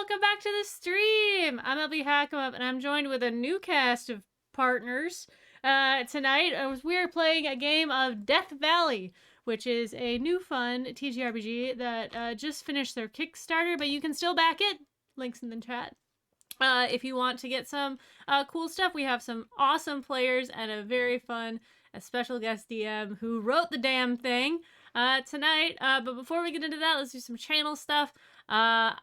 welcome back to the stream. I'm LB Hackemup, and I'm joined with a new cast of partners. Tonight, we are playing a game of Death Valley, which is a new fun TTRPG that just finished their Kickstarter, but you can still back it. Links in the chat. If you want to get some cool stuff, we have some awesome players and a very fun, special guest DM who wrote the damn thing tonight. But before we get into that, let's do some channel stuff. Hi,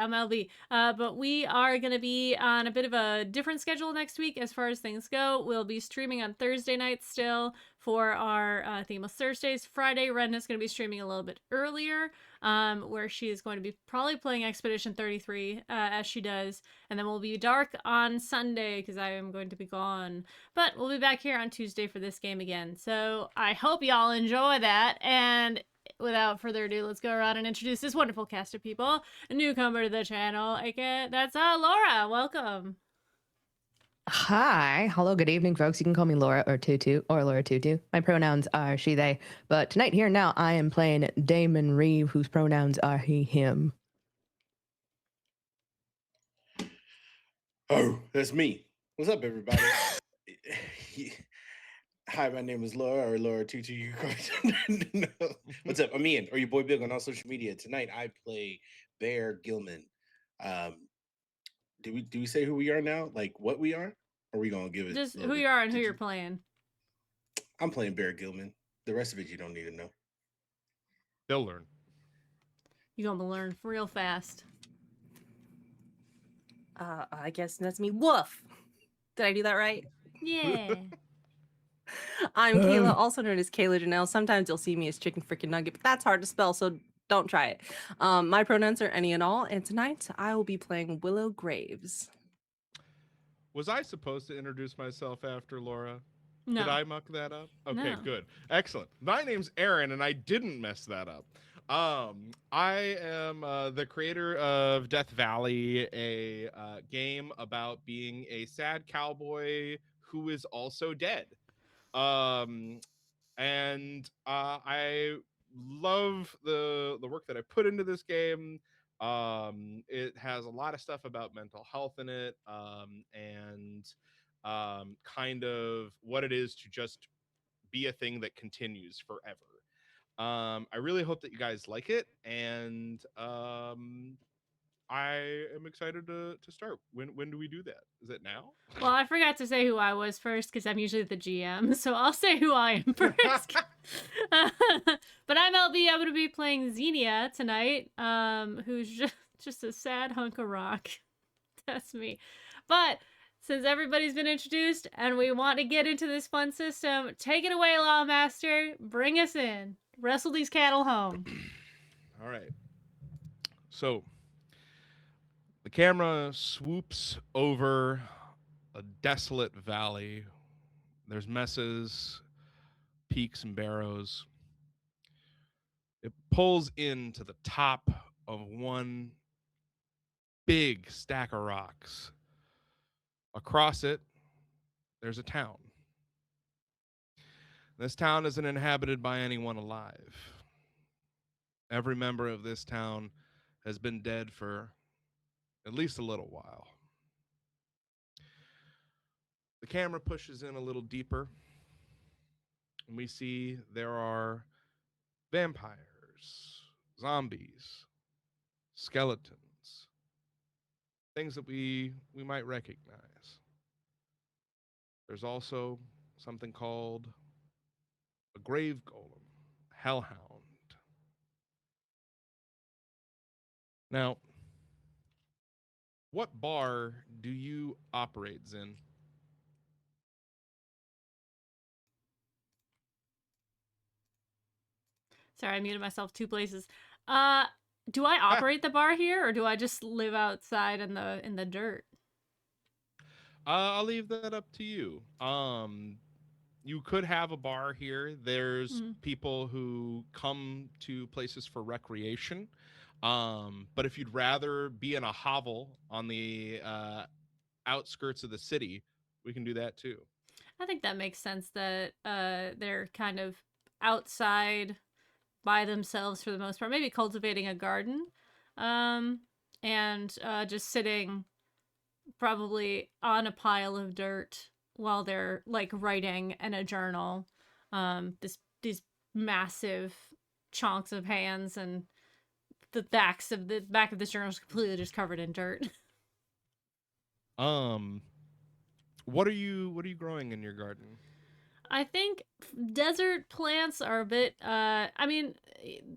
I'm LB. But we are going to be on a bit of a different schedule next week as far as things go. We'll be streaming on Thursday nights still for our Themeless Thursdays. Friday, Ren is going to be streaming a little bit earlier, where she is going to be probably playing Expedition 33 as she does. And then we'll be dark on Sunday because I am going to be gone. But we'll be back here on Tuesday for this game again. So I hope y'all enjoy that. And without further ado, let's go around and introduce this wonderful cast of people. A newcomer to the channel, that's Laura. Welcome. Hi. Hello, good evening, folks. You can call me Laura or Tutu or Laura Tutu. My pronouns are she, they. But tonight, here now, I am playing Damon Reeve, whose pronouns are he, him. Oh, that's me. What's up, everybody? Hi, my name is Laura or Laura Tutu. You no. What's up? I'm Ian, or your boy Big on all social media. Tonight, I play Bear Gilman. Do we say who we are now? Like what we are? Or are we gonna give it just who you are and who you're playing? I'm playing Bear Gilman. The rest of it you don't need to know. They'll learn. You're gonna learn real fast. I guess that's me. Woof. Did I do that right? Yeah. I'm Kayla, also known as Kayla Janelle. Sometimes you'll see me as Chicken Freaking Nugget, but that's hard to spell, so don't try it. My pronouns are any and all, and tonight I will be playing Willow Graves. Was I supposed to introduce myself after Laura? No. Did I muck that up? Okay, No. good. Excellent. My name's Aaron, and I didn't mess that up. I am the creator of Death Valley, a game about being a sad cowboy who is also dead. And I love the work that I put into this game. It has a lot of stuff about mental health in it, and kind of what it is to just be a thing that continues forever. I really hope that you guys like it, and I am excited to start. When do we do that? Is it now? Well, I forgot to say who I was first because I'm usually the GM, so I'll say who I am first. But I'm LB. I'm going to be playing Xenia tonight, who's just a sad hunk of rock. That's me. But since everybody's been introduced and we want to get into this fun system, take it away, Lawmaster. Bring us in. Wrestle these cattle home. All right. So the camera swoops over a desolate valley. There's messes, peaks, and barrows. It pulls into the top of one big stack of rocks. Across it, there's a town. This town isn't inhabited by anyone alive. Every member of this town has been dead for at least a little while. The camera pushes in a little deeper, and we see there are vampires, zombies, skeletons, things that we might recognize. There's also something called a grave golem, hellhound. Now, what bar do you operate, Zin? Sorry, I muted myself 2 places. Do I operate the bar here, or do I just live outside in the dirt? I'll leave that up to you. You could have a bar here. There's people who come to places for recreation. But if you'd rather be in a hovel on the outskirts of the city, we can do that too. I think that makes sense that they're kind of outside by themselves for the most part, maybe cultivating a garden. and just sitting probably on a pile of dirt while they're like writing in a journal. These massive chunks of hands, and the back of this journal is completely just covered in dirt. What are you growing in your garden? I think desert plants are a bit I mean,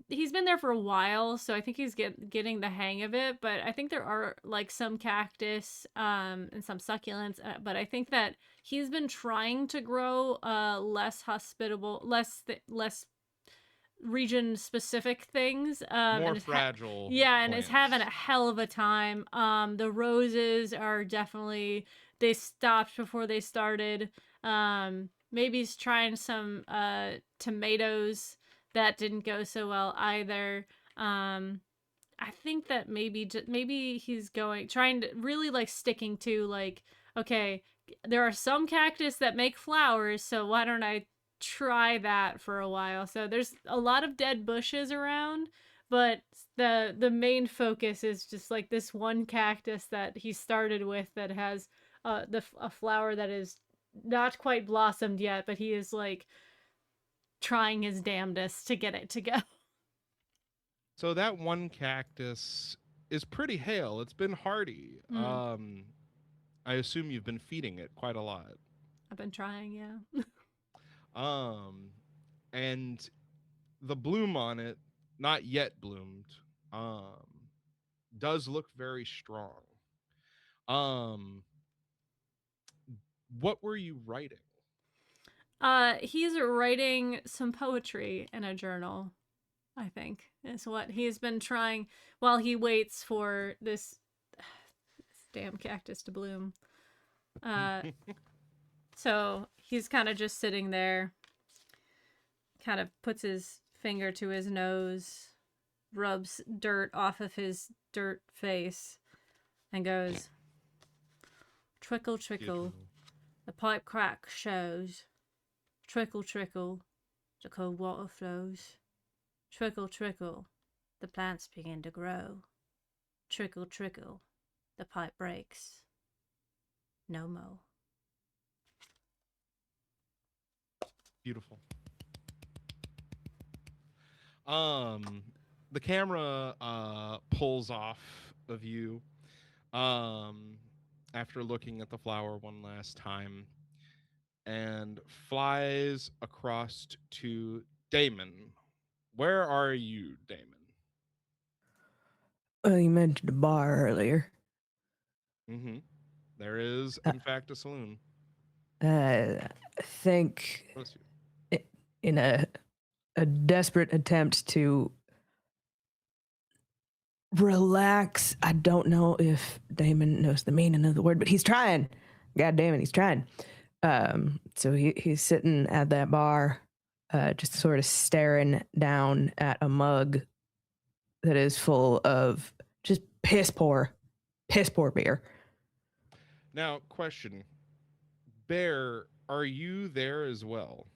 he's been there for a while, so I think he's getting the hang of it, but I think there are like some cactus and some succulents, but I think that he's been trying to grow less hospitable, less region specific things, More and fragile. yeah, and is having a plants. hell of a time. The roses are definitely, they stopped before they started. Maybe he's trying some tomatoes that didn't go so well either. I think that maybe he's trying to really like sticking to like, okay, there are some cactus that make flowers, so why don't I try that for a while? So there's a lot of dead bushes around, but the main focus is just like this one cactus that he started with that has a flower that is not quite blossomed yet, but he is like trying his damnedest to get it to go. So that one cactus is pretty hale. It's been hardy. I assume you've been feeding it quite a lot. I've been trying, yeah. And the bloom on it, not yet bloomed, does look very strong. What were you writing? He's writing some poetry in a journal, I think, is what he's been trying while he waits for this damn cactus to bloom. So he's kind of just sitting there, kind of puts his finger to his nose, rubs dirt off of his dirt face, and goes, trickle, trickle, the pipe crack shows. Trickle, trickle, the cold water flows. Trickle, trickle, the plants begin to grow. Trickle, trickle, the pipe breaks. No more. Beautiful. The camera pulls off of you after looking at the flower one last time and flies across to Damon. Where are you, Damon? Well, you mentioned a bar earlier. Mm-hmm. There is, in fact, a saloon. I think Close to you. in a desperate attempt to relax, I don't know if Damon knows the meaning of the word, but he's trying. God damn it, he's trying. So he's sitting at that bar, just sort of staring down at a mug that is full of just piss poor beer. Now, question. Bear, are you there as well?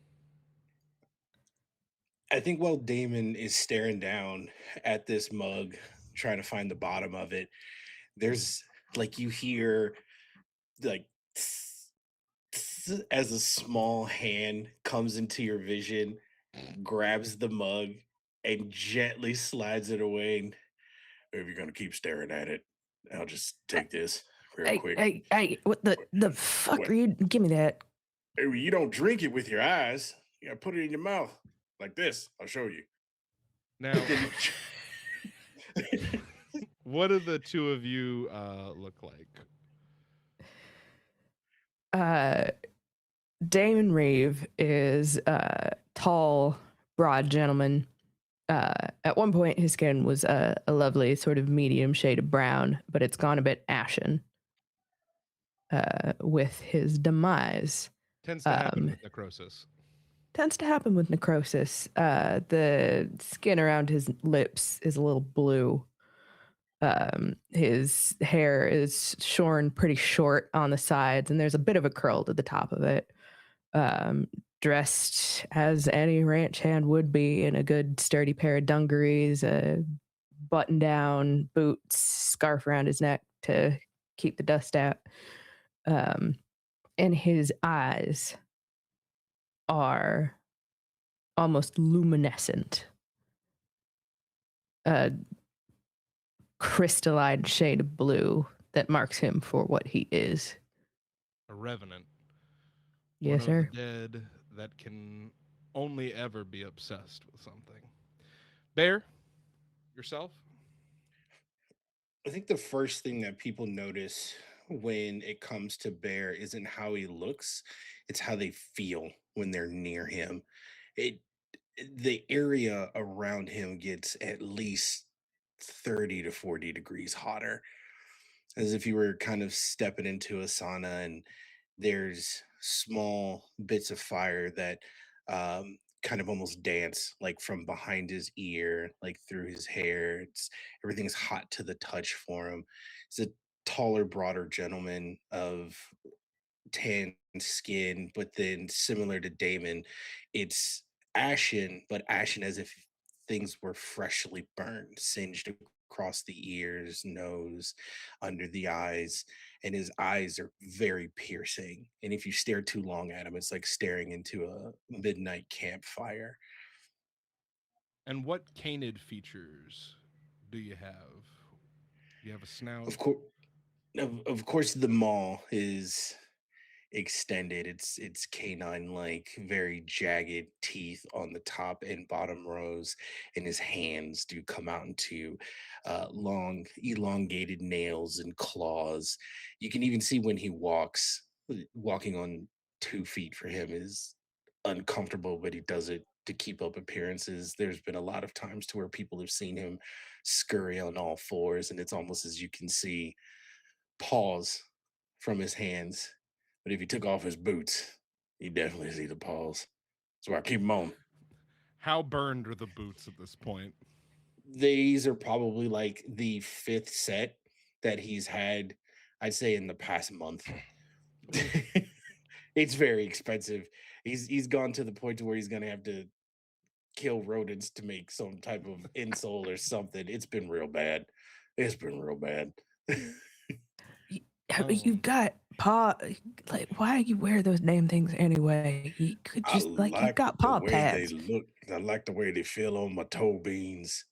I think while Damon is staring down at this mug, trying to find the bottom of it, there's like you hear like as a small hand comes into your vision, grabs the mug, and gently slides it away. And if you're gonna keep staring at it, I'll just take this real quick. Hey, what the fuck What? are you? Give me that. Hey, you don't drink it with your eyes. You gotta put it in your mouth like this. I'll show you. Now, what do the two of you look like? Damon Reeve is a tall, broad gentleman. At one point, his skin was a lovely sort of medium shade of brown, but it's gone a bit ashen with his demise. Tends to happen with necrosis. The skin around his lips is a little blue. His hair is shorn pretty short on the sides, and there's a bit of a curl to the top of it. Dressed as any ranch hand would be in a good sturdy pair of dungarees, a button down, boots, scarf around his neck to keep the dust out. And his eyes are almost luminescent, a crystalline shade of blue that marks him for what he is. A revenant. Yes, One sir. of the dead that can only ever be obsessed with something. Bear, yourself? I think the first thing that people notice when it comes to Bear isn't how he looks, it's how they feel when they're near him. It the area around him gets at least 30 to 40 degrees hotter, as if you were kind of stepping into a sauna and there's small bits of fire that kind of almost dance like from behind his ear, like through his hair. It's everything's hot to the touch for him. He's a taller, broader gentleman of tan skin, but then similar to Damon, it's ashen, but ashen as if things were freshly burned, singed across the ears, nose, under the eyes, and his eyes are very piercing. And if you stare too long at him, it's like staring into a midnight campfire. And what canid features do you have? You have a snout? Of course, of course, the maw is extended. It's canine like, very jagged teeth on the top and bottom rows, and his hands do come out into long, elongated nails and claws. You can even see when he walks, walking on 2 feet for him is uncomfortable, but he does it to keep up appearances. There's been a lot of times to where people have seen him scurry on all fours, and it's almost as you can see paws from his hands. But if he took off his boots, you definitely see the paws. So I keep them on. How burned are the boots at this point? These are probably like the fifth set that he's had, I'd say, in the past month. It's very expensive. He's gone to the point to where he's gonna have to kill rodents to make some type of insole or something. It's been real bad. It's been real bad. You've got paw. Like, why you wear those damn things anyway? You could I just you've like got the paw way they pads. look. I like the way they feel on my toe beans.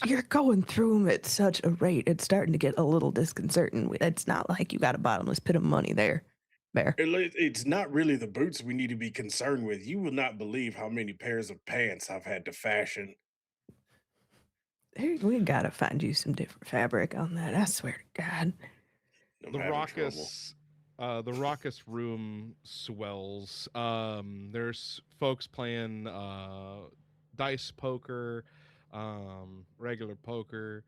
You're going through them at such a rate. It's starting to get a little disconcerting. It's not like you got a bottomless pit of money there, Bear. It's not really the boots we need to be concerned with. You will not believe how many pairs of pants I've had to fashion. We gotta find you some different fabric on that. I swear to God. I'm The having trouble. raucous room swells. There's folks playing dice poker, regular poker,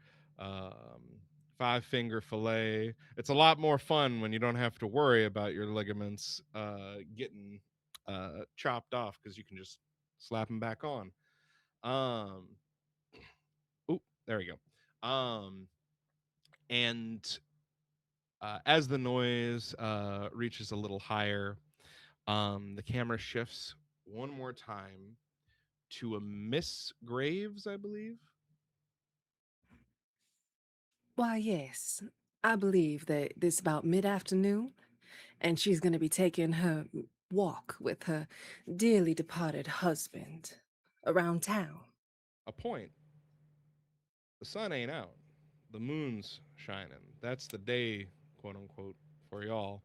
five finger fillet. It's a lot more fun when you don't have to worry about your ligaments getting chopped off because you can just slap them back on. Um, oh, there we go. And as the noise reaches a little higher, the camera shifts one more time to a Miss Graves, I believe. Why, yes. I believe that this about mid-afternoon, and she's going to be taking her walk with her dearly departed husband around town. A point. The sun ain't out. The moon's shining. That's the day, quote unquote, for y'all.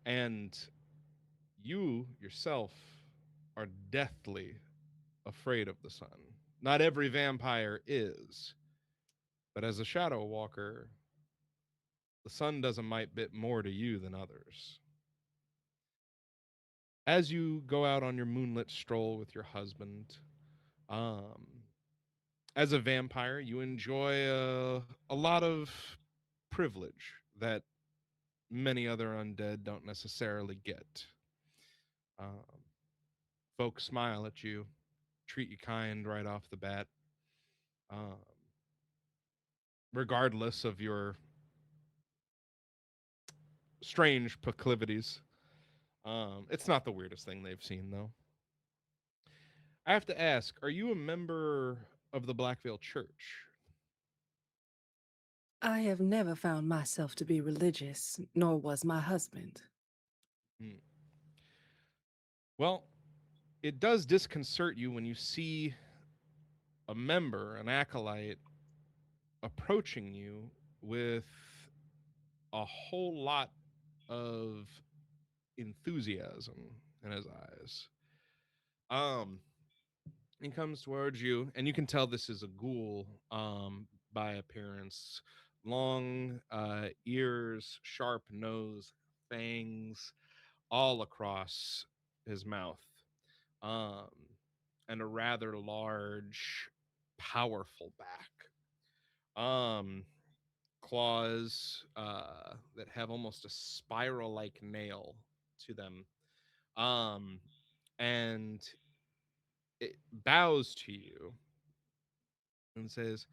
And you yourself are deathly afraid of the sun. Not every vampire is, but as a shadow walker, the sun does a mite bit more to you than others. As you go out on your moonlit stroll with your husband, um, as a vampire, you enjoy a lot of privilege that many other undead don't necessarily get. Um, Folks smile at you, treat you kind right off the bat, um, regardless of your strange proclivities. It's not the weirdest thing they've seen, though. I have to ask, are you a member of the Blackveil Church? I have never found myself to be religious, nor was my husband. Hmm. Well, it does disconcert you when you see a member, an acolyte, approaching you with a whole lot of enthusiasm in his eyes. Um, he comes towards you, and you can tell this is a ghoul by appearance. Long ears, sharp nose, fangs all across his mouth, um, and a rather large, powerful back. Claws that have almost a spiral like nail to them. Um, and it bows to you and says,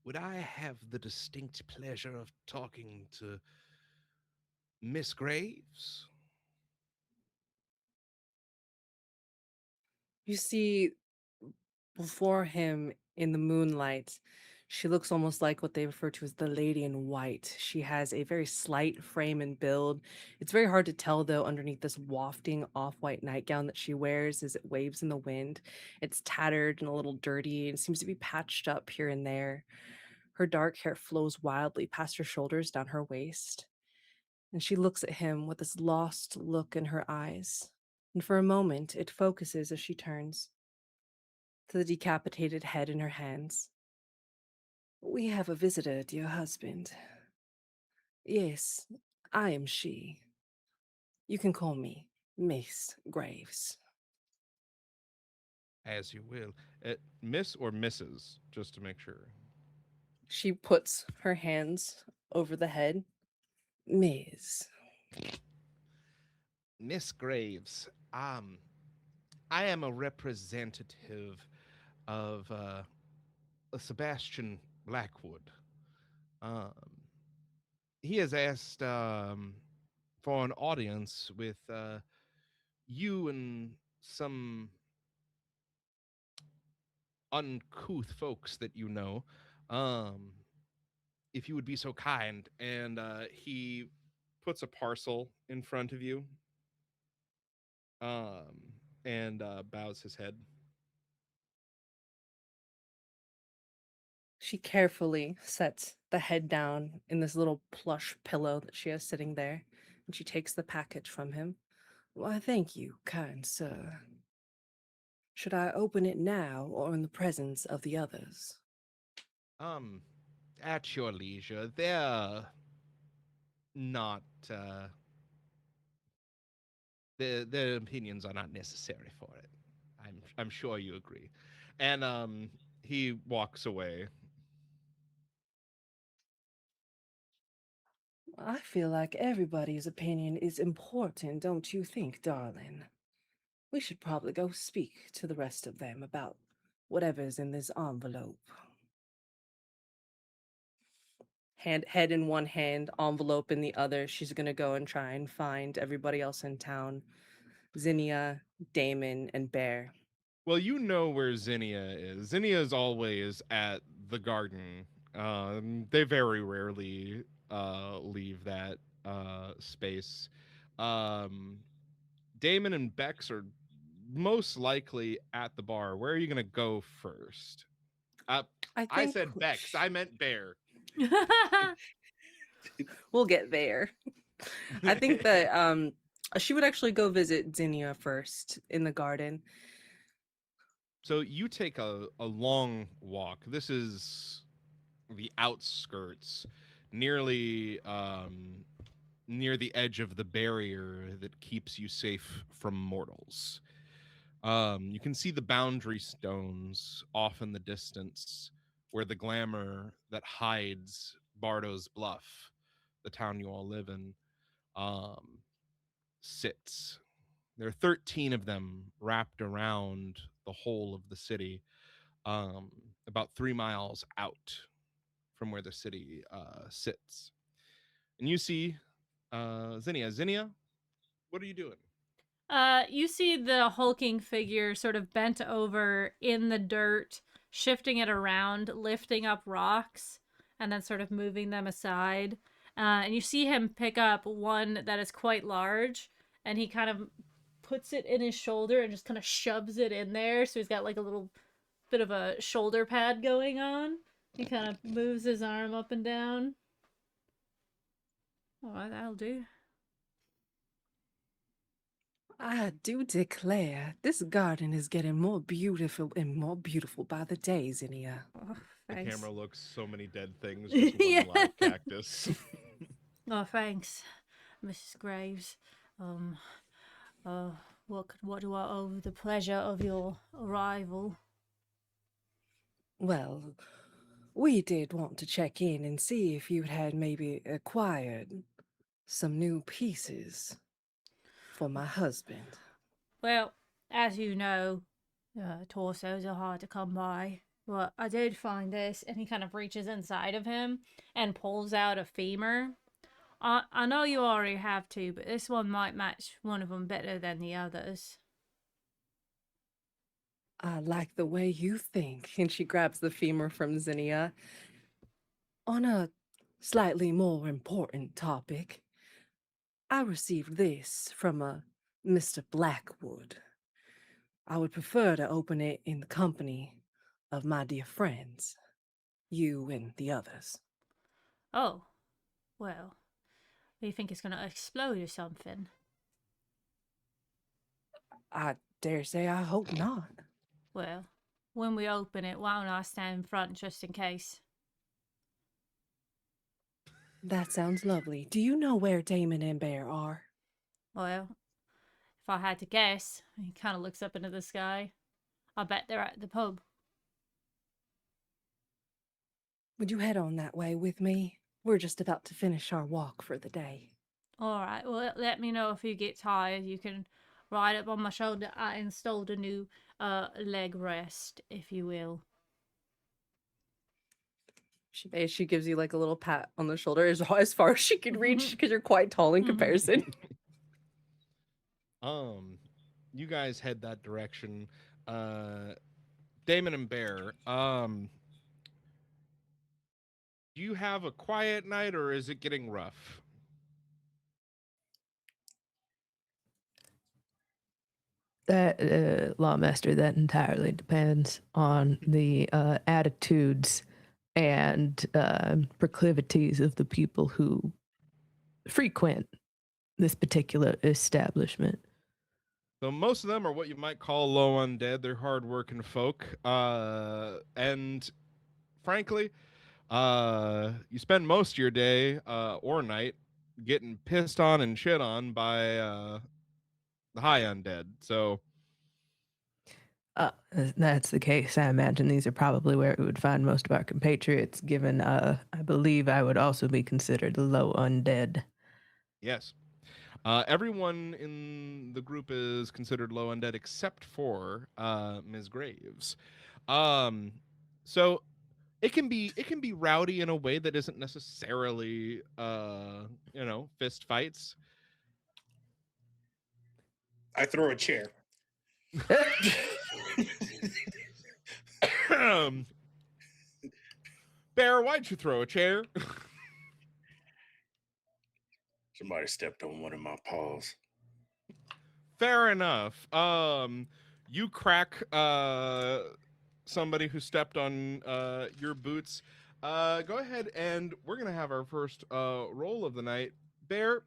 "Would I have the distinct pleasure of talking to Miss Graves?" You see, before him in the moonlight, she looks almost like what they refer to as the lady in white. She has a very slight frame and build. It's very hard to tell, though, underneath this wafting off white nightgown that she wears as it waves in the wind. It's tattered and a little dirty and seems to be patched up here and there. Her dark hair flows wildly past her shoulders down her waist. And she looks at him with this lost look in her eyes. And for a moment, it focuses as she turns to the decapitated head in her hands. We have a visitor, dear husband. Yes, I am she. You can call me Miss Graves. As you will. Miss or Mrs., just to make sure. She puts her hands over the head. Miss. Miss Graves, I am a representative of Sebastian Blackwood. Um, he has asked for an audience with you and some uncouth folks that you know. Um, if you would be so kind. And he puts a parcel in front of you and bows his head. She carefully sets the head down in this little plush pillow that she has sitting there, and she takes the package from him. Why, thank you, kind sir. Should I open it now or in the presence of the others? Um, at your leisure. They're not. Their opinions are not necessary for it. I'm sure you agree. And he walks away. I feel like everybody's opinion is important, don't you think, darling? We should probably go speak to the rest of them about whatever's in this envelope. Head in one hand, envelope in the other. She's gonna go and try and find everybody else in town. Zinnia, Damon, and Bear. Well, you know where Zinnia is. Zinnia is always at the garden. They very rarely leave that space. Um, Damon and Bex are most likely at the bar. Where are you gonna go first? Uh, I I think said Bex. I meant Bear. we'll get there. I think that she would actually go visit Zinnia first in the garden. So you take a long walk. This is the outskirts, nearly near the edge of the barrier that keeps you safe from mortals. You can see the boundary stones off in the distance, where the glamour that hides Bardo's Bluff, the town you all live in, um, sits. There are 13 of them wrapped around the whole of the city, um, about 3 miles out from where the city sits. And you see Zinnia. Zinnia, what are you doing? You see the hulking figure sort of bent over in the dirt, shifting it around, lifting up rocks, and then sort of moving them aside. And you see him pick up one that is quite large, and he kind of puts it in his shoulder and just kind of shoves it in there. So he's got like a little bit of a shoulder pad going on. He kind of moves his arm up and down. All right, that'll do. I do declare, this garden is getting more beautiful and more beautiful by the day, Zinnia. Oh, The thanks. camera looks so many dead things, just one Yeah. live cactus. Oh, thanks, Mrs. Graves. What do I owe the pleasure of your arrival? Well, we did want to check in and see if you had maybe acquired some new pieces for my husband. Well, as you know, torsos are hard to come by. But I did find this, and he kind of reaches inside of him and pulls out a femur. I know you already have two, but this one might match one of them better than the others. I like the way you think. And she grabs the femur from Zinnia. On a slightly more important topic, I received this from a Mr. Blackwood. I would prefer to open it in the company of my dear friends, you and the others. Oh, well, do you think it's gonna explode or something? I dare say I hope not. Well, when we open it, why don't I stand in front just in case? That sounds lovely. Do you know where Damon and Bear are? Well, if I had to guess, he kind of looks up into the sky. I bet they're at the pub. Would you head on that way with me? We're just about to finish our walk for the day. All right, well, let me know if you get tired. You can ride up on my shoulder. I installed a new leg rest, if you will. She gives you like a little pat on the shoulder as far as she can reach because you're quite tall in comparison. You guys head that direction. Damon and Bear, do you have a quiet night or is it getting rough? That Lawmaster, that entirely depends on the attitudes and proclivities of the people who frequent this particular establishment. So most of them are what you might call low undead. They're hardworking folk, and frankly, you spend most of your day or night getting pissed on and shit on by the high undead. So That's the case. I imagine these are probably where we would find most of our compatriots, given I believe I would also be considered low undead. yes, everyone in the group is considered low undead except for Ms. Graves. So it can be rowdy in a way that isn't necessarily fist fights. I throw a chair. Bear, why'd you throw a chair? Somebody stepped on one of my paws. Fair enough. You crack somebody who stepped on your boots. Go ahead and we're gonna have our first roll of the night. Bear,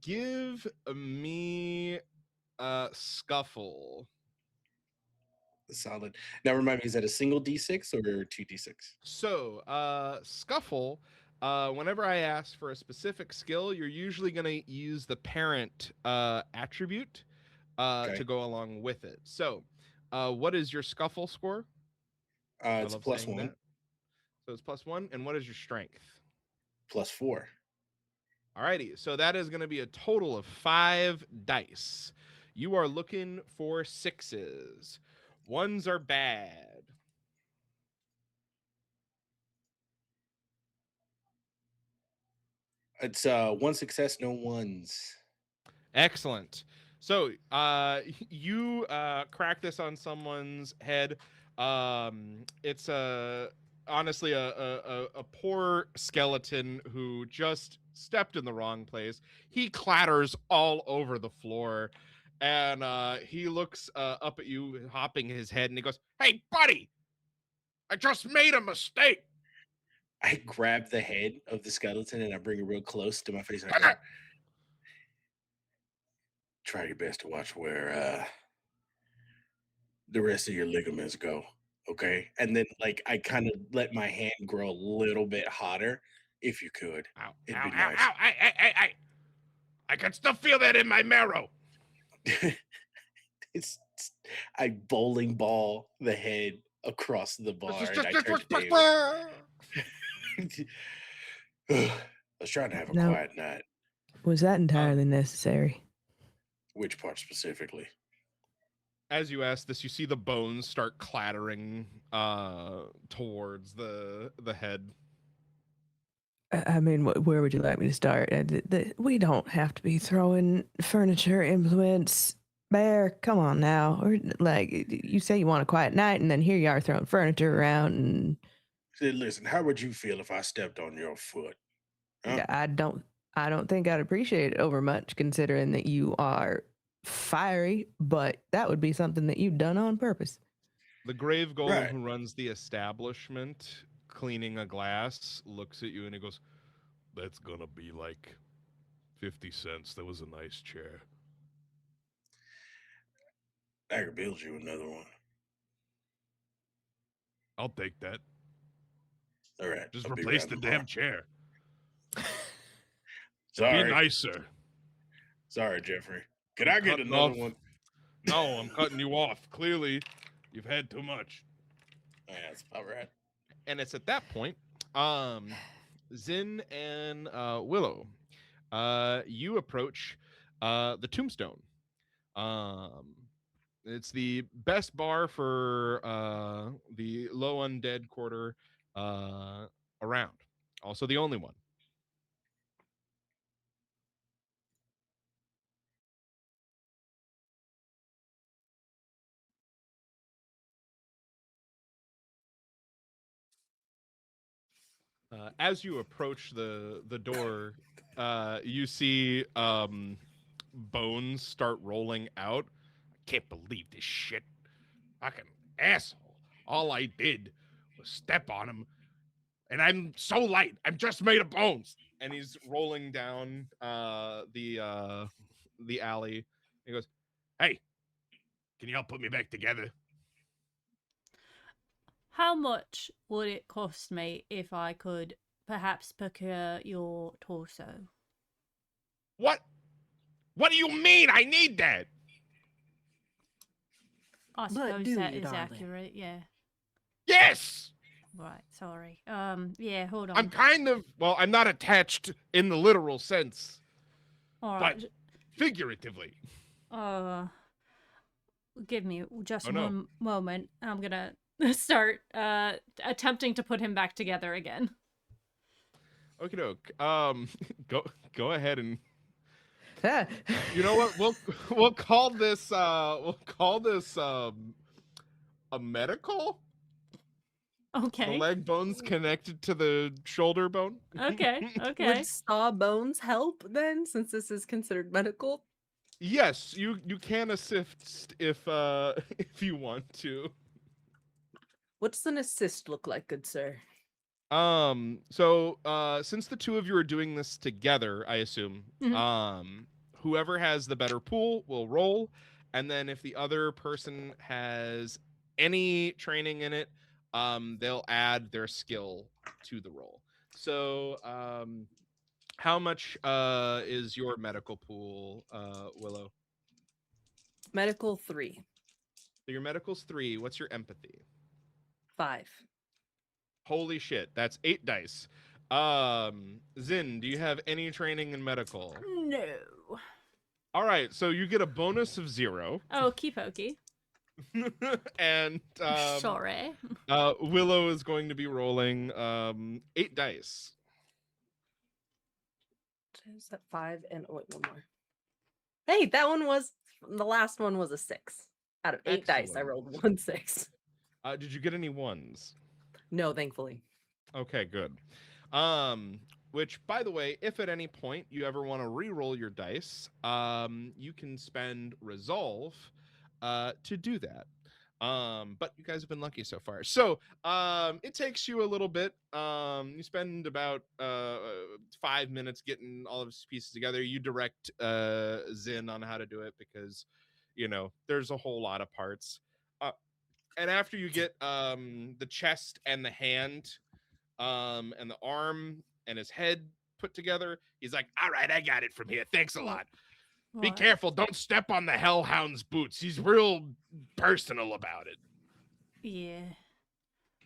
give me scuffle. Solid. Now remind me, is that a single D6 or 2D6? So scuffle, whenever I ask for a specific skill, you're usually going to use the parent attribute to go along with it. So what is your scuffle score? It's +1. So it's +1. And what is your strength? +4. Alrighty, so that is going to be a total of 5 dice. You are looking for 6s. 1s are bad. It's 1 success, no 1s. Excellent. So, you crack this on someone's head. It's honestly a poor skeleton who just stepped in the wrong place. He clatters all over the floor, and he looks up at you, hopping his head, and he goes, "Hey, buddy, I just made a mistake." I grab the head of the skeleton and I bring it real close to my face. And I go, try your best to watch where the rest of your ligaments go. Okay. And then, like, I kind of let my hand grow a little bit hotter if you could. Ow, It'd ow, be ow, nice. ow, I can still feel that in my marrow. I bowling ball the head across the bar and I turn to David. I was trying to have a Now- quiet night. Was that entirely necessary? Which part specifically? As you ask this, you see the bones start clattering towards the head. I mean, where would you like me to start? We don't have to be throwing furniture, implements. Bear, come on now. Or like, you say you want a quiet night, and then here you are throwing furniture around. And Said, listen, how would you feel if I stepped on your foot? Huh? I don't think I'd appreciate it over much, considering that you are fiery. But that would be something that you've done on purpose. The grave golem Right. who runs the establishment, cleaning a glass, looks at you and he goes, "That's gonna be like 50 cents. That was a nice chair." I could build you another one. I'll take that. All right. Just I'll be replace around the tomorrow. damn chair. Sorry. Be nicer. Sorry, Jeffrey. Could I get Cutting another off. one? No, I'm cutting you off. Clearly, you've had too much. Yeah, that's about right. And it's at that point, Zin and Willow, you approach the tombstone. It's the best bar for the low undead quarter around. Also the only one. As you approach the door, you see bones start rolling out. I can't believe this shit. Fucking asshole. All I did was step on him, and I'm so light. I'm just made of bones. And he's rolling down the alley. He goes, "Hey, can you help put me back together?" How much would it cost me if I could perhaps procure your torso? What? What do you mean? I need that. I But suppose do that you, is darling? accurate, yeah. Yes. Right, sorry. Yeah, hold on. I'm kind of, well, I'm not attached in the literal sense, All but right. figuratively. Give me just Oh, no. one moment. I'm gonna start attempting to put him back together again. Okie doke. Go ahead and Ah. you know what? We'll call this a medical. The Okay. leg bone's connected to the shoulder bone. Okay. Okay. Would saw bones help then, since this is considered medical? Yes, you can assist if if you want to. What's an assist look like, good sir? So since the two of you are doing this together, I assume, Mhm. whoever has the better pool will roll, and then if the other person has any training in it, they'll add their skill to the roll. So how much is your medical pool, Willow? Medical 3. So your medical's 3. What's your empathy? 5. Holy shit, that's 8 dice. Zin, do you have any training in medical? No. All right, so you get a bonus of 0. Okie pokey. And Sorry. Willow is going to be rolling 8 dice. Is that 5 and wait, one more. Hey, that one was The last one was a 6. Out of 8 dice, I Excellent. rolled 1 6. Did you get any ones? No, thankfully. Okay, good. Which, by the way, if at any point you ever want to re-roll your dice, you can spend resolve to do that. But you guys have been lucky so far. So it takes you a little bit. You spend about 5 minutes getting all of his pieces together. You direct Zin on how to do it because, you know, there's a whole lot of parts. And after you get the chest and the hand and the arm and his head put together, he's like, all right, I got it from here. Thanks a lot. Be What? careful. Don't step on the Hellhound's boots. He's real personal about it. Yeah.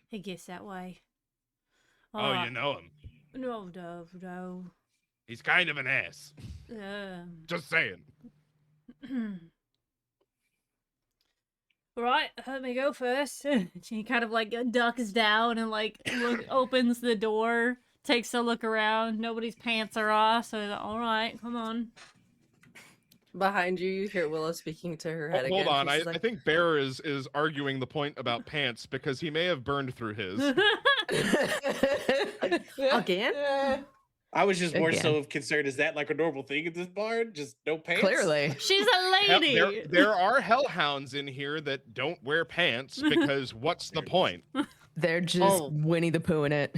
He gets that way. Oh, you know him. No. He's kind of an ass. Just saying. Right, let me go first. She kind of like ducks down and like opens the door, takes a look around. Nobody's pants are off, so like, all right, come on. Behind you, you hear Willow speaking to her head Hold again. on. She's I like, think Bear is arguing the point about pants because he may have burned through his. Again? I was just more Again. so concerned. Is that like a normal thing at this bar? Just no pants? Clearly. She's a Hell, lady. there are hellhounds in here that don't wear pants because what's the point? They're just Oh. Winnie the Pooh in it.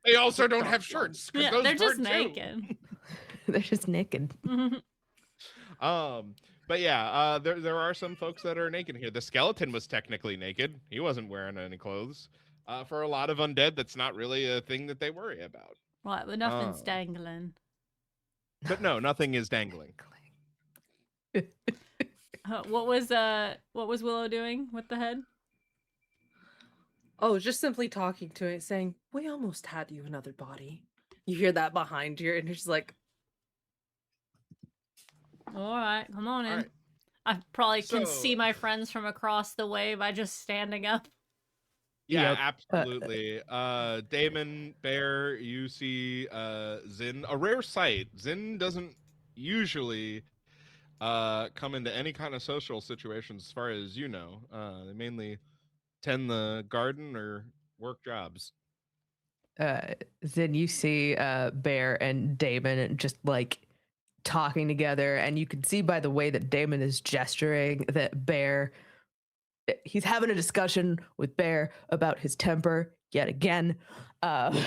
They also don't have shirts. 'Cause Yeah, those they're just burn too. naked. They're just naked. But yeah, there are some folks that are naked here. The skeleton was technically naked. He wasn't wearing any clothes. For a lot of undead, that's not really a thing that they worry about. Right, but nothing's Oh. dangling. But no, nothing is dangling. What was Willow doing with the head? oh, just simply talking to it, saying, we almost had you another body. You hear that behind you, and you're just like, All right, come on in. All right. I probably can So- see my friends from across the way by just standing up. Yeah, Yep. absolutely. Damon, Bear, you see Zin, a rare sight. Zin doesn't usually come into any kind of social situations as far as you know. They mainly tend the garden or work jobs. Then you see Bear and Damon just like talking together, and you can see by the way that Damon is gesturing that Bear, he's having a discussion with Bear about his temper yet again, and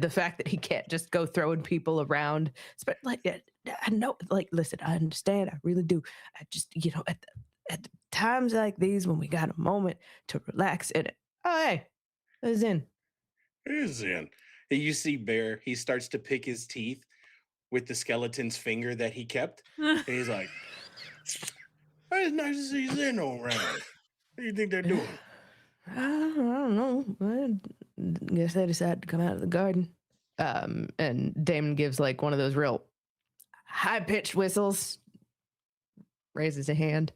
the fact that he can't just go throwing people around. But like, I know, like, listen, I understand, I really do. I just, you know, at the times like these when we got a moment to relax in it. Oh, hey, it's in. Is in. And you see Bear, he starts to pick his teeth with the skeleton's finger that he kept. And he's like, "Hey, it's nice to see Zen around. What do you think they're doing?" I don't know. I guess they decided to come out of the garden. And Damon gives like one of those real high pitched whistles. Raises a hand.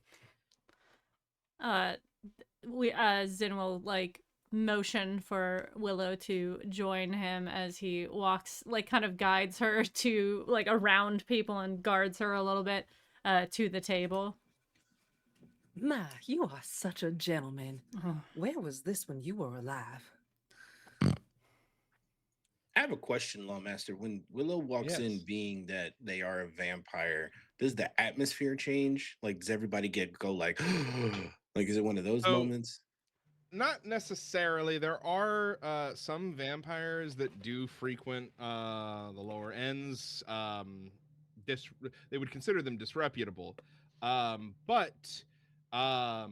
Zin will like motion for Willow to join him as he walks, like kind of guides her to like around people and guards her a little bit to the table. ma, you are such a gentleman. Oh. Where was this when you were alive? I have a question, Lawmaster. When Willow walks in, Yes. being that they are a vampire, does the atmosphere change? Like, does everybody go like, like, is it one of those So- moments? Not necessarily. There are some vampires that do frequent the lower ends. They would consider them disreputable. But a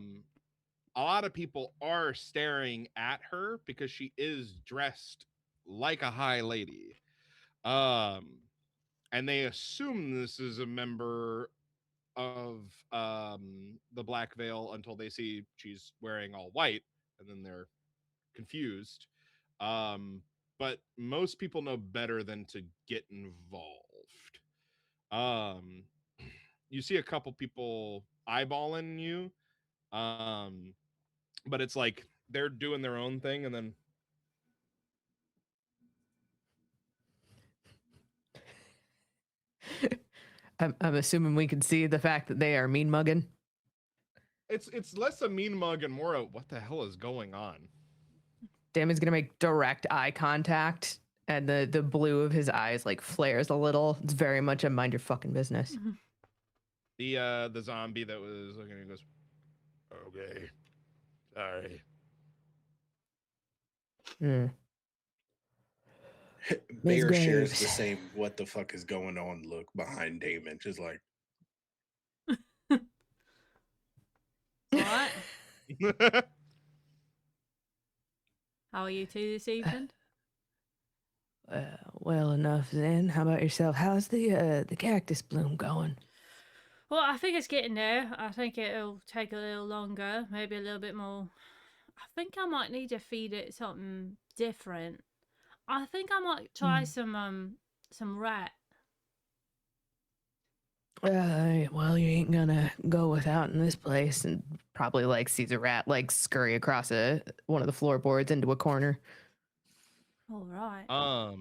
lot of people are staring at her because she is dressed like a high lady. And they assume this is a member of the Black Veil until they see she's wearing all white, and then they're confused. But most people know better than to get involved. You see a couple people eyeballing you, but it's like they're doing their own thing, and then I'm assuming we can see the fact that they are mean mugging. It's less a mean mug and more a what the hell is going on. Damon's gonna make direct eye contact, and the blue of his eyes like flares a little. It's very much a mind your fucking business. The zombie that was looking at him goes, okay, sorry. Hmm. Ms. Bear shares Graves. the same what the fuck is going on look behind Damon. Just like, What? How are you two this evening? Well enough then. How about yourself? How's the cactus bloom going? Well, I think it's getting there. I think it'll take a little longer, maybe a little bit more. I think I might need to feed it something different. I think I might try some rat. Well, you ain't gonna go without in this place, and probably like sees a rat like scurry across one of the floorboards into a corner. All right.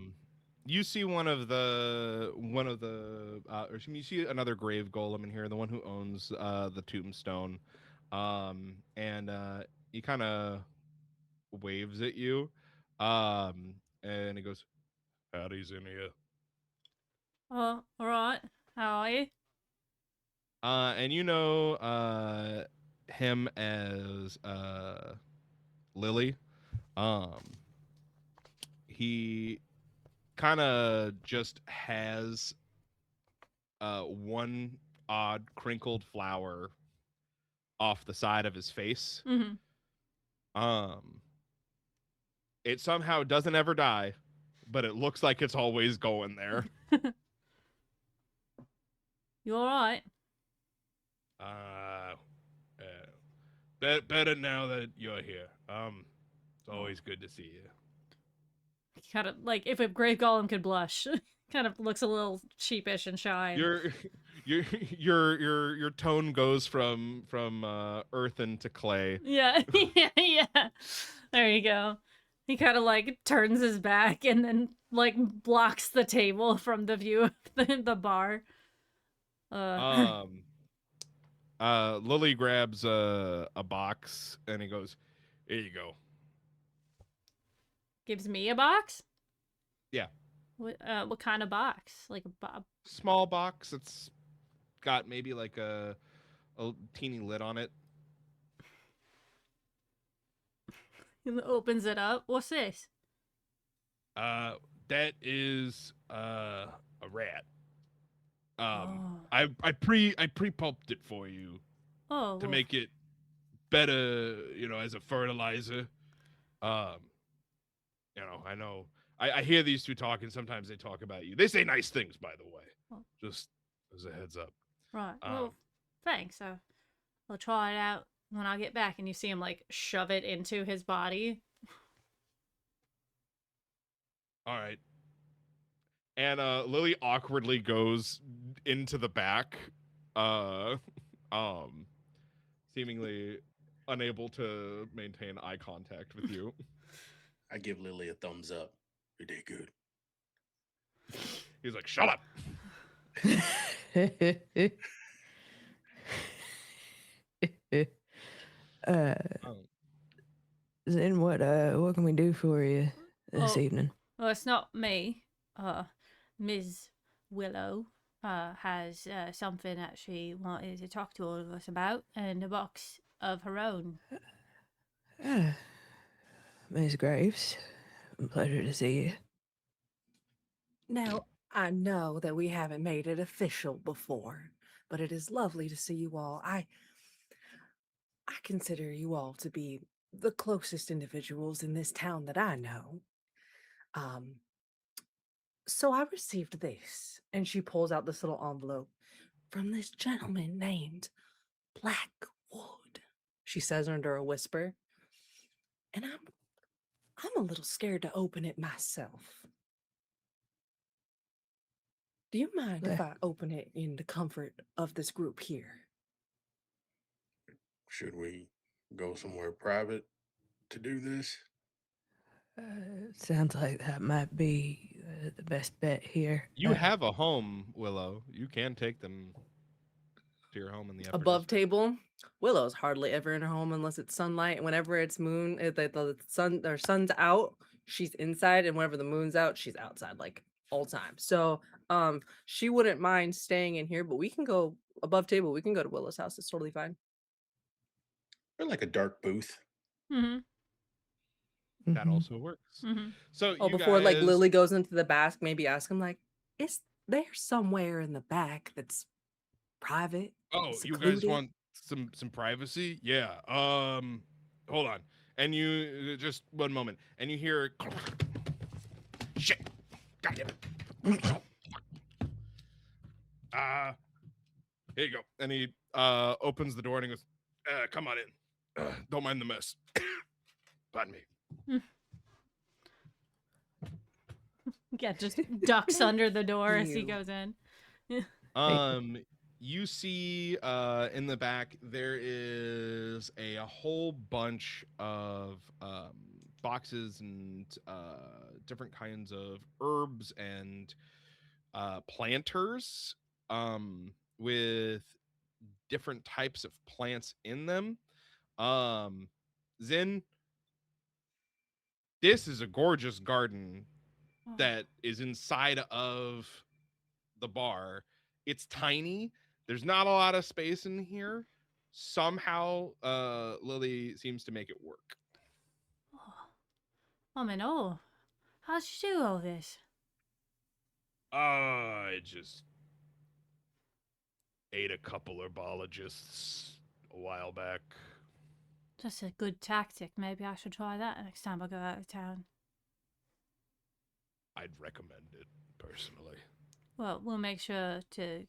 You see one of the or you see another grave golem in here, the one who owns the tombstone, and he kind of waves at you, and he goes, "Howdy's in here." Oh, all right. How are you? And you know him as Lily. He kind of just has one odd crinkled flower off the side of his face. Mm-hmm. It somehow doesn't ever die, but it looks like it's always going there. You all right? Better now that you're here. It's always good to see you. Kind of like if a grave golem could blush. Kind of looks a little sheepish and shy. Your tone goes from earthen to clay. Yeah, yeah. There you go. He kind of like turns his back and then like blocks the table from the view of the bar. Lily grabs a box and he goes, "Here you go." Gives me a box? Yeah. What kind of box? Like a Small box. It's got maybe like a teeny lid on it. He opens it up. What's this? That is a rat. Oh. I pre-pulped it for you Oh, to well, make it better, as a fertilizer. I know. I hear these two talking. Sometimes they talk about you. They say nice things, by the way. Oh. Just as a heads up. Right. Well, thanks. I'll try it out when I get back. And you see him like shove it into his body. All right. And Lily awkwardly goes into the back, seemingly unable to maintain eye contact with you. I give Lily a thumbs up. You did good. He's like, "Shut up." Then what can we do for you this evening? Well, it's not me. Ms. Willow has something that she wanted to talk to all of us about, and a box of her own. Miss Graves, pleasure to see you. Now, I know that we haven't made it official before, but it is lovely to see you all. I consider you all to be the closest individuals in this town that I know. So I received this, and she pulls out this little envelope from this gentleman named Blackwood. She says under a whisper, and I'm a little scared to open it myself. Do you mind if I open it in the comfort of this group here? Should we go somewhere private to do this? Sounds like that might be the best bet here. You have a home, Willow. You can take them to your home in the upper Above district. table. Willow's hardly ever in her home unless it's sunlight. And whenever it's moon, the sun or sun's out, she's inside, and whenever the moon's out, she's outside like all time. So she wouldn't mind staying in here, but we can go above table. We can go to Willow's house. It's totally fine. Or like a dark booth. Mm-hmm. That also works. Mm-hmm. So Oh, you before like guys- Lily goes into the bask, maybe ask him like, is there somewhere in the back that's private? Oh, you guys secluded? want some privacy? Yeah. Hold on. And you just one moment. And you hear shit. God damn it. Here you go. And he opens the door and he goes, come on in. Don't mind the mess. Pardon me. Yeah, just ducks under the door as he Ew. goes in. You see in the back there is a whole bunch of boxes and different kinds of herbs and planters with different types of plants in them. Zin, this is a gorgeous garden Oh. that is inside of the bar. It's tiny. There's not a lot of space in here. Somehow, Lily seems to make it work. Oh man, oh. How'd you do all this? I just ate a couple herbologists a while back. That's a good tactic. Maybe I should try that next time I go out of town. I'd recommend it personally. Well, we'll make sure to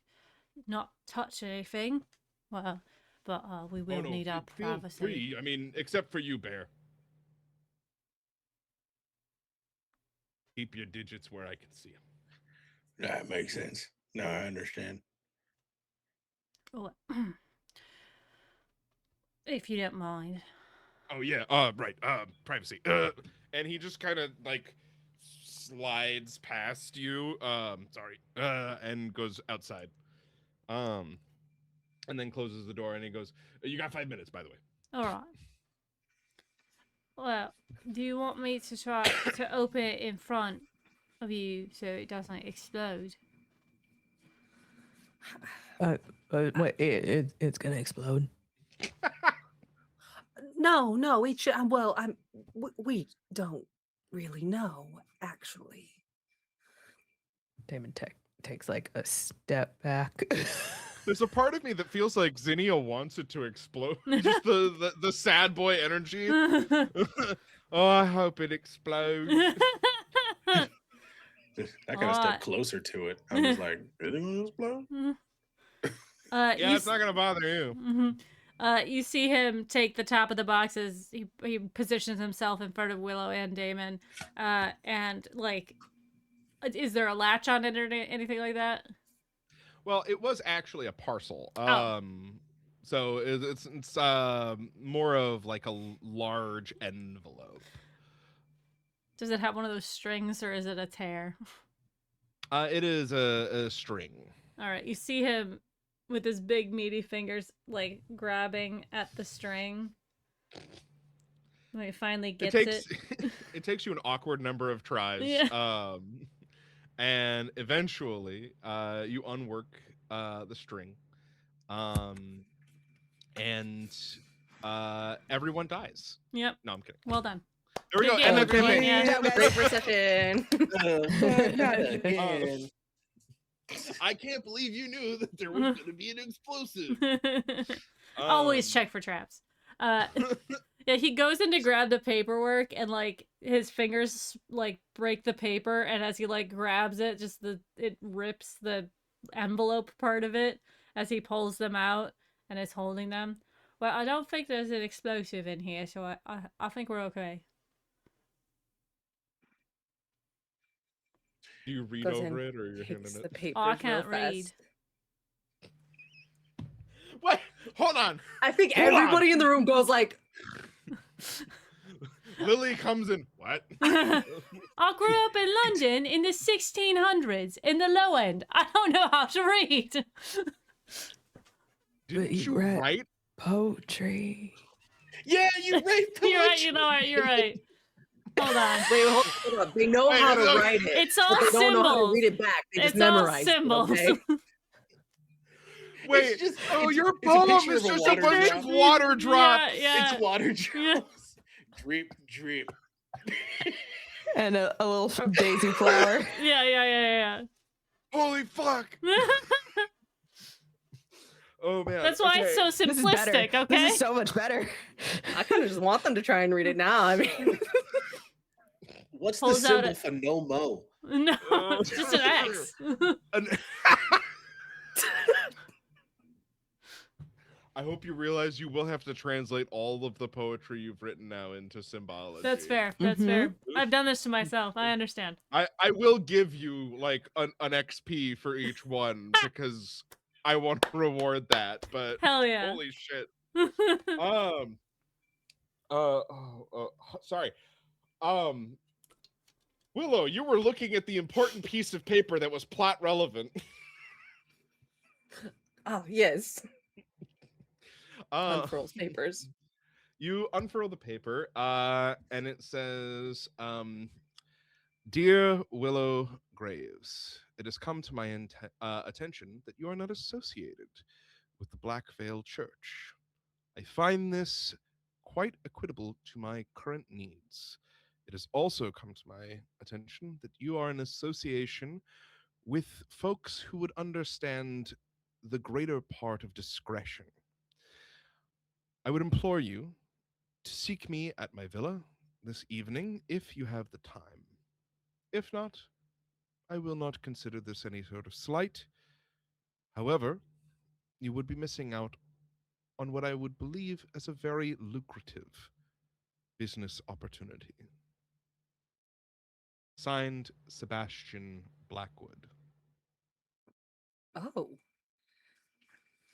not touch anything. Well, but we will need our feel privacy. free. I mean, except for you, Bear. Keep your digits where I can see them. That makes sense. No, I understand. Oh, if you don't mind. Oh yeah, right. Privacy. And he just kind of like slides past you. Sorry. And goes outside. And then closes the door and he goes, "You got 5 minutes, by the way." All right. Well, do you want me to try to open it in front of you so it doesn't explode? Wait, it's gonna explode. No, it should. Well, we don't really know, actually. Damon takes like a step back. There's a part of me that feels like Zinnia wants it to explode. Just the sad boy energy. Oh, I hope it explodes. I gotta Alright. step closer to it. I'm just like, really gonna explode? Yeah, you it's not gonna bother you. You see him take the top of the boxes. He positions himself in front of Willow and Damon. And like, is there a latch on it or anything like that? Well, it was actually a parcel. Oh. So it's more of like a large envelope. Does it have one of those strings or is it a tear? It is a string. All right, you see him with his big meaty fingers like grabbing at the string. When he finally gets it. It takes you an awkward number of tries. Yeah. And eventually you unwork the string. And everyone dies. Yep. No, I'm kidding. Well done. There we Good go. game, And that's everyone, it. yeah. Great reception. Not again. I can't believe you knew that there was going to be an explosive. Always Um, check for traps. Yeah, he goes in to grab the paperwork and like his fingers like break the paper, and as he like grabs it, just it rips the envelope part of it as he pulls them out and is holding them. Well, I don't think there's an explosive in here, so I think we're okay. Do you read Goes over in, it or you're handing Takes the it? papers Oh, I real can't read. fast. What? Hold on. I think Hold on. everybody in the room goes like, Lily comes in. What? I grew up in London in the 1600s, in the low end. I don't know how to read. Didn't you you read- write? Poetry. Yeah, you right. You're right, you know what? You're right. Hold on. Wait, hold up. They know Wait, how it's to okay. write it. It's all but they don't know how to symbols. read it back. They just It's all memorize symbols. it. Okay? Wait. just- Oh, it's- your it's a poem picture is of a just a water bunch drop. of water drops. Yeah. It's water Yeah. drops. Drip, drip. And a little daisy flower. Yeah. Holy fuck. Oh man. That's why it's so This is better. simplistic, okay? This is so much better. I kind of just want them to try and read it now. I mean, What's the Pulls out symbol a- for no mo? No, it's just an X. An- I hope you realize you will have to translate all of the poetry you've written now into symbology. That's fair. That's fair. I've done this to myself. I understand. I will give you like an XP for each one because I want to reward that. But Hell yeah. holy shit. Sorry. Willow, you were looking at the important piece of paper that was plot relevant. oh yes, Uh, unfurls papers. You unfurl the paper, and it says, "Dear Willow Graves, it has come to my attention that you are not associated with the Black Veil Church. I find this quite equitable to my current needs. It has also come to my attention that you are in association with folks who would understand the greater part of discretion. I would implore you to seek me at my villa this evening if you have the time. If not, I will not consider this any sort of slight. However, you would be missing out on what I would believe as a very lucrative business opportunity." Signed, Sebastian Blackwood. Oh.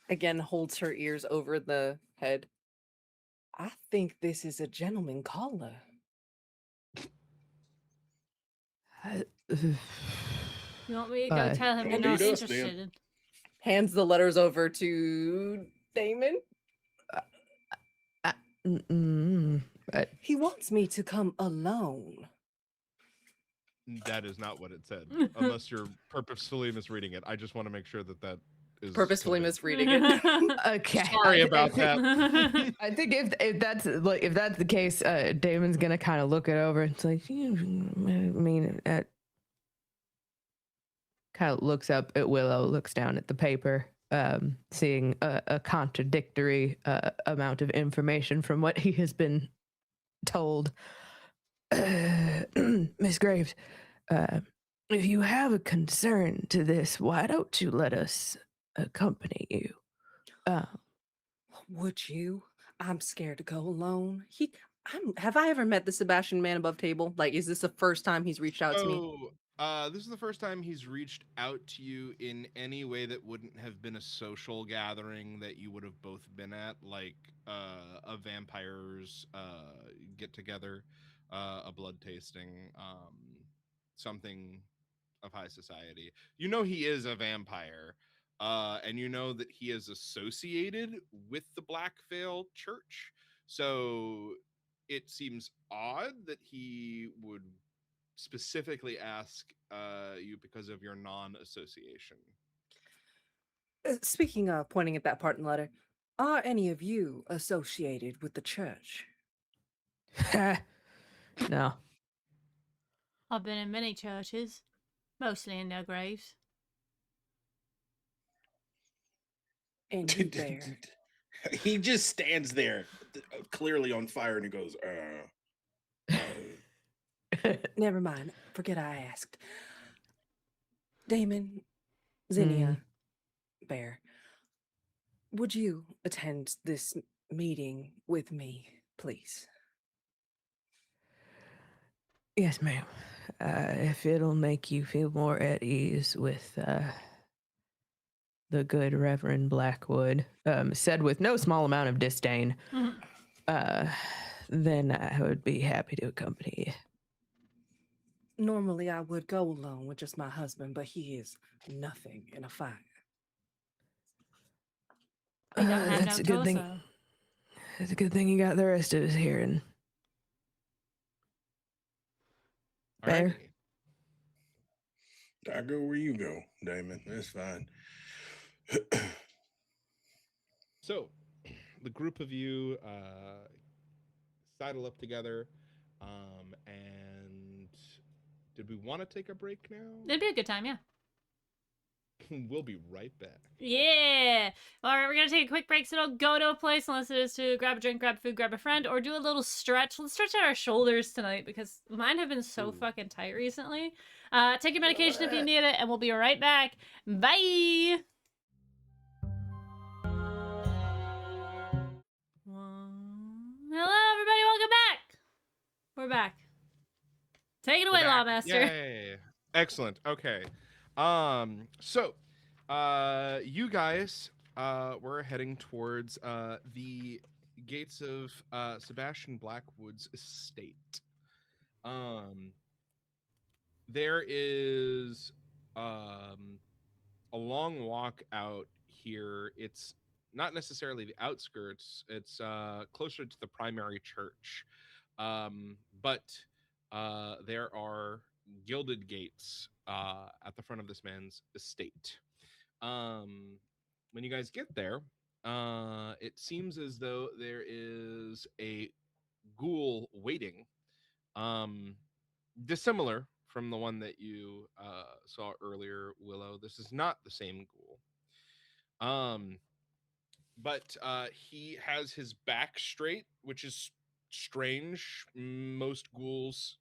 Again, holds her ears over the head. I think this is a gentleman caller. You want me to go tell him you're Don't not do this, man. interested? Hands the letters over to Damon. He wants me to come alone. That is not what it said, unless you're purposefully misreading it. I just want to make sure that that is Purposefully coded. misreading it. Okay. Sorry I about think- that. I think if that's the case, Damon's gonna kind of look it over. It's like, I mean, kind of looks up at Willow, looks down at the paper, seeing a contradictory amount of information from what he has been told. Miss Graves, if you have a concern to this, why don't you let us accompany you? Would you? I'm scared to go alone. Have I ever met the Sebastian man above table? Like, is this the first time he's reached out to me? This is the first time he's reached out to you in any way that wouldn't have been a social gathering that you would have both been at, like a vampires get together, a blood tasting, something of high society. You know he is a vampire, and you know that he is associated with the Black Veil Church. So it seems odd that he would specifically ask you because of your non-association. Speaking of pointing at that part in the letter, are any of you associated with the church? No. I've been in many churches, mostly in their graves. And you there? He just stands there, clearly on fire, and he goes, Never mind. Forget I asked. Damon, Zinnia, Bear, would you attend this meeting with me, please? Yes, ma'am. If it'll make you feel more at ease with the good Reverend Blackwood, said with no small amount of disdain. Mhm. then I would be happy to accompany you. Normally, I would go alone with just my husband, but he is nothing in a fight. We don't have That's no a good thing. torso. It's a good thing you got the rest of us here. And Bear? Alrighty. I go where you go, Damon. That's fine. So, the group of you sidle up together, and did we want to take a break now? It'd be a good time, yeah. We'll be right back. Yeah. All right, we're going to take a quick break, so don't go to a place unless it is to grab a drink, grab food, grab a friend, or do a little stretch. Let's stretch out our shoulders tonight because mine have been so Ooh. fucking tight recently. Take your medication if you need it, and we'll be right back. Bye. Hello, everybody. Welcome back. We're back. Take it away, We're back. Lawmaster. Yay. Excellent. Okay. So, you guys were heading towards the gates of Sebastian Blackwood's estate. There is a long walk out here. It's not necessarily the outskirts. It's closer to the primary church. But there are gilded gates at the front of this man's estate. When you guys get there, it seems as though there is a ghoul waiting, dissimilar from the one that you saw earlier, Willow. This is not the same ghoul. But he has his back straight, which is strange. Most ghouls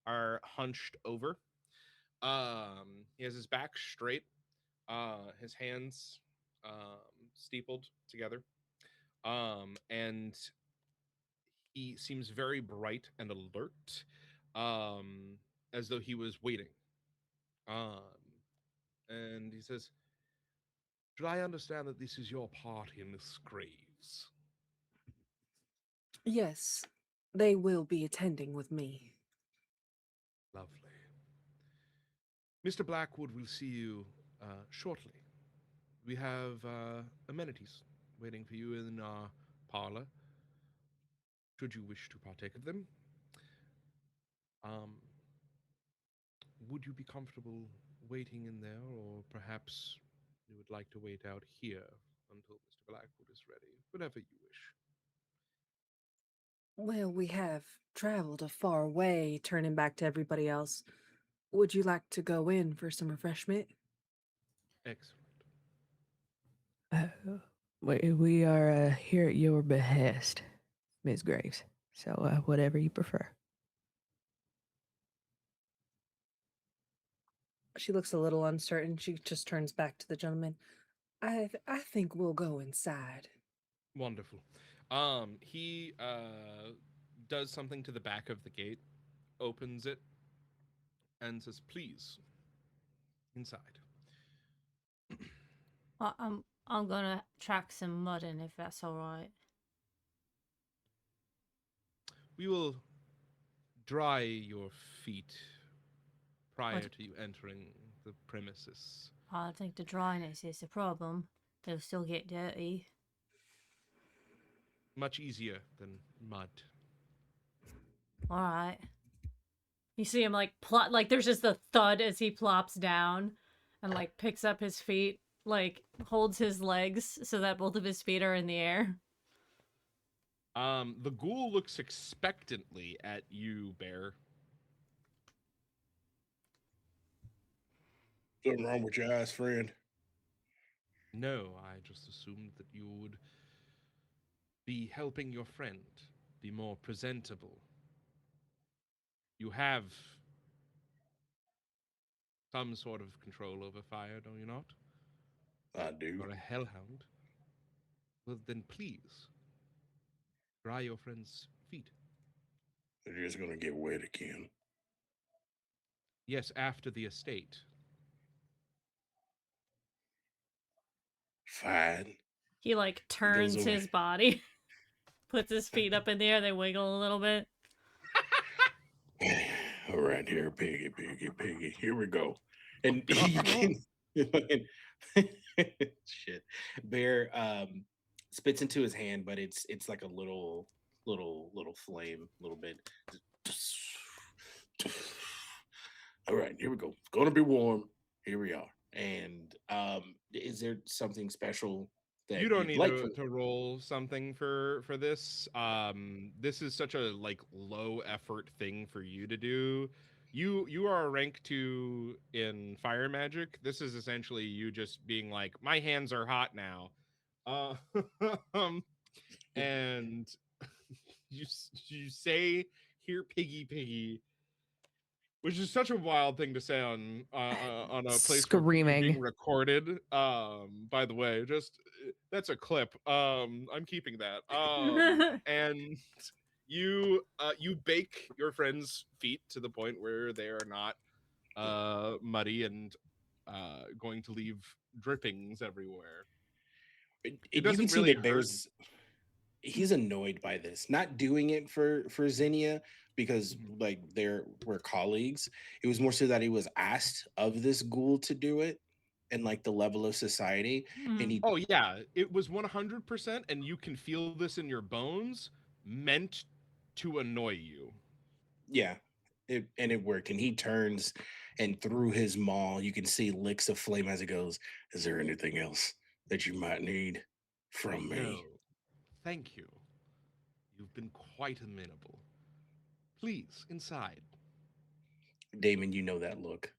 are hunched over. He has his back straight, his hands steepled together, and he seems very bright and alert, as though he was waiting. And he says, "Should I understand that this is your party, Miss Graves?" Yes, they will be attending with me. Lovely. Mr. Blackwood will see you shortly. We have amenities waiting for you in our parlor, should you wish to partake of them. Would you be comfortable waiting in there, or perhaps you would like to wait out here until Mr. Blackwood is ready? Whatever you wish. Well, we have traveled a far way, turning back to everybody else. Would you like to go in for some refreshment? Excellent. We are here at your behest, Ms. Graves. So whatever you prefer. She looks a little uncertain. She just turns back to the gentleman. I think we'll go inside. Wonderful. He does something to the back of the gate, opens it, and says, "Please, inside." I'm gonna track some mud in if that's all right. We will dry your feet prior What? to you entering the premises. I don't think the dryness is the problem. They'll still get dirty. Much easier than mud. All right. You see him like plot, like there's just a thud as he plops down and like picks up his feet, like holds his legs so that both of his feet are in the air. The ghoul looks expectantly at you, Bear. Something wrong with your eyes, friend? No, I just assumed that you would be helping your friend be more presentable. You have some sort of control over fire, do you not? I do. You're a hellhound. Well, then please, dry your friend's feet. They're just gonna get wet again. Yes, after the estate. Fine. He like turns away. his body, puts his feet up in the air. They wiggle a little bit. All right, here, piggy, piggy, piggy. Here we go. And you God. can shit. Bear spits into his hand, but it's like a little flame, little bit. All right, here we go. It's gonna be warm. Here we are. And is there something special that You don't you'd need like from to roll something for this. This is such a like low effort thing for you to do. You are a rank 2 in fire magic. This is essentially you just being like, my hands are hot now. Uh, and you say, here, piggy, piggy, which is such a wild thing to say on a place where you're being Screaming. recorded. By the way, just that's a clip. I'm keeping that. And you bake your friend's feet to the point where they are not muddy and going to leave drippings everywhere. It you doesn't can see really that hurt. he's annoyed by this. Not doing it for Zinnia because like we're colleagues. It was more so that he was asked of this ghoul to do it and like the level of society. And he Oh yeah, it was 100%, and you can feel this in your bones, meant to annoy you. yeah, it worked. And he turns and through his maw, you can see licks of flame as it goes. Is there anything else that you might need from me? No, thank you. You've been quite amenable. Please, inside. Damon, you know that look.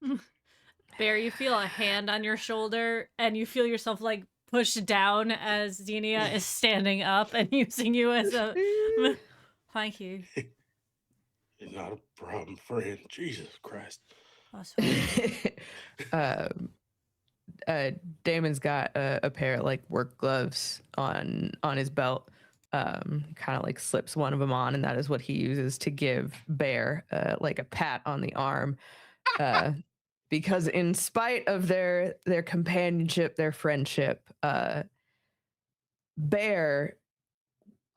Bear, you feel a hand on your shoulder, and you feel yourself like pushed down as Xenia is standing up and using you as a. Thank you. Not a problem, friend. Jesus Christ. That's fine. Damon's got a pair of like work gloves on his belt. Kind of like slips one of them on, and that is what he uses to give Bear like a pat on the arm. Because in spite of their companionship, their friendship, Bear,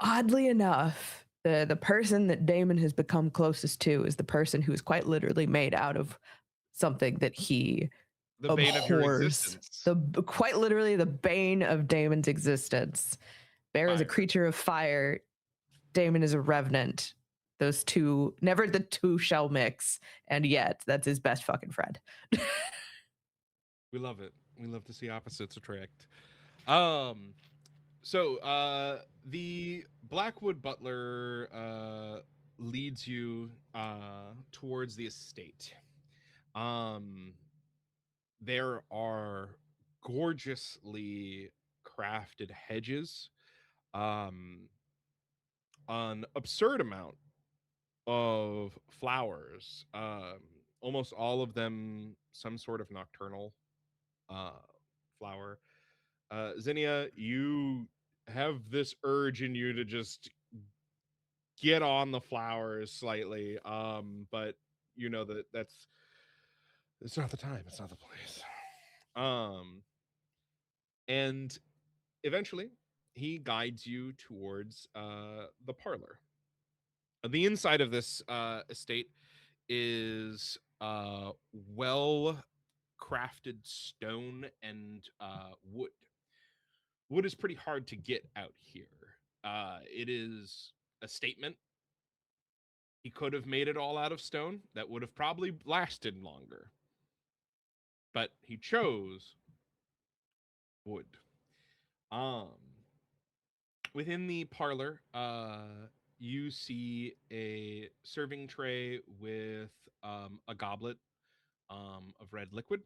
oddly enough, the person that Damon has become closest to is the person who is quite literally made out of something that he The bane of your abhors. existence. Quite literally the bane of Damon's existence. Bear is a Fire. creature of fire. Damon is a revenant. Those two, never the two shall mix, and yet that's his best fucking friend. We love it. We love to see opposites attract. So the Blackwood Butler leads you towards the estate. There are gorgeously crafted hedges, an absurd amount of flowers, almost all of them some sort of nocturnal flower. Zinnia, you have this urge in you to just get on the flowers slightly, but you know that's it's not the time, it's not the place. And eventually he guides you towards the parlor. The inside of this estate is well crafted stone and wood. Wood is pretty hard to get out here. It is a statement. He could have made it all out of stone. That would have probably lasted longer. But he chose wood. Within the parlor, you see a serving tray with a goblet of red liquid,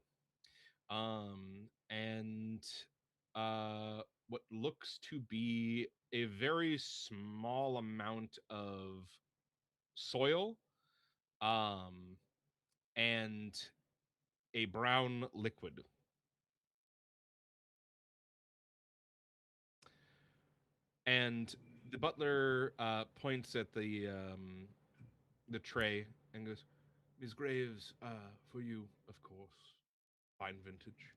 and what looks to be a very small amount of soil, and a brown liquid. And the butler points at the tray and goes, "Miss Graves, for you, of course, fine vintage.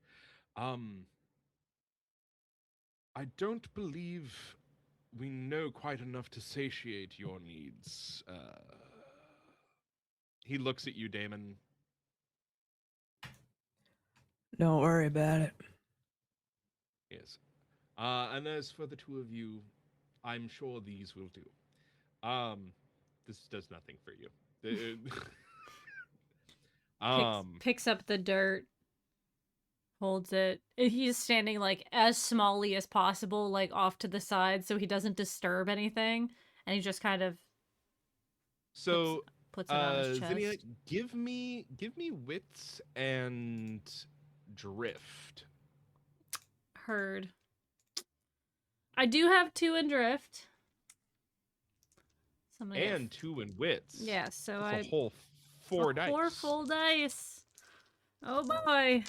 I don't believe we know quite enough to satiate your needs. He looks at you, Damon. Don't worry about it. Yes. And as for the two of you, I'm sure these will do. This does nothing for you. Picks up the dirt, holds it. He's standing like as smallly as possible, like off to the side, so he doesn't disturb anything. And he just kind of So, puts it on his chest. Zinnia, give me wits and drift. Heard. I do have 2 in drift. So I'm gonna get And 2 in wits. yeah, so That's a whole 4 dice. 4 full dice. Oh boy.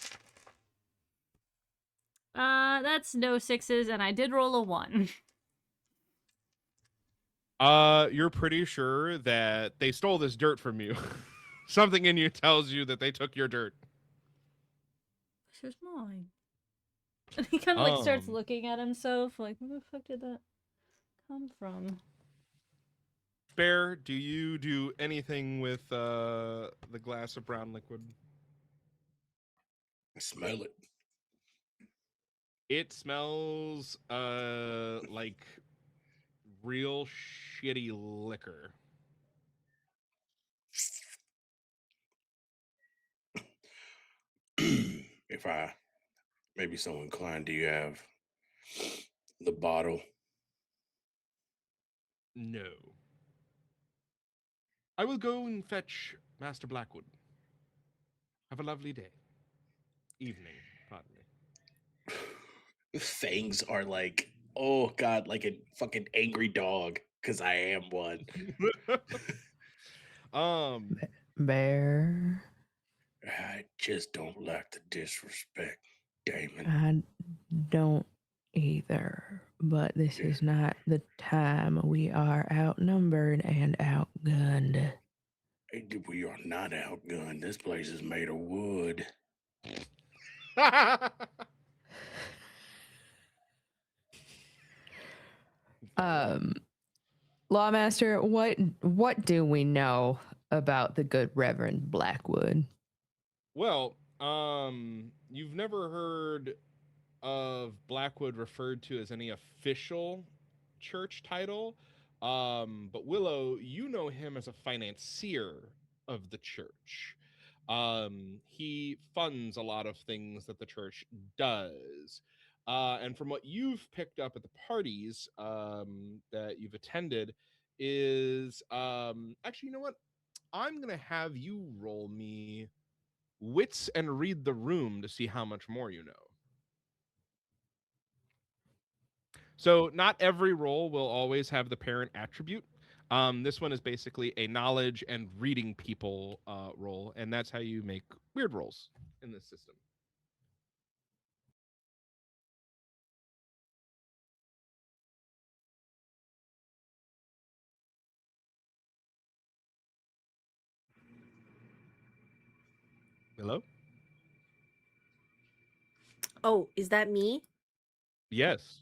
That's no 6s, and I did roll a 1. You're pretty sure that they stole this dirt from you. Something in you tells you that they took your dirt. This is mine. And he kind of like starts looking at himself, like, where the fuck did that come from? Bear, do you do anything with the glass of brown liquid? I smell it. It smells like real shitty liquor. If I may be so inclined, do you have the bottle? No. I will go and fetch Master Blackwood. Have a lovely day. Evening, pardon me. Fangs are like, oh god, like a fucking angry dog, because I am one. Bear. I just don't like the disrespect, Damon. I don't either. But this is not the time. We are outnumbered and outgunned. We are not outgunned. This place is made of wood. Lawmaster, what do we know about the good Reverend Blackwood? Well, you've never heard of Blackwood referred to as any official church title, but Willow, you know him as a financier of the church. He funds a lot of things that the church does. And from what you've picked up at the parties that you've attended is actually, you know what? I'm going to have you roll me wits and read the room to see how much more you know. So not every role will always have the parent attribute. This one is basically a knowledge and reading people role, and that's how you make weird rolls in this system. Hello? Oh, is that me? Yes.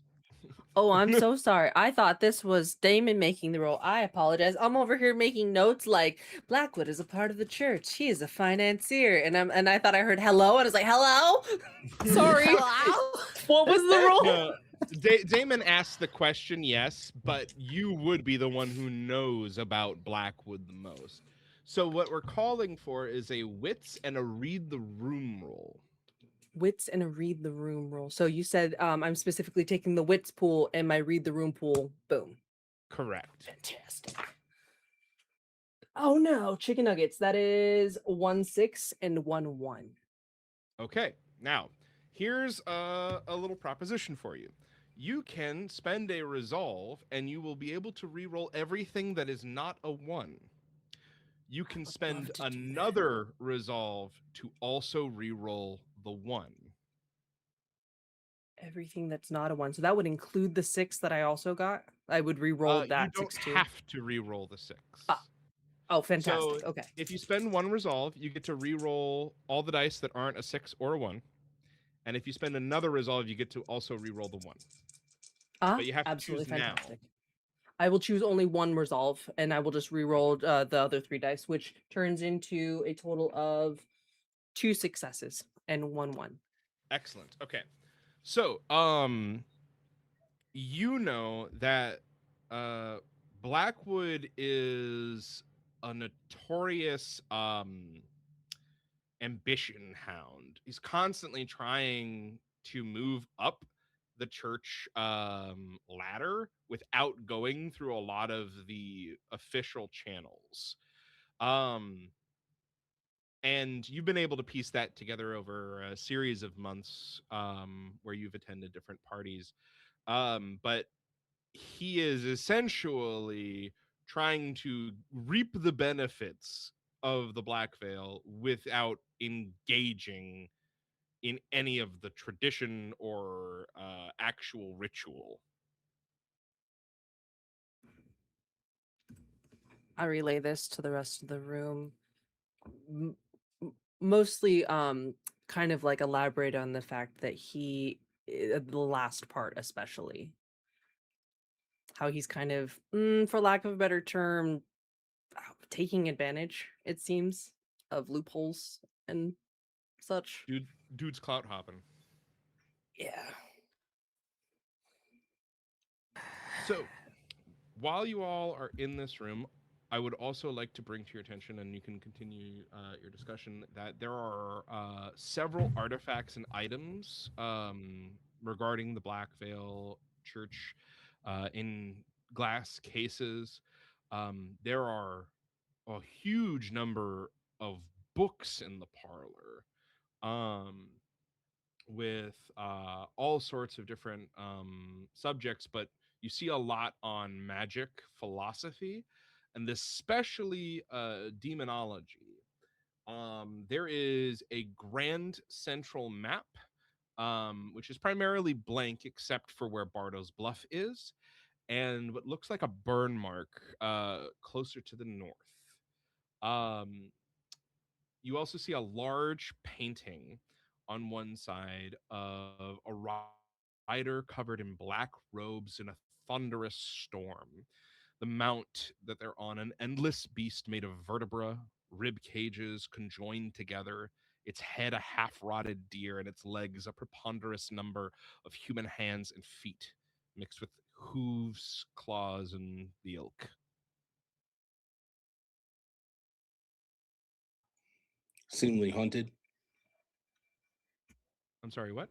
Oh, I'm so sorry. I thought this was Damon making the roll. I apologize. I'm over here making notes like Blackwood is a part of the church. He is a financier. And I thought I heard hello, and I was like, hello? Sorry. Hello? What was the roll? No, Damon asked the question, yes, but you would be the one who knows about Blackwood the most. So what we're calling for is a wits and a read the room roll. Wits and a read the room roll. So you said I'm specifically taking the wits pool and my read the room pool. Boom. Correct. Fantastic. Oh no, chicken nuggets. That is 1-6 and 1-1. Okay, now here's a little proposition for you. You can spend a resolve and you will be able to reroll everything that is not a 1. You can spend another resolve to also reroll the 1. Everything that's not a 1. So that would include the 6 that I also got. I would re-roll that. You don't 6 too. have to re-roll the 6. Oh, fantastic. So okay. If you spend 1 resolve, you get to re-roll all the dice that aren't a 6 or a 1. And if you spend another resolve, you get to also re-roll the 1. But you have to choose fantastic. I will choose only one resolve, and I will just re-roll the other 3 dice, which turns into a total of 2 successes and 1 1. Excellent. Okay. So, you know that Blackwood is a notorious ambition hound. He's constantly trying to move up the church ladder without going through a lot of the official channels. And you've been able to piece that together over a series of months where you've attended different parties. But he is essentially trying to reap the benefits of the Black Veil without engaging in any of the tradition or actual ritual. I relay this to the rest of the room. Mostly kind of like elaborate on the fact that the last part especially, how he's kind of for lack of a better term, taking advantage, it seems, of loopholes and such. Dude's clout hopping. Yeah. So while you all are in this room, I would also like to bring to your attention, and you can continue your discussion, that there are several artifacts and items regarding the Black Veil Church in glass cases. There are a huge number of books in the parlor with all sorts of different subjects, but you see a lot on magic, philosophy, and especially demonology. There is a grand central map, which is primarily blank except for where Bardo's Bluff is, and what looks like a burn mark closer to the north. You also see a large painting on one side of a rider covered in black robes in a thunderous storm. The mount that they're on, an endless beast made of vertebra, rib cages conjoined together, its head a half-rotted deer, and its legs a preponderous number of human hands and feet, mixed with hooves, claws, and the ilk. Seemingly hunted. I'm sorry, what?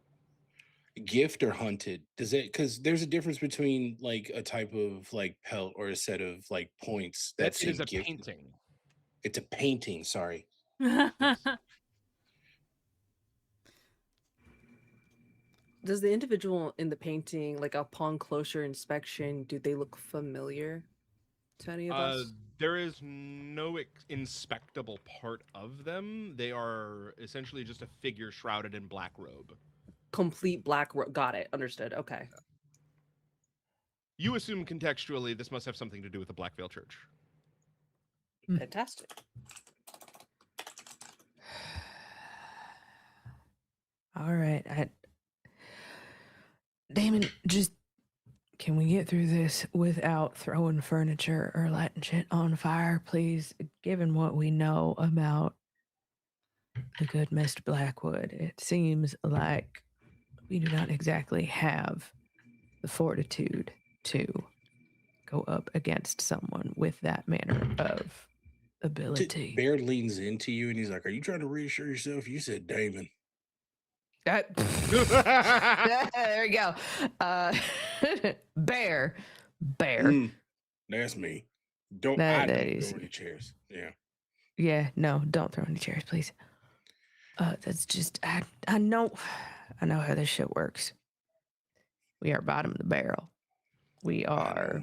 Gift or hunted? Does it, because there's a difference between like a type of like pelt or a set of like points That that's it is in a gift. painting. It's a painting, sorry. Yes. Does the individual in the painting, like upon closer inspection, do they look familiar to any of us? There is no inspectable part of them. They are essentially just a figure shrouded in black robe. Complete got it. Understood. Okay. You assume contextually this must have something to do with the Black Veil Church. Fantastic. All right. Damon, just can we get through this without throwing furniture or lighting shit on fire, please? Given what we know about the good Mr. Blackwood, it seems like we do not exactly have the fortitude to go up against someone with that manner of ability. Bear leans into you and he's like, "Are you trying to reassure yourself? You said Damon." There we go. Bear. That's me. Don't That throw is- any chairs. Yeah. Yeah, no, don't throw any chairs, please. That's just I know how this shit works. We are bottom of the barrel. We are.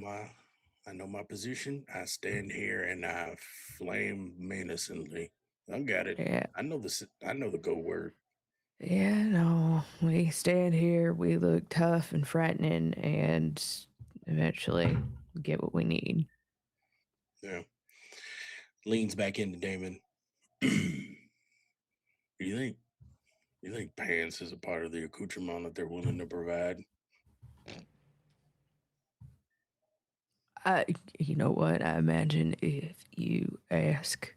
I know my position. I stand here and I flame menacingly. I got it. Yeah. I know the go word. Yeah, no. We stand here, we look tough and frightening, and eventually get what we need. Yeah. Leans back into Damon. You think pants is a part of the accoutrement that they're willing to provide? You know what? I imagine if you ask,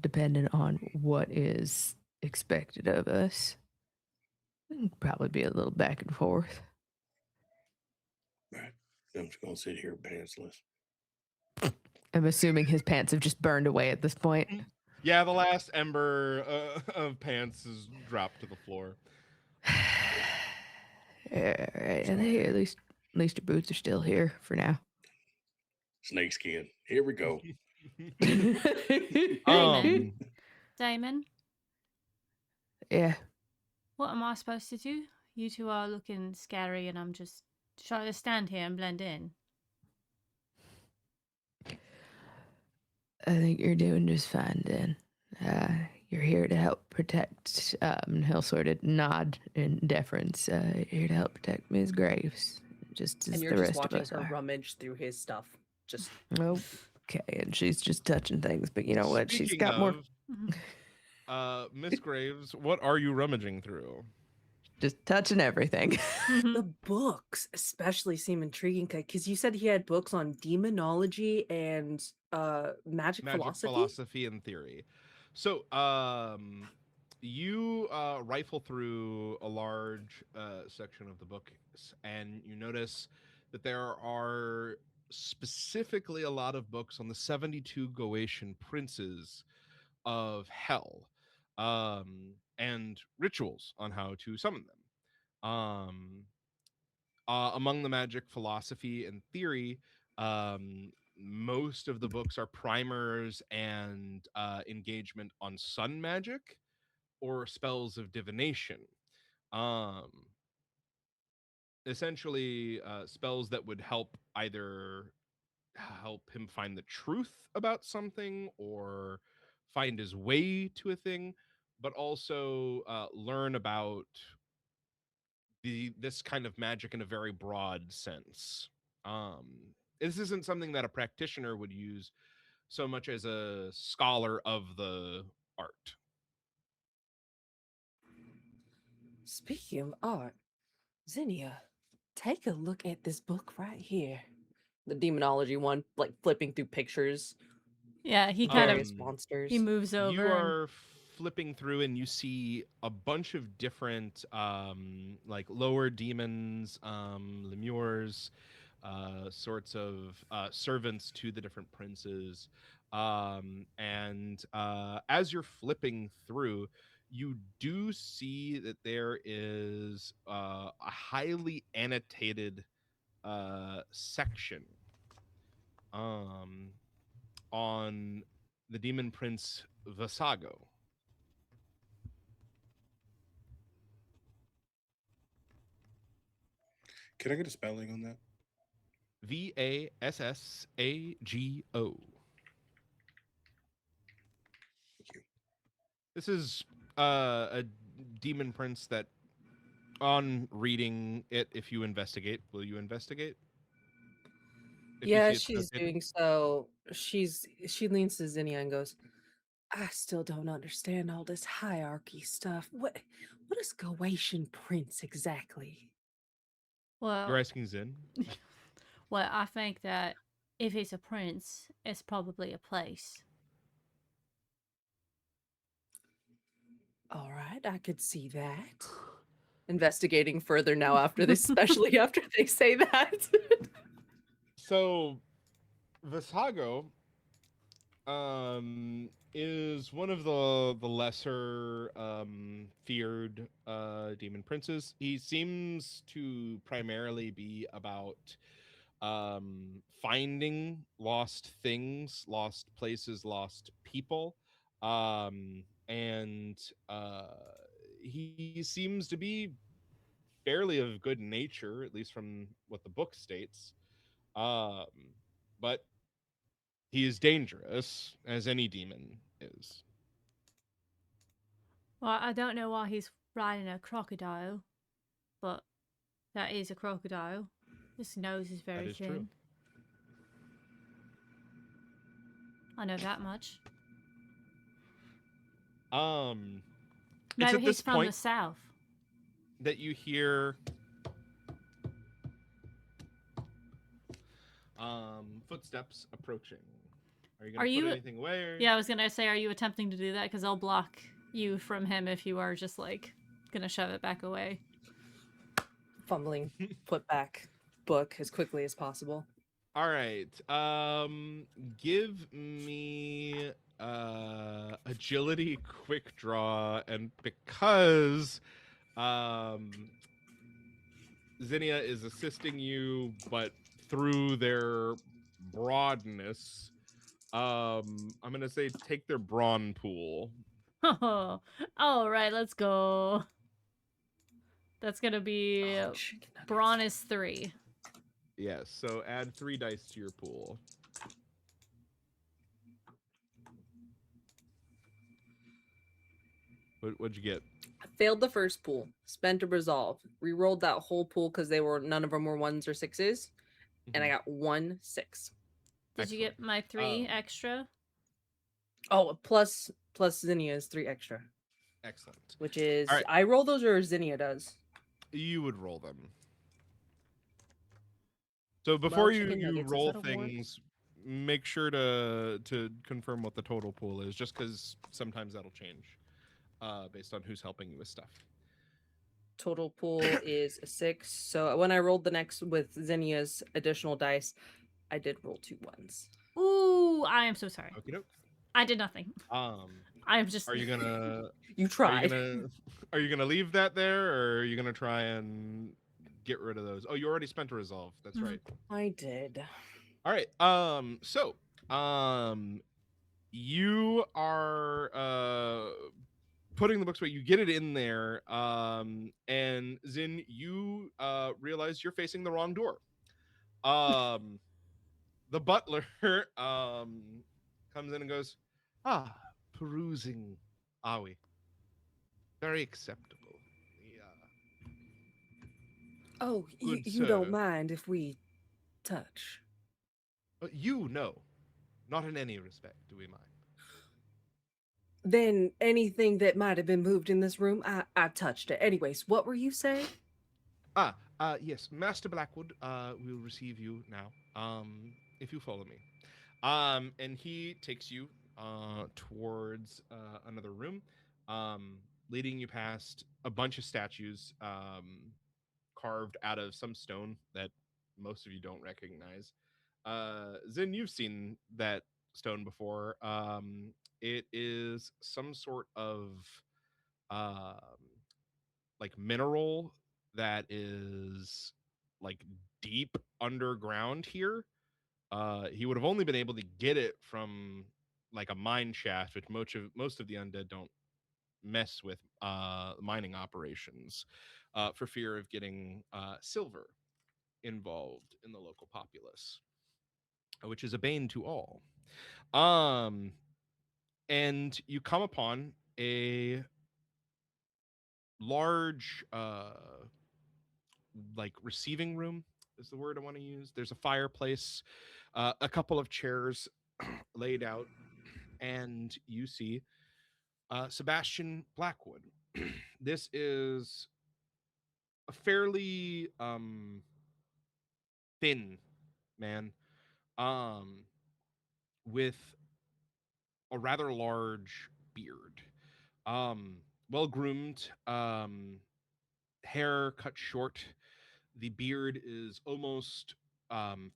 depending on what is expected of us, it'd probably be a little back and forth. Right. I'm just gonna sit here pantsless. I'm assuming his pants have just burned away at this point. Yeah, the last ember of pants is dropped to the floor. All right, and hey, at least your boots are still here for now. Snakeskin. Here we go. Damon. Damon, Yeah. what am I supposed to do? You two are looking scary, and I'm just trying to stand here and blend in. I think you're doing just fine, Dan. You're here to help protect. He'll sort of nod in deference. Here to help protect Ms. Graves, just as And you're the just rest of watching us her are. rummage through his stuff. Just Okay, and she's just touching things, but you know what? She's Speaking got more. Mhm. Miss Graves, what are you rummaging through? Just touching everything. the books especially seem intriguing because you said he had books on demonology and magic philosophy. And theory. So, you rifle through a large section of the book, and you notice that there are specifically a lot of books on the 72 Goetian princes of hell, and rituals on how to summon them. Among the magic philosophy and theory, most of the books are primers and engagement on sun magic or spells of divination. Um, Essentially, spells that would help either help him find the truth about something or find his way to a thing, but also learn about this kind of magic in a very broad sense. Um, this isn't something that a practitioner would use so much as a scholar of the art. Speaking of art, Zinnia, take a look at this book right here. The demonology one, like flipping through pictures, Yeah, he kind of various monsters. he moves over. You are flipping through and you see a bunch of different like lower demons, lemures, sorts of servants to the different princes. And as you're flipping through, you do see that there is a highly annotated section on the demon prince Vasago. Can I get a spelling on that? Vassago. Thank you. This is a demon prince that, on reading it, if you investigate, will you investigate? If you Yeah, see it's she's notated? doing so. She leans to Zinnia and goes, I still don't understand all this hierarchy stuff. What is Goetian Prince exactly? Well, You're asking Zin? well, I think that if it's a prince, it's probably a place. All right, I could see that. Investigating further now after this, especially after they say that. So, Vasago is one of the lesser feared demon princes. He seems to primarily be about finding lost things, lost places, lost people, and he seems to be fairly of good nature, at least from what the book states. Um, but he is dangerous, as any demon is. Well, I don't know why he's riding a crocodile, but that is a crocodile. His nose is very That is thin. true. I know that much. It's Maybe at he's this from point the south. that you hear footsteps approaching. Are you Are gonna put you- anything away? Or... Yeah, I was gonna say, are you attempting to do that? Because I'll block you from him if you are just like gonna shove it back away. Fumbling, put back book as quickly as possible. All right. Give me agility, quick draw, and because Zinnia is assisting you, but through their broadness, I'm gonna say take their brawn pool. Oh, all right, let's go. That's gonna be Oh, chicken nuggets. brawn is 3. Yes. So add 3 dice to your pool. What'd you get? I failed the first pool, spent a resolve, re-rolled that whole pool because none of them were 1s or 6s, and I got 1 6. Did you get my 3 extra? Oh, plus Zinnia's 3 extra, Excellent. which is All right. I roll those or Zinnia does. You would roll them. So before you chicken nuggets, is roll that a ward? things, make sure to confirm what the total pool is, just because sometimes that'll change based on who's helping you with stuff. Total pool is a 6. So when I rolled the next with Zinnia's additional dice, I did roll 2 1s. Ooh, I am so sorry. Okie doke. I did nothing. I'm just. Are you gonna You tried. are you gonna leave that there, or are you gonna try and get rid of those? Oh, you already spent a resolve. That's Mhm. right. I did. All right. So, you are putting the books away. You get it in there. And Zin, you realize you're facing the wrong door. The butler comes in and goes, "Ah, perusing, are we? Very acceptable. Oh, Good you don't sir. mind if we touch? You know, not in any respect do we mind. Then anything that might have been moved in this room, I touched it. Anyways, what were you saying? Yes, Master Blackwood will receive you now. If you follow me. And he takes you towards another room, leading you past a bunch of statues carved out of some stone that most of you don't recognize. Zin, you've seen that stone before. It is some sort of um, like mineral that is like deep underground here. He would have only been able to get it from like a mine shaft, which most of the undead don't mess with mining operations for fear of getting silver involved in the local populace, which is a bane to all. And you come upon a large like receiving room is the word I want to use. There's a fireplace, a couple of chairs laid out, and you see Sebastian Blackwood. This is a fairly thin man with a rather large beard, well groomed, hair cut short. The beard is almost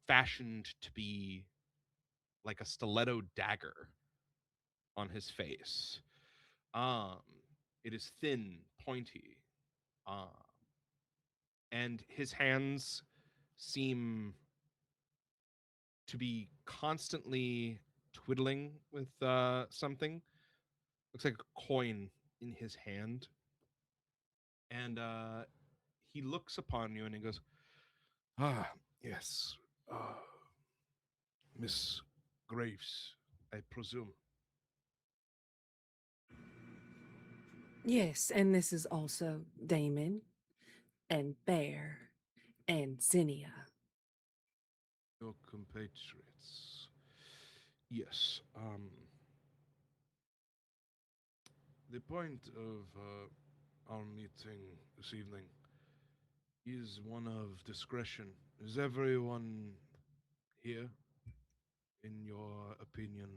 fashioned to be like a stiletto dagger on his face. Um, it is thin, pointy, um, and his hands seem to be constantly twiddling with something. Looks like a coin in his hand, and he looks upon you and he goes, "Ah, yes, Miss Graves, I presume." Yes, and this is also Damon and Bear and Zinnia. Your compatriots. Yes. The point of our meeting this evening is one of discretion. Is everyone here, in your opinion,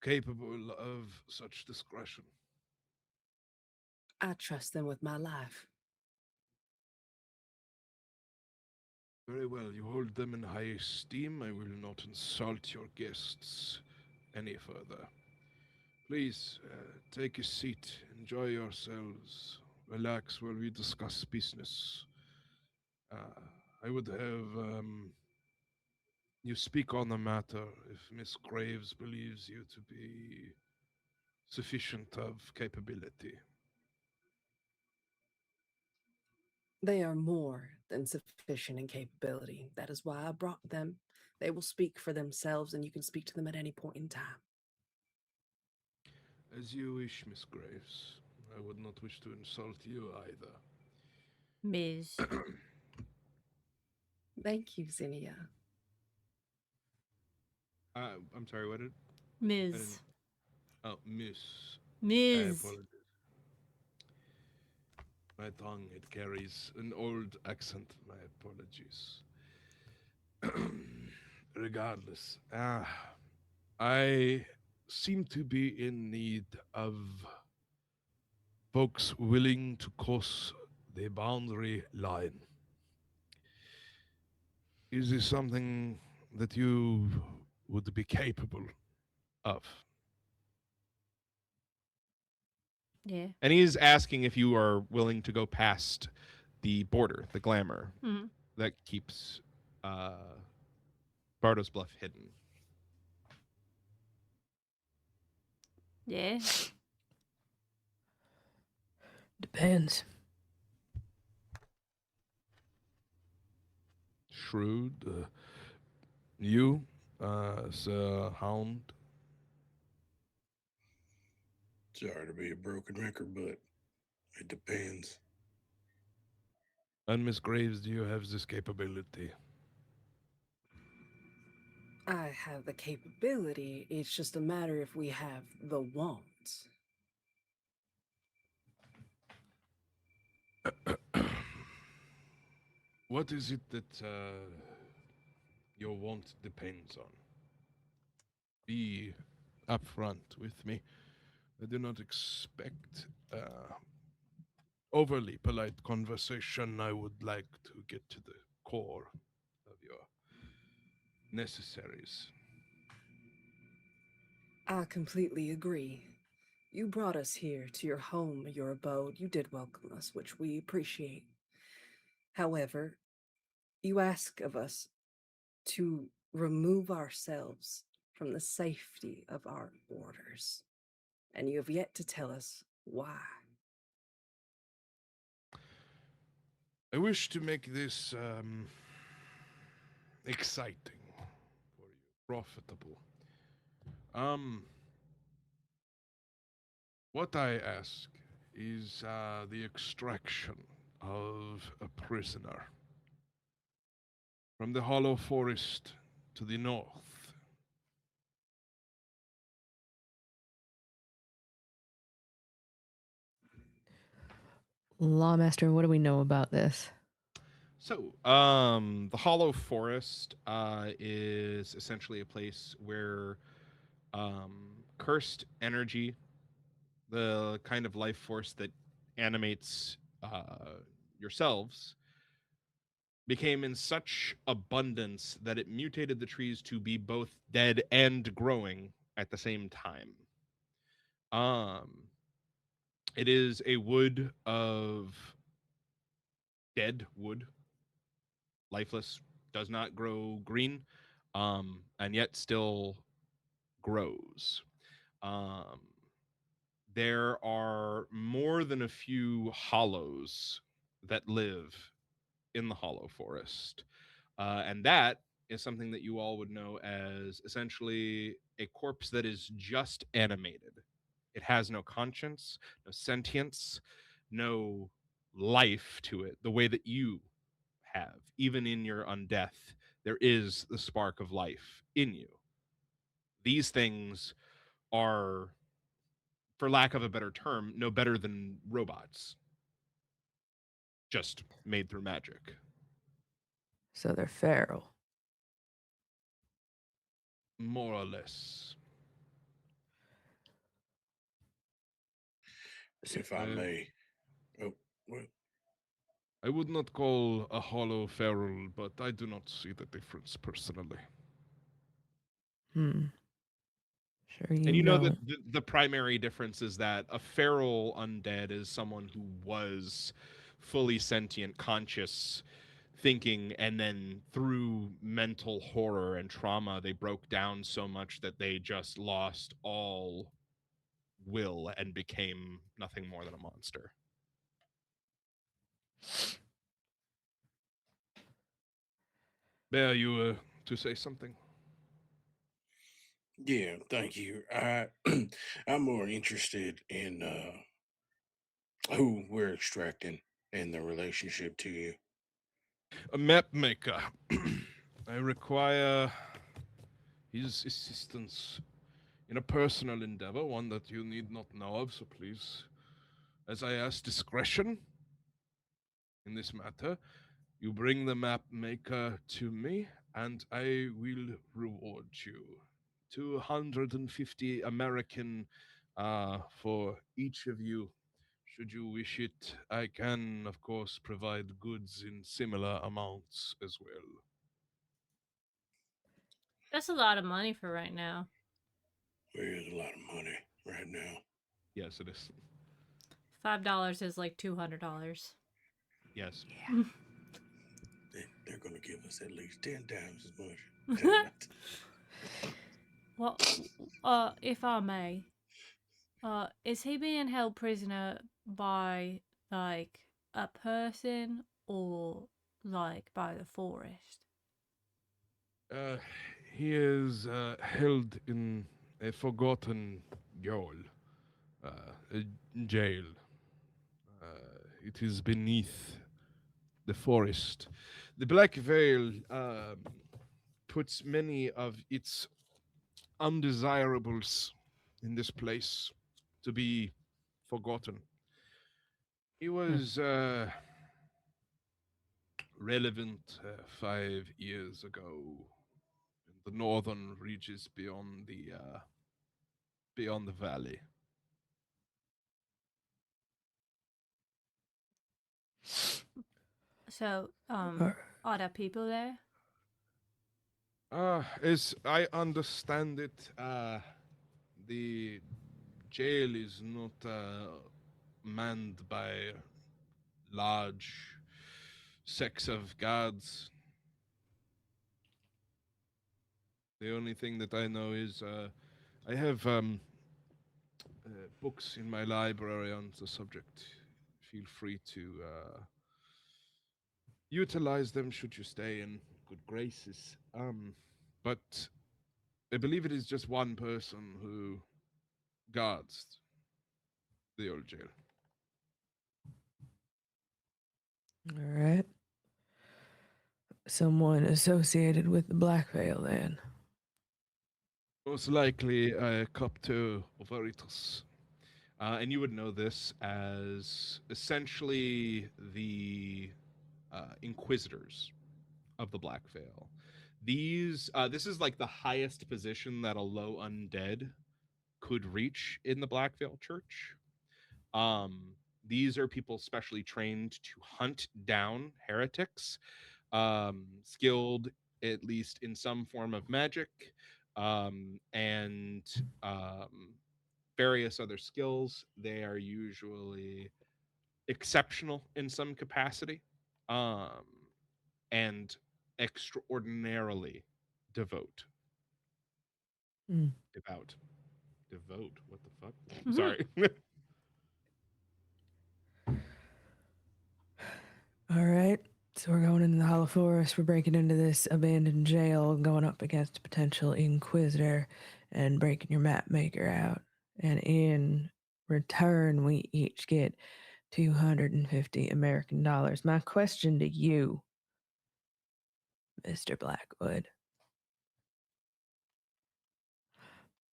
capable of such discretion? I trust them with my life. Very well, you hold them in high esteem. I will not insult your guests any further. Please, take a seat, enjoy yourselves, relax while we discuss business. Uh, I would have you speak on the matter if Miss Graves believes you to be sufficient of capability. They are more than sufficient in capability. That is why I brought them. They will speak for themselves, and you can speak to them at any point in time. As you wish, Miss Graves. I would not wish to insult you either. Ms. Thank you, Zinnia. I'm sorry, what did I Ms. didn't. Oh, Miss. I Ms. apologize. My tongue, it carries an old accent. My apologies. Regardless, I seem to be in need of folks willing to cross the boundary line. Is this something that you would be capable of? Yeah. And he's asking if you are willing to go past the border, the glamour Mhm. that keeps Bardo's Bluff hidden. Yeah. Depends. Shrewd. You, Sir Hound. Sorry to be a broken record, but it depends. And Miss Graves, do you have this capability? I have the capability. It's just a matter if we have the want. What is it that your want depends on? Be upfront with me. I do not expect overly polite conversation. I would like to get to the core of your necessaries. I completely agree. You brought us here to your home, your abode. You did welcome us, which we appreciate. However, you ask of us to remove ourselves from the safety of our borders, and you have yet to tell us why. I wish to make this exciting for you, profitable. Um, what I ask is the extraction of a prisoner from the Hollow Forest to the north. Lawmaster, what do we know about this? So, the Hollow Forest is essentially a place where cursed energy, the kind of life force that animates yourselves, became in such abundance that it mutated the trees to be both dead and growing at the same time. Um, it is a wood of dead wood, lifeless, does not grow green, and yet still grows. Um, there are more than a few hollows that live in the Hollow Forest. And that is something that you all would know as essentially a corpse that is just animated. It has no conscience, no sentience, no life to it, the way that you have. Even in your undeath, there is the spark of life in you. These things are, for lack of a better term, no better than robots, just made through magic. So they're feral. more or less. If I I, may. Oh, what? I would not call a hollow feral, but I do not see the difference personally. Hmm. Sure you And you know that don't. the primary difference is that a feral undead is someone who was fully sentient, conscious, thinking, and then through mental horror and trauma, they broke down so much that they just lost all will and became nothing more than a monster. Bear, you to say something? Yeah, thank you. I'm more interested in who we're extracting and the relationship to you. A map maker. I require his assistance in a personal endeavor, one that you need not know of, so please, as I ask discretion in this matter, you bring the map maker to me, and I will reward you. 250 American for each of you. Should you wish it, I can, of course, provide goods in similar amounts as well. That's a lot of money for right now. There's a lot of money right now. Yes, it is. $5 is like $200. Yes. They're going to give us at least 10 times as much. Damn it. Well, if I may, is he being held prisoner by like a person or like by the forest? Uh, he is held in a forgotten gaol, a jail. It is beneath the forest. The Black Veil puts many of its undesirables in this place to be forgotten. He was relevant 5 years ago in the northern reaches beyond the valley. So, Or- are there people there? As I understand it, the jail is not manned by large sects of guards. The only thing that I know is I have books in my library on the subject. Feel free to utilize them should you stay in good graces. But I believe it is just one person who guards the old jail. All right. Someone associated with the Black Veil, then. Most likely a Copto Veritas. And you would know this as essentially the Inquisitors of the Black Veil. This is like the highest position that a low undead could reach in the Black Veil Church. Um, these are people specially trained to hunt down heretics, skilled at least in some form of magic, and various other skills. They are usually exceptional in some capacity, um, and extraordinarily devout. Mm. Devout. Devote. What the fuck? Mhm. Sorry. All right. So we're going into the Hollow Forest. We're breaking into this abandoned jail, going up against a potential Inquisitor, and breaking your map maker out. And in return, we each get 250 American dollars. My question to you, Mr. Blackwood.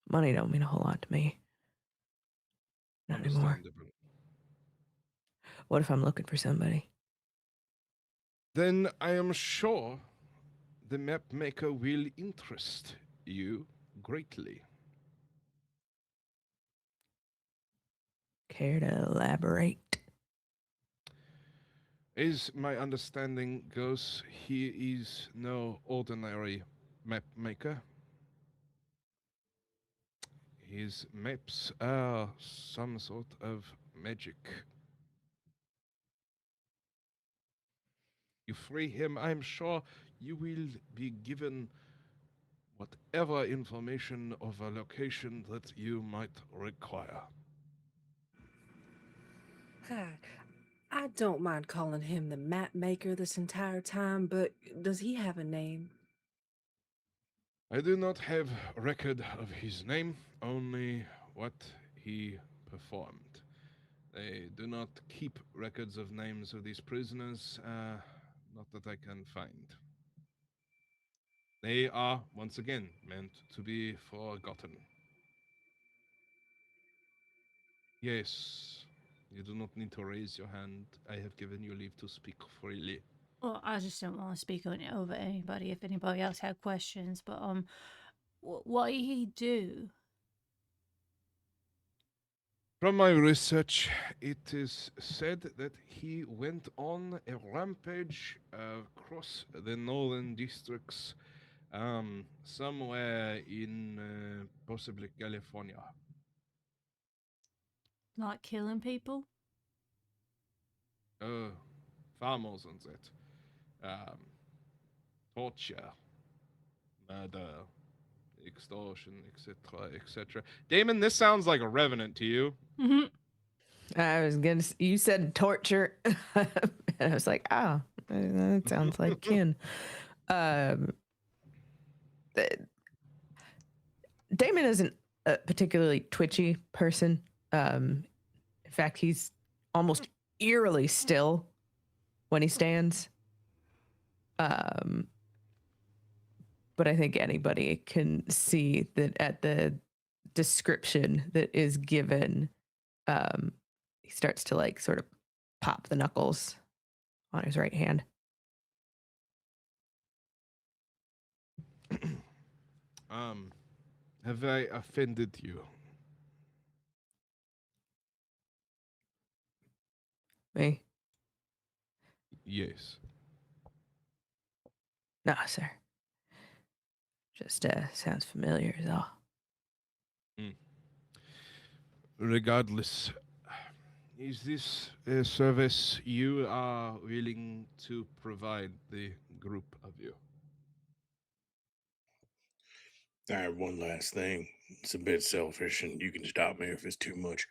Money don't mean a whole lot to me. Not anymore. Understandable. What if I'm looking for somebody? Then I am sure the map maker will interest you greatly. Care to elaborate? As my understanding goes, he is no ordinary map maker. His maps are some sort of magic. You free him, I'm sure you will be given whatever information of a location that you might require. I don't mind calling him the map maker this entire time, but does he have a name? I do not have record of his name, only what he performed. They do not keep records of names of these prisoners, not that I can find. They are, once again, meant to be forgotten. Yes, you do not need to raise your hand. I have given you leave to speak freely. Well, I just don't want to speak over anybody if anybody else had questions. But what did he do? From my research, it is said that he went on a rampage across the northern districts, somewhere in possibly California. Like killing people? Far more than that. Torture, murder, extortion, etc., etc. Damon, this sounds like a Revenant to you. Mm-hmm. I was gonna. You said torture, and I was like, "Oh, that sounds like kin." Damon isn't a particularly twitchy person. In fact, he's almost eerily still when he stands. But I think anybody can see that at the description that is given, he starts to like sort of pop the knuckles on his right hand. Have I offended you? Me? Yes. No, sir. Just sounds familiar is all. Regardless, is this a service you are willing to provide the group of you? I have one last thing. It's a bit selfish, and you can stop me if it's too much.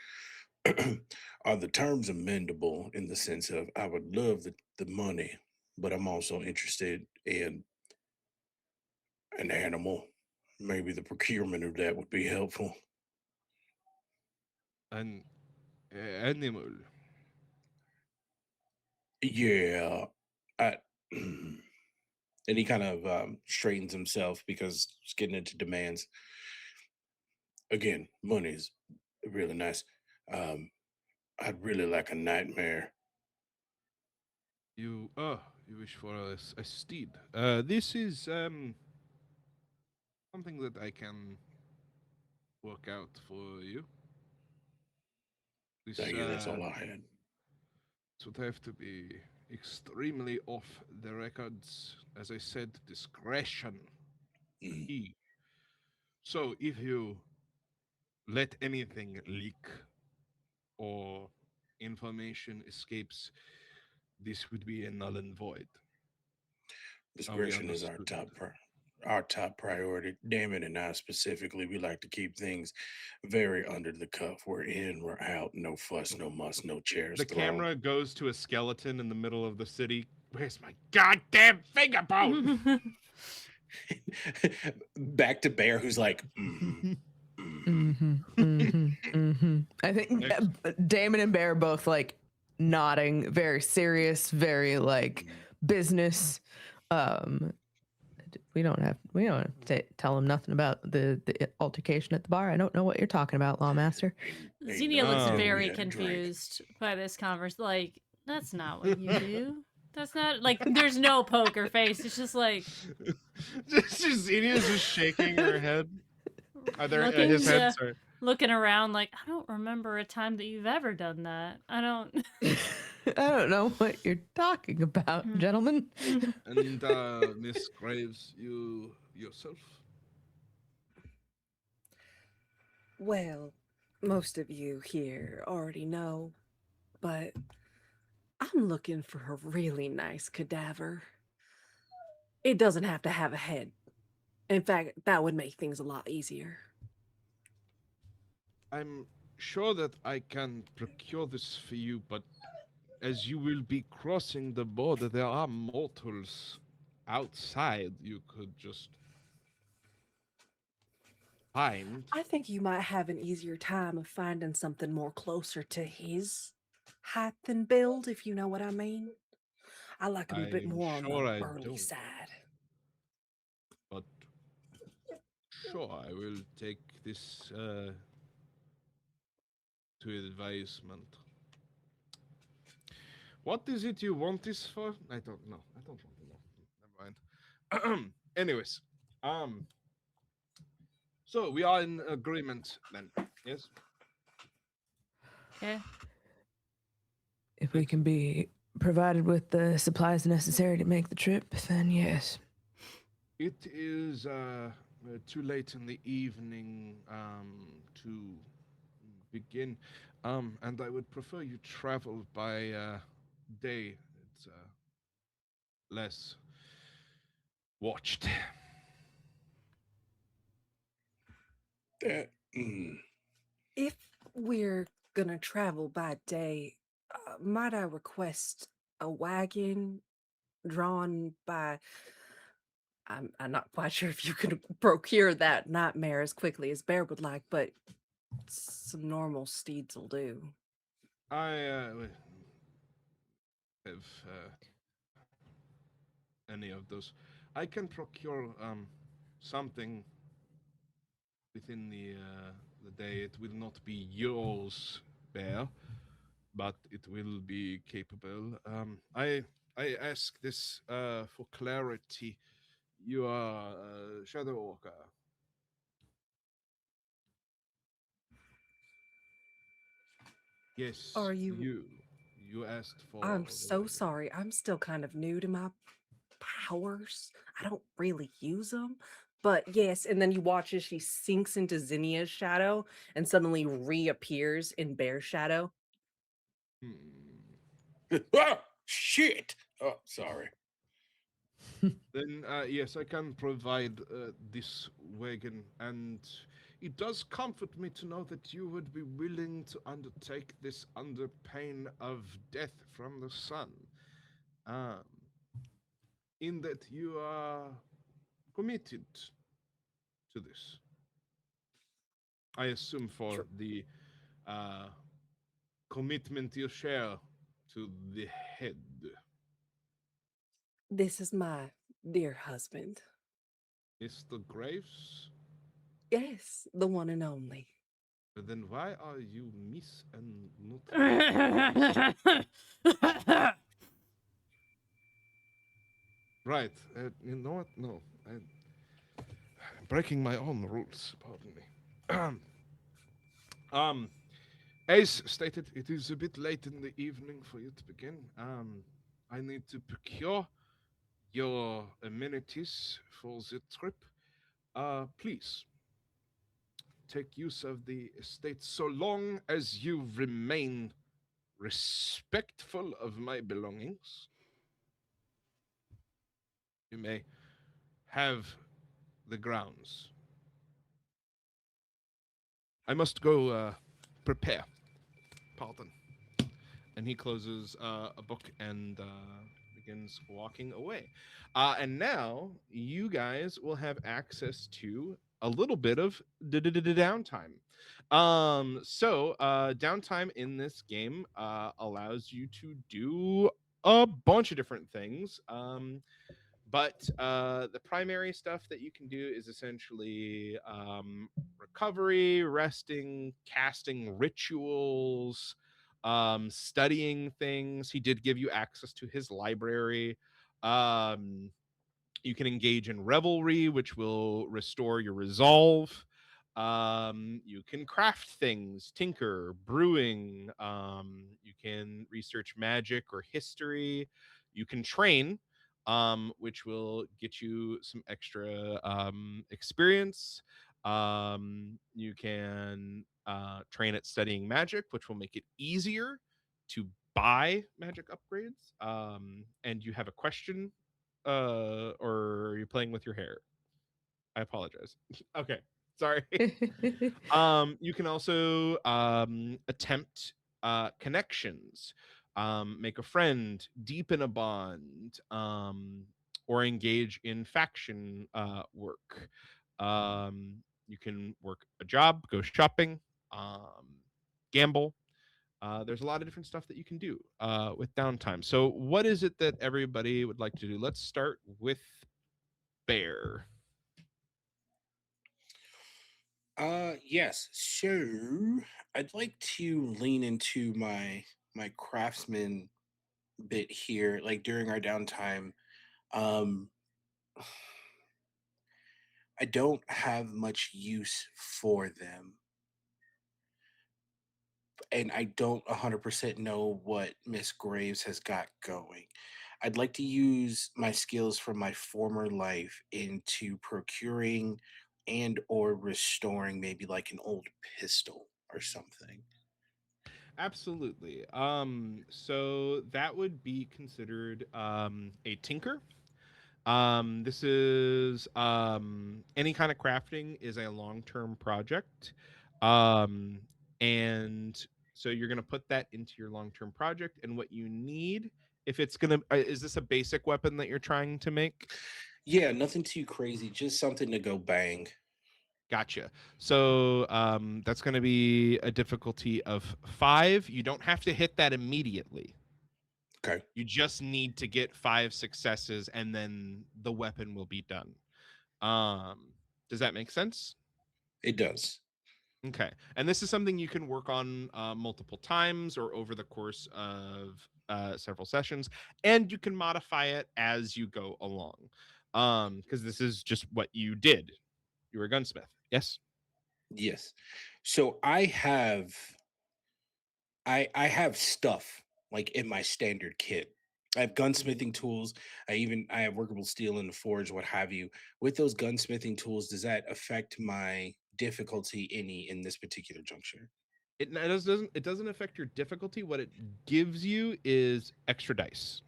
Are the terms amendable in the sense of I would love the money, but I'm also interested in an animal? Maybe the procurement of that would be helpful. An animal. Yeah. I, and he kind of straightens himself because he's getting into demands. Again, money's really nice. I'd really like a nightmare. You wish for a steed. This is something that I can work out for you. This Thank you. That's all I had. This would have to be extremely off the records. As I said, discretion. Key. So if you let anything leak or information escapes, this would be a null and void. Discretion is our top priority. Damon and I specifically, we like to keep things very under the cuff. We're in, we're out, no fuss, no muss, no chairs. The thrown. camera goes to a skeleton in the middle of the city. Where's my goddamn finger bone? Back to Bear, who's like, I think Damon and Bear both like nodding, very serious, very like business. We don't have to tell him nothing about the altercation at the bar. I don't know what you're talking about, Lawmaster. Xenia looks no, very we had a drink. confused by this conversation. Like, that's not what you do. That's not like there's no poker face. It's just like Xenia's just shaking her head. Are there looking his head? Sorry. looking around like I don't remember a time that you've ever done that. I don't. I don't know what you're talking about, gentlemen. And Miss Graves, you yourself? Well, most of you here already know, but I'm looking for a really nice cadaver. It doesn't have to have a head. In fact, that would make things a lot easier. I'm sure that I can procure this for you, but as you will be crossing the border, there are mortals outside you could just find. I think you might have an easier time of finding something more closer to his height and build, if you know what I mean. I like him a bit I'm more on sure the I burly don't. side. But sure, I will take this to advisement. What is it you want this for? I don't know. I don't want to know. Never mind. Anyways, so we are in agreement then. Yes. Yeah. If we can be provided with the supplies necessary to make the trip, then yes. It is too late in the evening to begin, and I would prefer you travel by day. It's less watched. That, mm, If we're gonna travel by day, might I request a wagon drawn by? I'm not quite sure if you could procure that nightmare as quickly as Bear would like, but some normal steeds will do. I have any of those. I can procure something within the day. It will not be yours, Bear, but it will be capable. I ask this for clarity. You are Shadow Walker. Yes, Are you? You asked for. I'm the so wagon. sorry. I'm still kind of new to my powers. I don't really use them. But yes, and then you watch as she sinks into Zinnia's shadow and suddenly reappears in Bear's shadow. ah, shit. Oh, sorry. Then yes, I can provide this wagon, and it does comfort me to know that you would be willing to undertake this under pain of death from the sun. Um, in that you are committed to this. I assume for Sure. the uh, commitment you share to the head. This is my dear husband. Mr. Graves? Yes, the one and only. But then why are you Miss and not Graves? Right. You know what? No. I'm breaking my own rules. Pardon me. As stated, it is a bit late in the evening for you to begin. I need to procure your amenities for the trip. Please take use of the estate so long as you remain respectful of my belongings. You may have the grounds. I must go prepare. Pardon. And he closes a book and begins walking away. And now you guys will have access to a little bit of downtime. So downtime in this game allows you to do a bunch of different things. But the primary stuff that you can do is essentially recovery, resting, casting rituals, studying things. He did give you access to his library. You can engage in revelry, which will restore your resolve. You can craft things, tinker, brewing. You can research magic or history. You can train, which will get you some extra experience. You can train at studying magic, which will make it easier to buy magic upgrades. And you have a question, or are you playing with your hair? I apologize. Okay, sorry. You can also attempt connections, make a friend, deepen a bond, or engage in faction work. You can work a job, go shopping, gamble. There's a lot of different stuff that you can do with downtime. So, what is it that everybody would like to do? Let's start with Bear. Yes. So I'd like to lean into my craftsman bit here, like during our downtime. Um, I don't have much use for them, and I don't 100% know what Miss Graves has got going. I'd like to use my skills from my former life into procuring and or restoring maybe like an old pistol or something. Absolutely. So that would be considered a tinker. This is any kind of crafting is a long-term project. Um, and so you're going to put that into your long-term project, and what you need, if it's going to, is this a basic weapon that you're trying to make? Yeah, nothing too crazy, just something to go bang. Gotcha. So that's going to be a difficulty of 5. You don't have to hit that immediately. Okay. You just need to get 5 successes, and then the weapon will be done. Does that make sense? It does. Okay. And this is something you can work on multiple times or over the course of several sessions, and you can modify it as you go along. Because this is just what you did. You were a gunsmith. Yes. Yes. So I have stuff like in my standard kit. I have gunsmithing tools. I have workable steel in the forge, what have you. With those gunsmithing tools, does that affect my difficulty any in this particular juncture? It doesn't affect your difficulty. What it gives you is extra dice.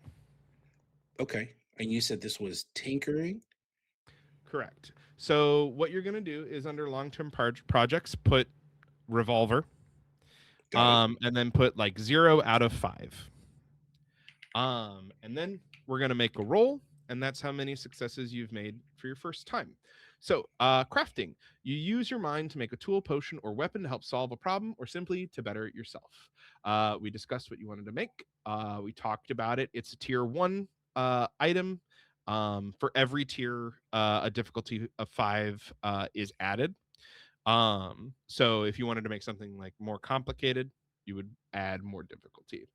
Okay. And you said this was tinkering? Correct. So what you're going to do is under long-term projects, put revolver, Got it. and then put like 0 out of 5. And then we're going to make a roll, and that's how many successes you've made for your first time. So, crafting. You use your mind to make a tool, potion, or weapon to help solve a problem or simply to better yourself. We discussed what you wanted to make. We talked about it. It's a tier 1 item. For every tier, a difficulty of 5 is added. So if you wanted to make something like more complicated, you would add more difficulty.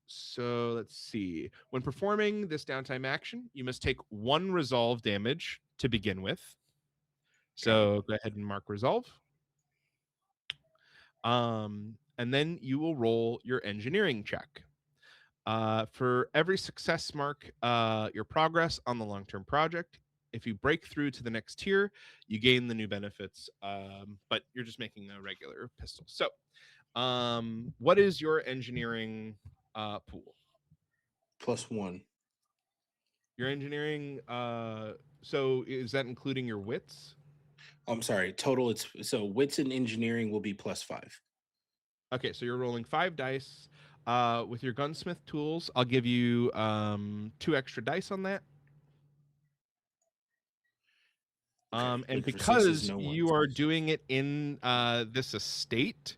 So let's see. When performing this downtime action, you must take 1 resolve damage to begin with. So go ahead and mark resolve. And then you will roll your engineering check. For every success, mark your progress on the long-term project. If you break through to the next tier, you gain the new benefits, but you're just making a regular pistol. So what is your engineering pool? +1. Your engineering, so is that including your wits? I'm sorry. Total, it's so wits and engineering will be +5. Okay, so you're rolling 5 dice. With your gunsmith tools, I'll give you 2 extra dice on that. Okay. And Looking for sixes, because no you ones. are doing it in this estate,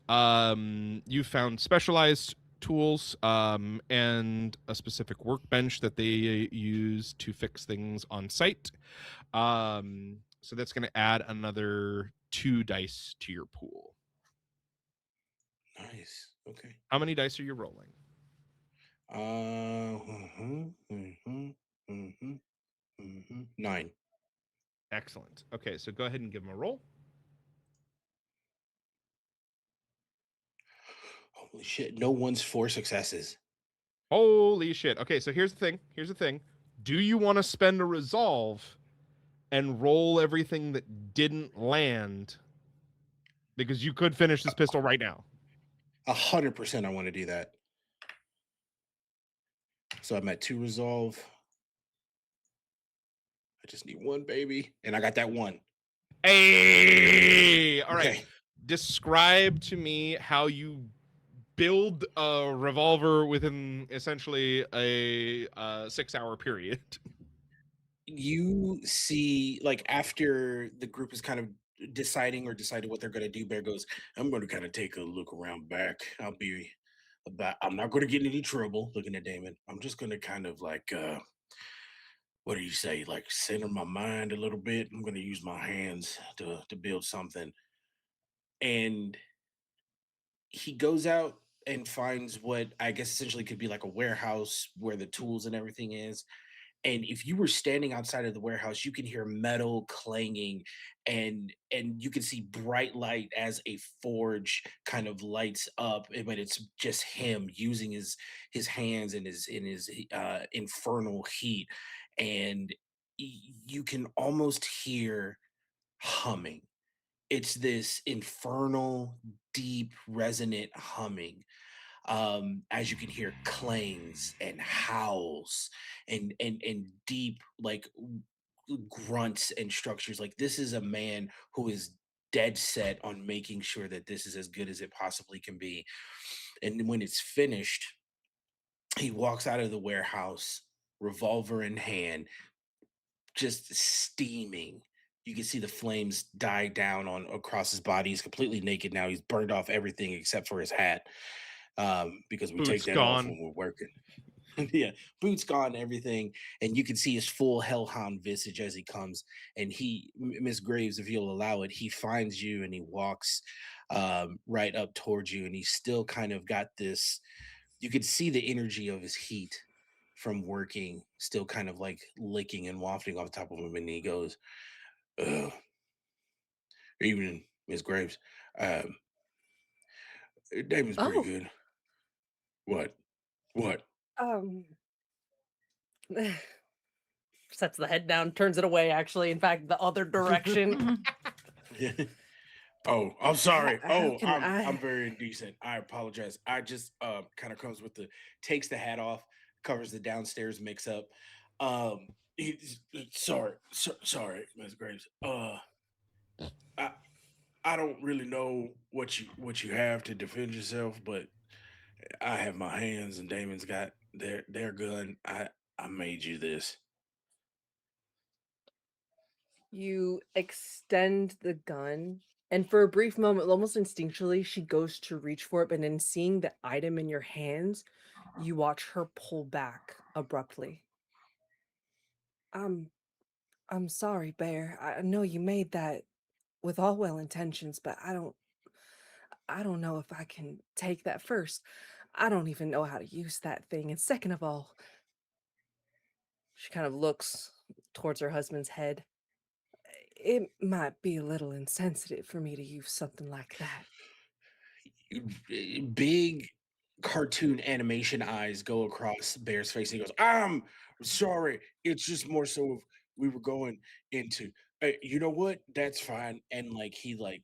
you found specialized tools and a specific workbench that they use to fix things on site. So that's going to add another 2 dice to your pool. Nice. Okay. How many dice are you rolling? Mhm. 9. Excellent. Okay, so go ahead and give him a roll. Holy shit! No one's 4 successes. Holy shit. Okay, so here's the thing. Here's the thing. Do you want to spend a resolve and roll everything that didn't land? Because you could finish this pistol right now. 100%, I want to do that. So I'm at 2 resolve. I just need 1, baby, and I got that 1. Hey! All right. Okay. Describe to me how you build a revolver within essentially a 6-hour period. You see, like, after the group is kind of decided what they're going to do, Bear goes, I'm going to kind of take a look around back. I'm not going to get in any trouble. Looking at Damon, I'm just going to kind of like, what do you say, like center my mind a little bit. I'm going to use my hands to build something. And he goes out and finds what I guess essentially could be like a warehouse where the tools and everything is. And if you were standing outside of the warehouse, you can hear metal clanging, and you can see bright light as a forge kind of lights up, but it's just him using his hands and his infernal heat. And you can almost hear humming. It's this infernal, deep, resonant humming, as you can hear clangs and howls and deep like grunts and structures. Like, this is a man who is dead set on making sure that this is as good as it possibly can be. And when it's finished, he walks out of the warehouse, revolver in hand, just steaming. You can see the flames die down on across his body. He's completely naked now. He's burned off everything except for his hat, because we take Boots that off gone. when we're working. Yeah, boots gone, everything, and you can see his full hellhound visage as he comes. And Miss Graves, if you'll allow it, he finds you and he walks right up towards you, and he's still kind of got this. You could see the energy of his heat from working, still kind of like licking and wafting off the top of him, and he goes, "Ugh, evening, Miss Graves. Um, Damon's pretty Oh, good. What? What?" um, sets the head down, turns it away, actually. In fact, the other direction. Oh, I'm sorry. How Oh, can I'm I? very indecent. I apologize. I just kind of comes with the takes the hat off, covers the downstairs mix up. Sorry, Miss Graves. I I don't really know what you have to defend yourself, but I have my hands and Damon's got their gun. I made you this. You extend the gun, and for a brief moment, almost instinctually, she goes to reach for it, but in seeing the item in your hands, you watch her pull back abruptly. I'm I'm sorry, Bear. I know you made that with all well intentions, but I don't know if I can take that. First, I don't even know how to use that thing. And second of all, she kind of looks towards her husband's head. It might be a little insensitive for me to use something like that. Big cartoon animation eyes go across Bear's face, and he goes, "I'm sorry. It's just more so of we were going into. You know what? That's fine." And like he like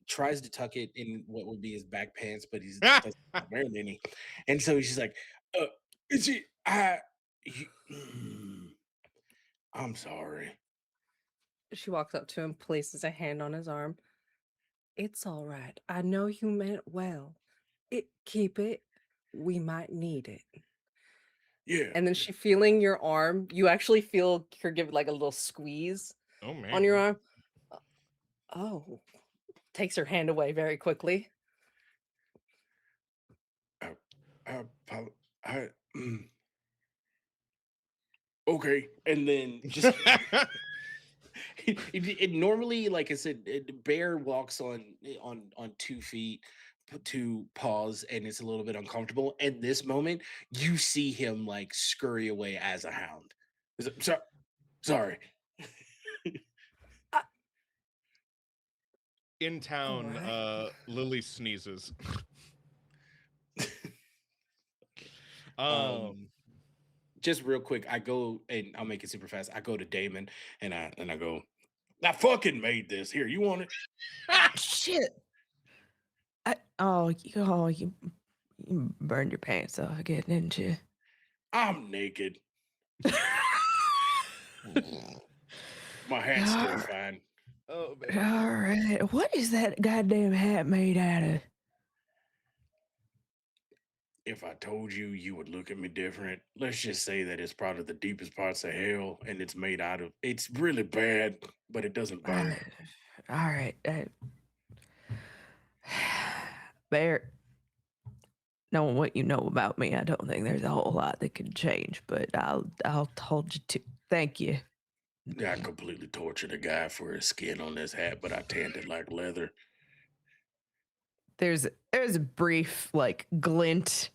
tries to tuck it in what would be his back pants, but he's doesn't wear any. And so he's just like, "Is it? I'm sorry." She walks up to him, places a hand on his arm. It's all right. I know you meant well. Keep it. We might need it. Yeah. And then she feeling your arm, you actually feel her give like a little squeeze Oh man. on your arm. Uh, Oh, takes her hand away very quickly. I, I, I, okay. And then just it normally, like I said, Bear walks on 2 feet, to pause, and it's a little bit uncomfortable. And this moment, you see him like scurry away as a hound. Sorry. In town, Alright. Lily sneezes. Just real quick, I go and I'll make it super fast. I go to Damon and I go, I fucking made this. Here, you want it? Shit. You burned your pants off again, didn't you? I'm naked. My hat's still Alright. fine. Oh, man. All right. What is that goddamn hat made out of? If I told you, you would look at me different. Let's just say that it's part of the deepest parts of hell, and it's made out of. It's really bad, but it doesn't burn. All right. Bear, knowing what you know about me, I don't think there's a whole lot that could change, but I'll hold you to. Thank you. I completely tortured a guy for his skin on this hat, but I tanned it like leather. There's a brief like glint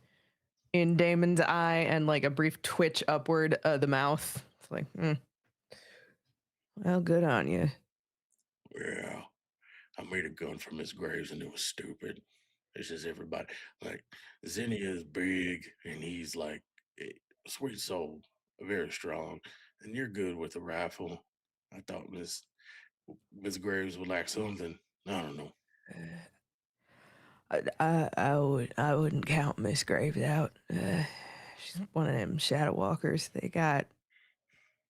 in Damon's eye and like a brief twitch upward of the mouth. It's like, well, good on you. Yeah, I made a gun for Miss Graves, and it was stupid. It's just everybody like Zinnia is big, and he's like sweet soul, very strong, and you're good with a rifle. I thought Miss Graves would like something. I don't know. I wouldn't count Miss Graves out. She's one of them shadow walkers. They got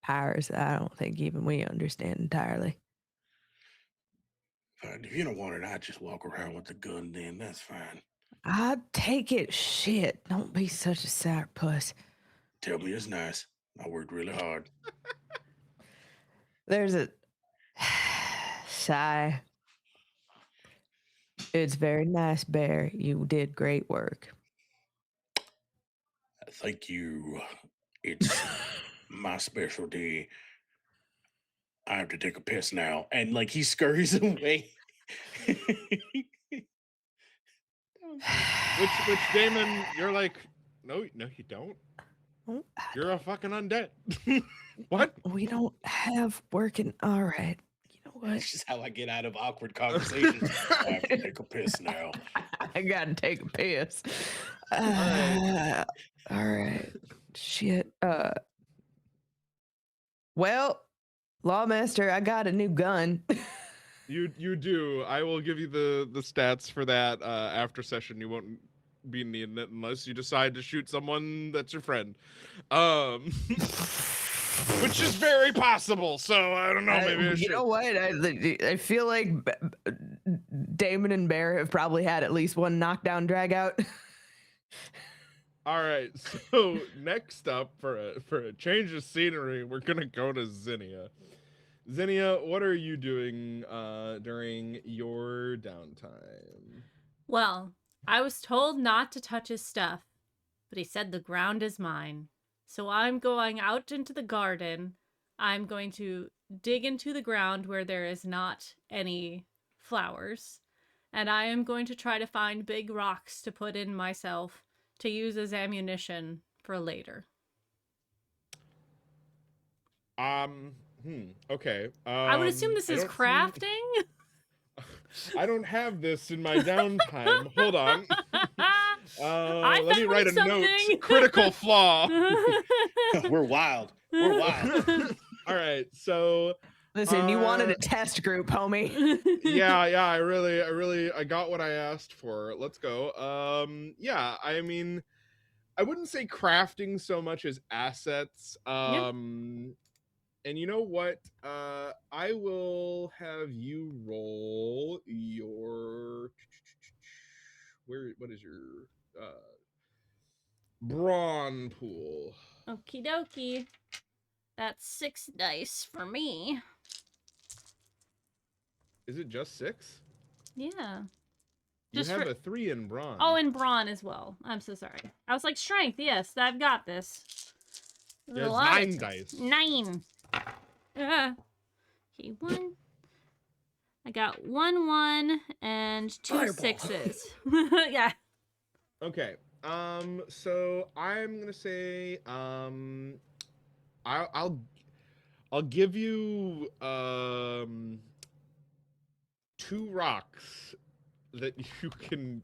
powers that I don't think even we understand entirely. Fine. If you don't want it, I just walk around with the gun. Then that's fine. I'd take it. Shit, don't be such a sour puss. Tell me it's nice. I worked really hard. There's a sigh. It's very nice, Bear. You did great work. Thank you. It's my specialty. I have to take a piss now. And like he scurries away. Which Damon, you're like, no, you don't. You're a fucking undead. What? We don't have working. All right. You know what? That's just how I get out of awkward conversations. I have to take a piss now. I gotta take a piss. right. All right. Shit. Well, Lawmaster, I got a new gun. You do. I will give you the stats for that after session. You won't be needing it unless you decide to shoot someone that's your friend. Which is very possible. So I don't know. Maybe I should. You know what? I feel like Damon and Bear have probably had at least one knockdown drag out. All right. So next up, for a change of scenery, we're gonna go to Zinnia. Zinnia, what are you doing during your downtime? Well, I was told not to touch his stuff, but he said the ground is mine. So I'm going out into the garden. I'm going to dig into the ground where there is not any flowers. And I am going to try to find big rocks to put in myself to use as ammunition for later. Okay. I would assume this is crafting. I don't have this in my downtime. Hold on. Let me write a note. Critical flaw. We're wild. We're wild. All right. So listen, you wanted a test group, homie. yeah. I got what I asked for. Let's go. Yeah. I mean, I wouldn't say crafting so much as assets. And you know what? I will have you roll your what is your brawn pool? Okie dokie. That's 6 dice for me. Is it just 6? Yeah. You have a 3 in brawn. Oh, and brawn as well. I'm so sorry. I was like, strength. Yes, I've got this. There's 9 dice. 9. Okay, 1, I got 1 1 and 2 Fireball. 6s. Yeah. Okay. So I'm gonna say I'll give you 2 rocks that you can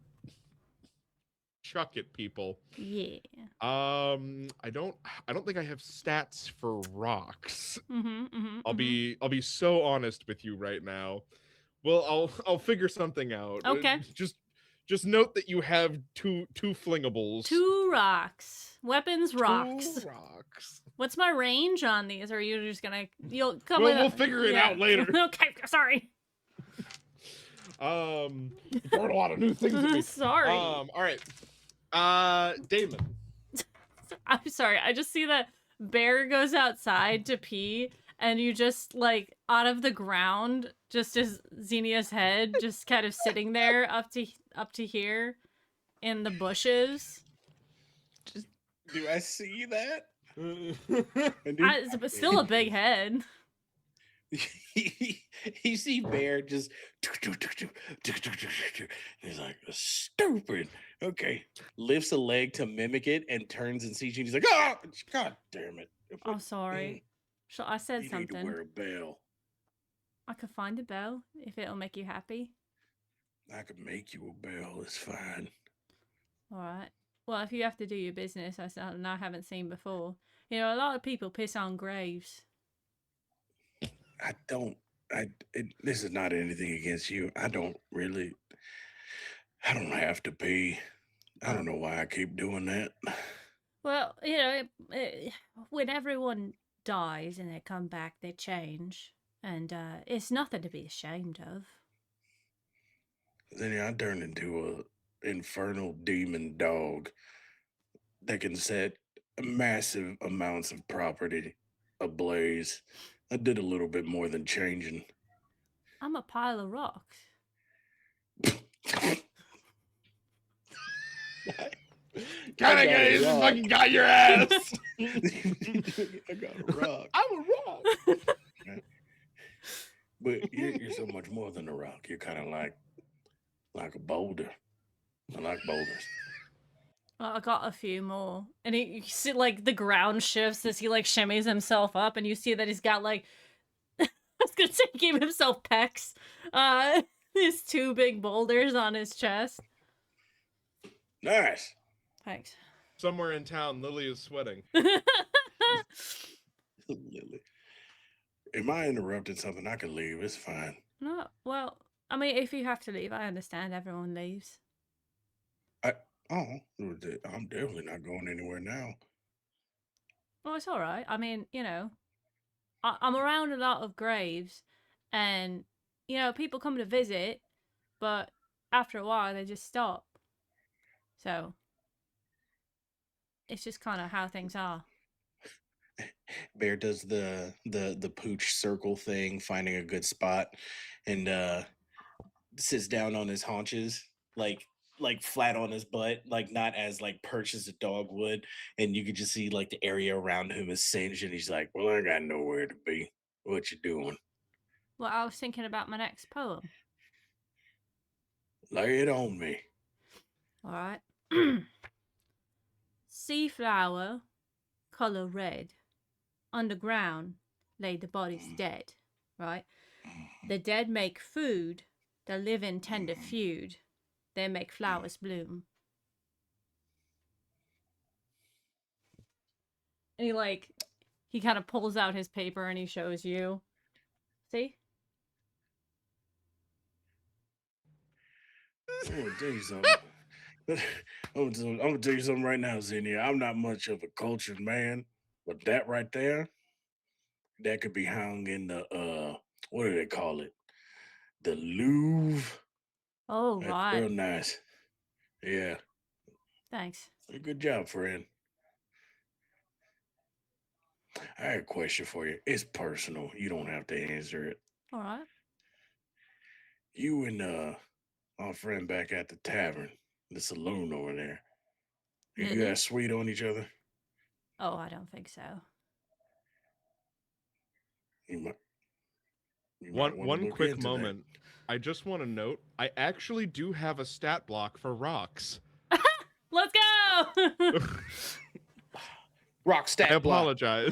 chuck at people. Yeah. I don't think I have stats for rocks. I'll Mm-hmm. be so honest with you right now. Well, I'll figure something out. Okay. Just note that you have two flingables. 2 rocks. Weapons 2 rocks. rocks. What's my range on these? Or are you just gonna you'll come Well, with we'll figure it out later. Okay, sorry. Throwing a lot of new things at me. Sorry. All right. Damon. I'm sorry. I just see that Bear goes outside to pee, and you just like out of the ground, just as Xenia's head, just kind of sitting there up to here, in the bushes. Do I see that? It's still a big head. You see Bear just he's like stupid. Okay, lifts a leg to mimic it and turns and sees you. And he's like, "Oh, God damn it!" Oh, sorry. So I said You need to something. wear a bell. I could find a bell if it'll make you happy. I could make you a bell. It's fine. All right. Well, if you have to do your business, that's something I haven't seen before. You know, a lot of people piss on graves. I don't. This is not anything against you. I don't have to pee. I don't know why I keep doing that. Well, you know, when everyone dies and they come back, they change. And it's nothing to be ashamed of. Then I turned into a infernal demon dog that can set massive amounts of property ablaze. I did a little bit more than changing. I'm a pile of rocks. Kind of guys fucking got your ass. I got a rock. I'm a rock. But you're so much more than a rock. You're kind of like a boulder. I like boulders. Well, I got a few more. And you see, like, the ground shifts as he, like, shimmies himself up. And you see that he's got, like... I was gonna say he gave himself pecs. His 2 big boulders on his chest. Nice. Thanks. Somewhere in town, Lily is sweating. Lily. Am I interrupting something? I can leave. It's fine. No, well, I mean, if you have to leave, I understand. Everyone leaves. I'm definitely not going anywhere now. Well, it's all right. I mean, you know, I'm around a lot of graves, and you know, people come to visit, but after a while they just stop. So it's just kind of how things are. Bear does the pooch circle thing, finding a good spot, and sits down on his haunches, like flat on his butt, like not as like perched as a dog would, and you could just see like the area around him is singed, and he's like, "Well, I got nowhere to be. What you doing? Well, I was thinking about my next poem. Lay it on me." All right. Sea flower, color red. Underground lay the bodies dead, right? The dead make food, the living tend to feud. They make flowers bloom. And he kind of pulls out his paper and he shows you. See? I'm gonna tell you something. I'm gonna tell you something right now, Xenia. I'm not much of a cultured man, but that right there, that could be hung in the what do they call it? The Louvre. Oh, That's right. real nice. Yeah. Thanks. Good job, friend. I have a question for you. It's personal. You don't have to answer it. All right. You and our friend back at the tavern, the saloon over there. You Lily? guys sweet on each other? Oh, I don't think so. You might wanna One look quick into that. moment. I just want to note, I actually do have a stat block for rocks. Let's go. Rock I stat block. apologize.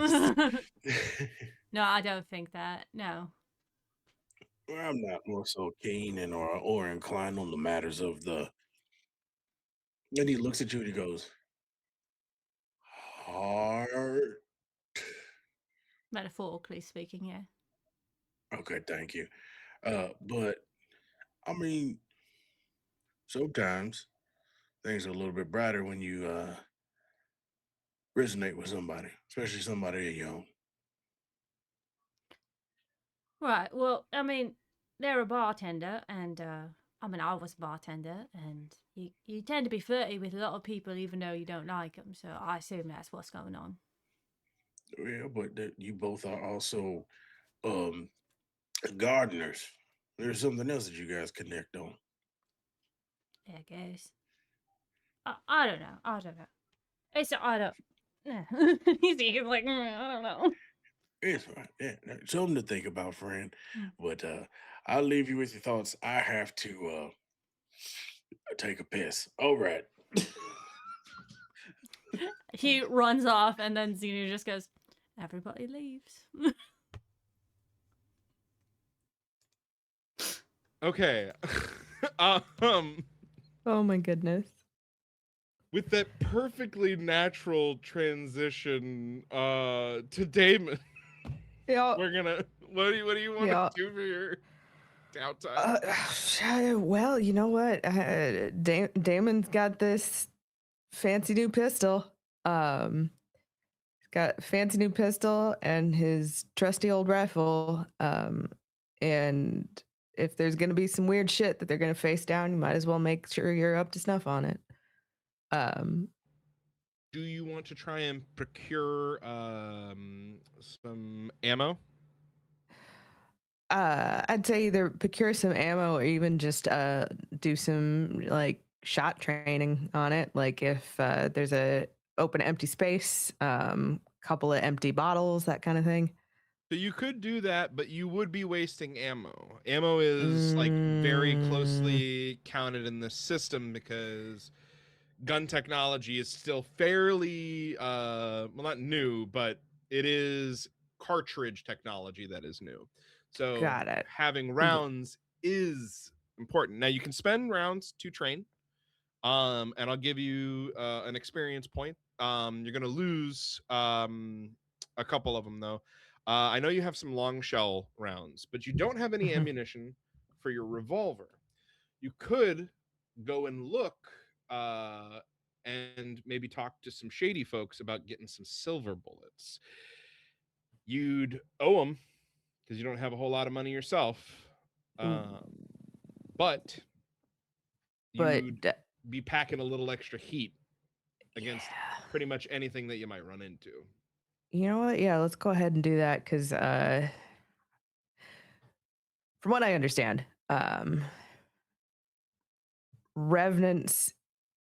No, I don't think that. No. I'm not more so keen and or inclined on the matters of the. And he looks at you and he goes, "Heart." Metaphorically speaking, yeah. Okay, thank you. But I mean, sometimes things are a little bit brighter when you resonate with somebody, especially somebody you young. Right. Well, I mean, they're a bartender, and I mean, I was a bartender, and you tend to be flirty with a lot of people, even though you don't like them. So I assume that's what's going on. Yeah, but you both are also um gardeners. There's something else that you guys connect on. Yeah, I guess. I don't know. I don't know. It's I don't. He's like I don't know. It's fine. Yeah, something to think about, friend. Mm. But I'll leave you with your thoughts. I have to take a piss. All right. He runs off, and then Xenu just goes, "Everybody leaves." Okay. um, Oh my goodness. with that perfectly natural transition to Damon, Yeah. we're gonna. What do you want Yeah. to do for your downtime? Well, you know what? Damon's got this fancy new pistol. He's got a fancy new pistol and his trusty old rifle. And if there's gonna be some weird shit that they're gonna face down, you might as well make sure you're up to snuff on it. Do you want to try and procure some ammo? I'd say either procure some ammo or even just do some like shot training on it. Like if there's a open empty space, couple of empty bottles, that kind of thing. So you could do that, but you would be wasting ammo. Ammo is like very closely counted in this system because gun technology is still fairly well, not new, but it is cartridge technology that is new. So Got it. having rounds is important. Now you can spend rounds to train. And I'll give you an experience point. You're gonna lose a couple of them though. I know you have some long shell rounds, but you don't have any ammunition for your revolver. You could go and look and maybe talk to some shady folks about getting some silver bullets. You'd owe them because you don't have a whole lot of money yourself. But you'd be packing a little extra heat against pretty much anything that you might run into. You know what? Yeah, let's go ahead and do that because from what I understand, revenants,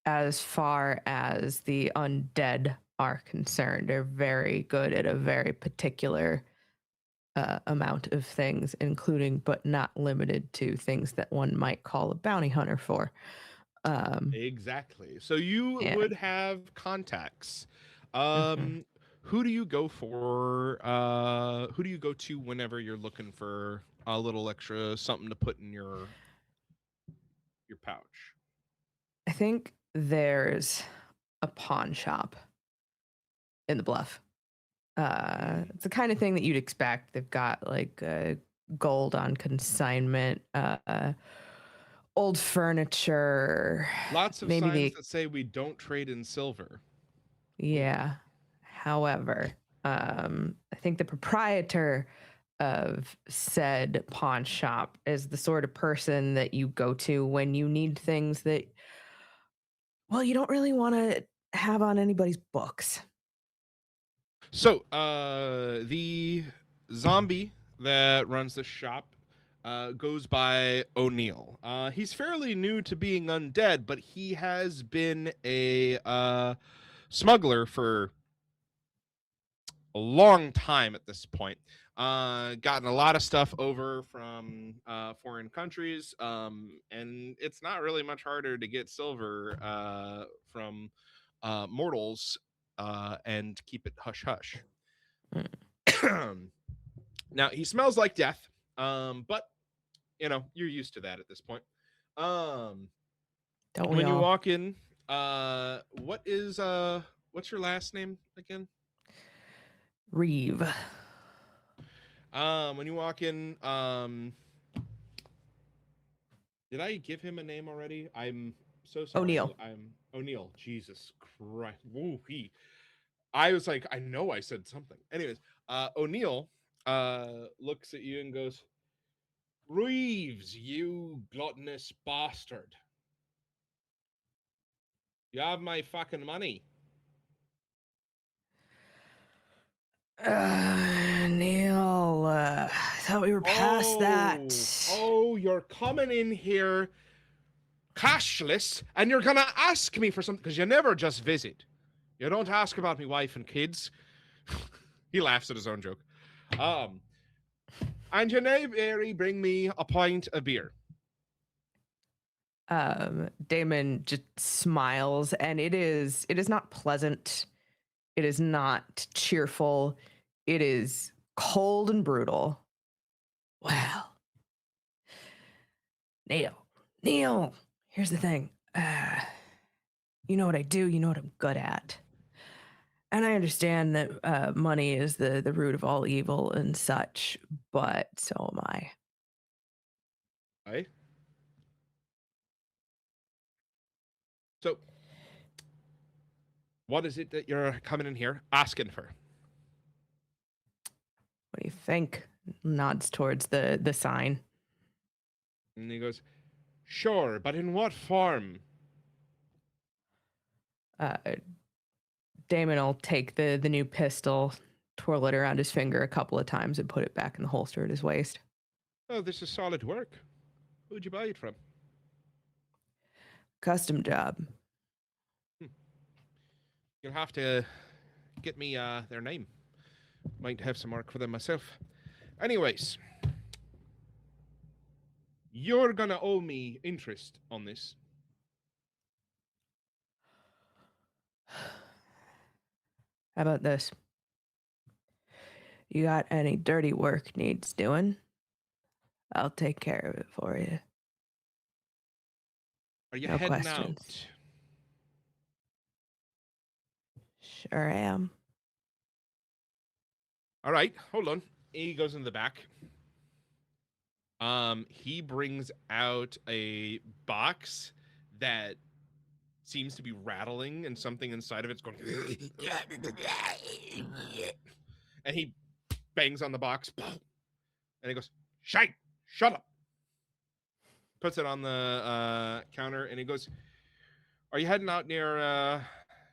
as far as the undead are concerned, are very good at a very particular amount of things, including but not limited to things that one might call a bounty hunter for. Exactly. So you would have contacts. Who do you go for? Who do you go to whenever you're looking for a little extra something to put in your pouch? I think there's a pawn shop in the Bluff. It's the kind of thing that you'd expect. They've got like gold on consignment, old furniture. Lots of maybe signs that say we don't trade in silver. Yeah. However, I think the proprietor of said pawn shop is the sort of person that you go to when you need things that, well, you don't really want to have on anybody's books. So, the zombie that runs the shop goes by O'Neill. He's fairly new to being undead, but he has been a smuggler for a long time at this point. Gotten a lot of stuff over from foreign countries, and it's not really much harder to get silver from mortals and keep it hush hush. Now he smells like death, but you know you're used to that at this point. Don't we When you all? walk in, what's your last name again? Reeve. When you walk in, did I give him a name already? I'm so sorry. O'Neill. I'm O'Neill. Jesus Christ. Woo, I was like, I know I said something. Anyways, O'Neill looks at you and goes, Reeves, you gluttonous bastard. You have my fucking money. Neil, I thought we were past that. Oh, you're coming in here cashless and you're gonna ask me for something because you never just visit. You don't ask about me wife and kids. He laughs at his own joke. And you never bring me a pint of beer. Damon just smiles, and it is not pleasant. It is not cheerful. It is cold and brutal. Well, Neil, here's the thing. You know what I do. You know what I'm good at. And I understand that money is the root of all evil and such, but so am I. Right? So, what is it that you're coming in here asking for? What do you think? Nods towards the sign. And he goes, sure, but in what form? Damon will take the new pistol, twirl it around his finger a couple of times, and put it back in the holster at his waist. Oh, this is solid work. Who'd you buy it from? Custom job. You'll have to get me their name. Might have some work for them myself. Anyways, you're gonna owe me interest on this. How about this? You got any dirty work needs doing? I'll take care of it for you. Are you No heading questions. out? Sure am. All right, hold on. He goes in the back. He brings out a box that seems to be rattling, and something inside of it's going. And he bangs on the box, and he goes, "Shite, shut up." Puts it on the counter, and he goes, "Are you heading out near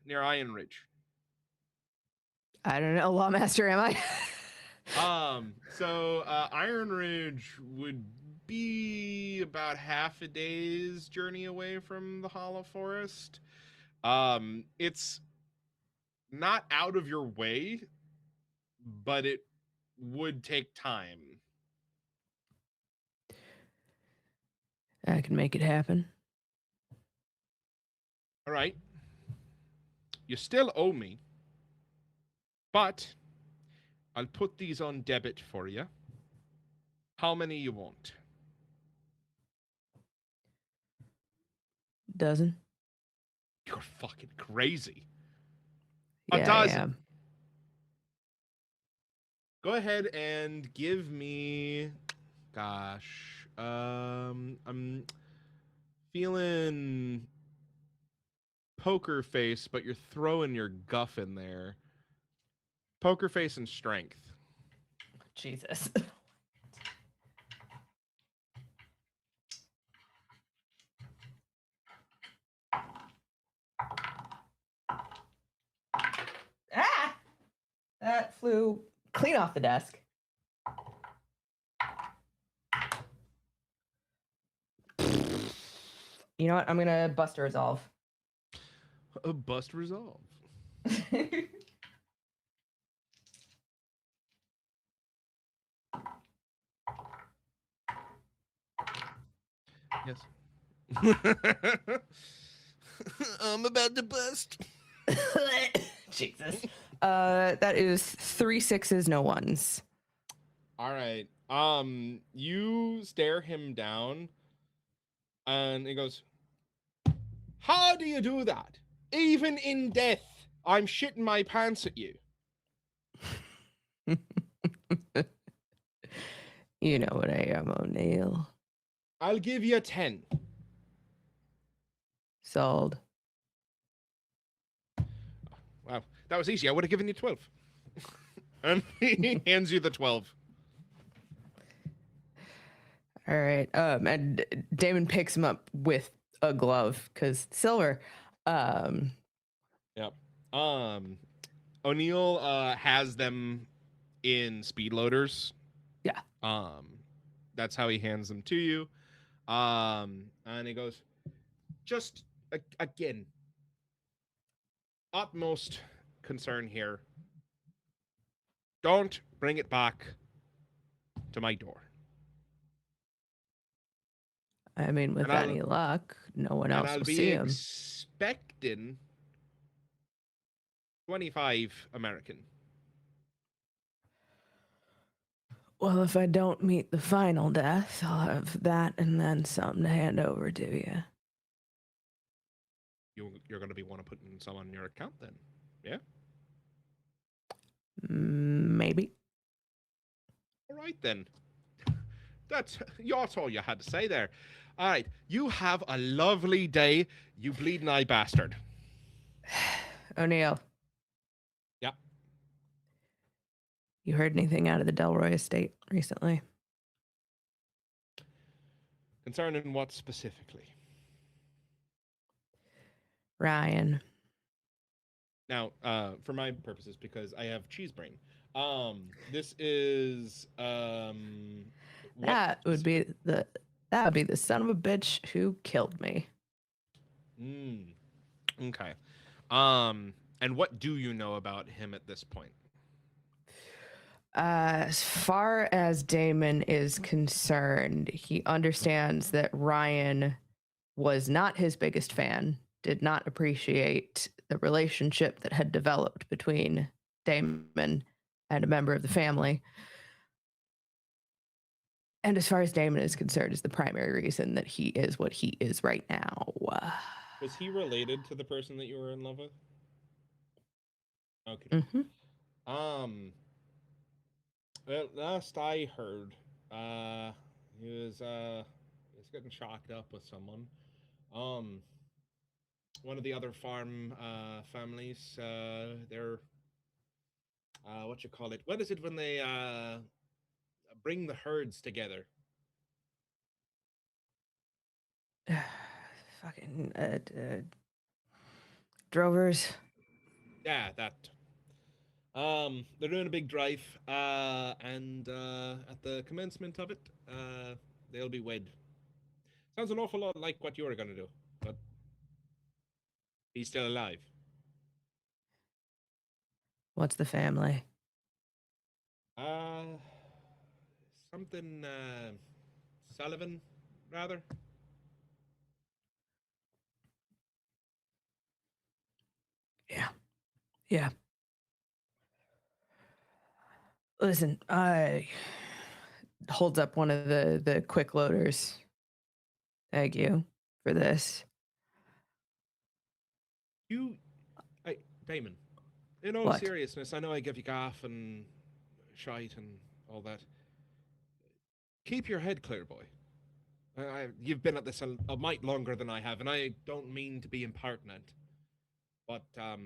Iron Ridge?" I don't know, Lawmaster, am I? So Iron Ridge would be about half a day's journey away from the Hollow Forest. It's not out of your way, but it would take time. I can make it happen. All right. You still owe me, but I'll put these on debit for you. How many you want? Dozen? You're fucking crazy. Yeah, A dozen. I am. Go ahead and give me, gosh, I'm feeling poker face, but you're throwing your guff in there. Poker face and strength. Jesus. Ah! That flew clean off the desk. You know what? I'm gonna bust a resolve. A bust resolve. Yes. I'm about to bust. Jesus. That is 3 6s, no 1s. All right. You stare him down, and he goes, "How do you do that? Even in death, I'm shitting my pants at you." You know what I am, O'Neill. I'll give you 10. Sold. Wow, that was easy. I would have given you 12. And he hands you the 12. All right. And Damon picks him up with a glove because silver. Yep. O'Neill has them in speed loaders. Yeah. That's how he hands them to you. And he goes, just again, utmost concern here. Don't bring it back to my door. I mean, with And I'll- any luck, no one And else I'll will be see him. expecting 25 American. Well, if I don't meet the final death, I'll have that and then some to hand over to you. You're going to be want to put some on your account then, yeah? Maybe. All right then. That's all you had to say there. All right, you have a lovely day, you bleeding eye bastard. O'Neill. Yeah. You heard anything out of the Delroy estate recently? Concerning what specifically? Ryan. Now, for my purposes, because I have cheese brain, this is That would be the son of a bitch who killed me. Okay. And what do you know about him at this point? As far as Damon is concerned, he understands that Ryan was not his biggest fan, did not appreciate the relationship that had developed between Damon and a member of the family. And as far as Damon is concerned, is the primary reason that he is what he is right now. Was he related to the person that you were in love with? Okay. Mm-hmm. Well, last I heard, he was getting shocked up with someone. One of the other farm families, they're what you call it? What is it when they bring the herds together? Fucking drovers. Yeah, that. They're doing a big drive, and at the commencement of it, they'll be wed. Sounds an awful lot like what you were gonna do, but he's still alive. What's the family? Something Sullivan, rather. Yeah. Listen, I holds up one of the quick loaders. Thank you for this. Damon, in all What? seriousness, I know I give you gaff and shite and all that. Keep your head clear, boy. You've been at this a mite longer than I have, and I don't mean to be impertinent, but I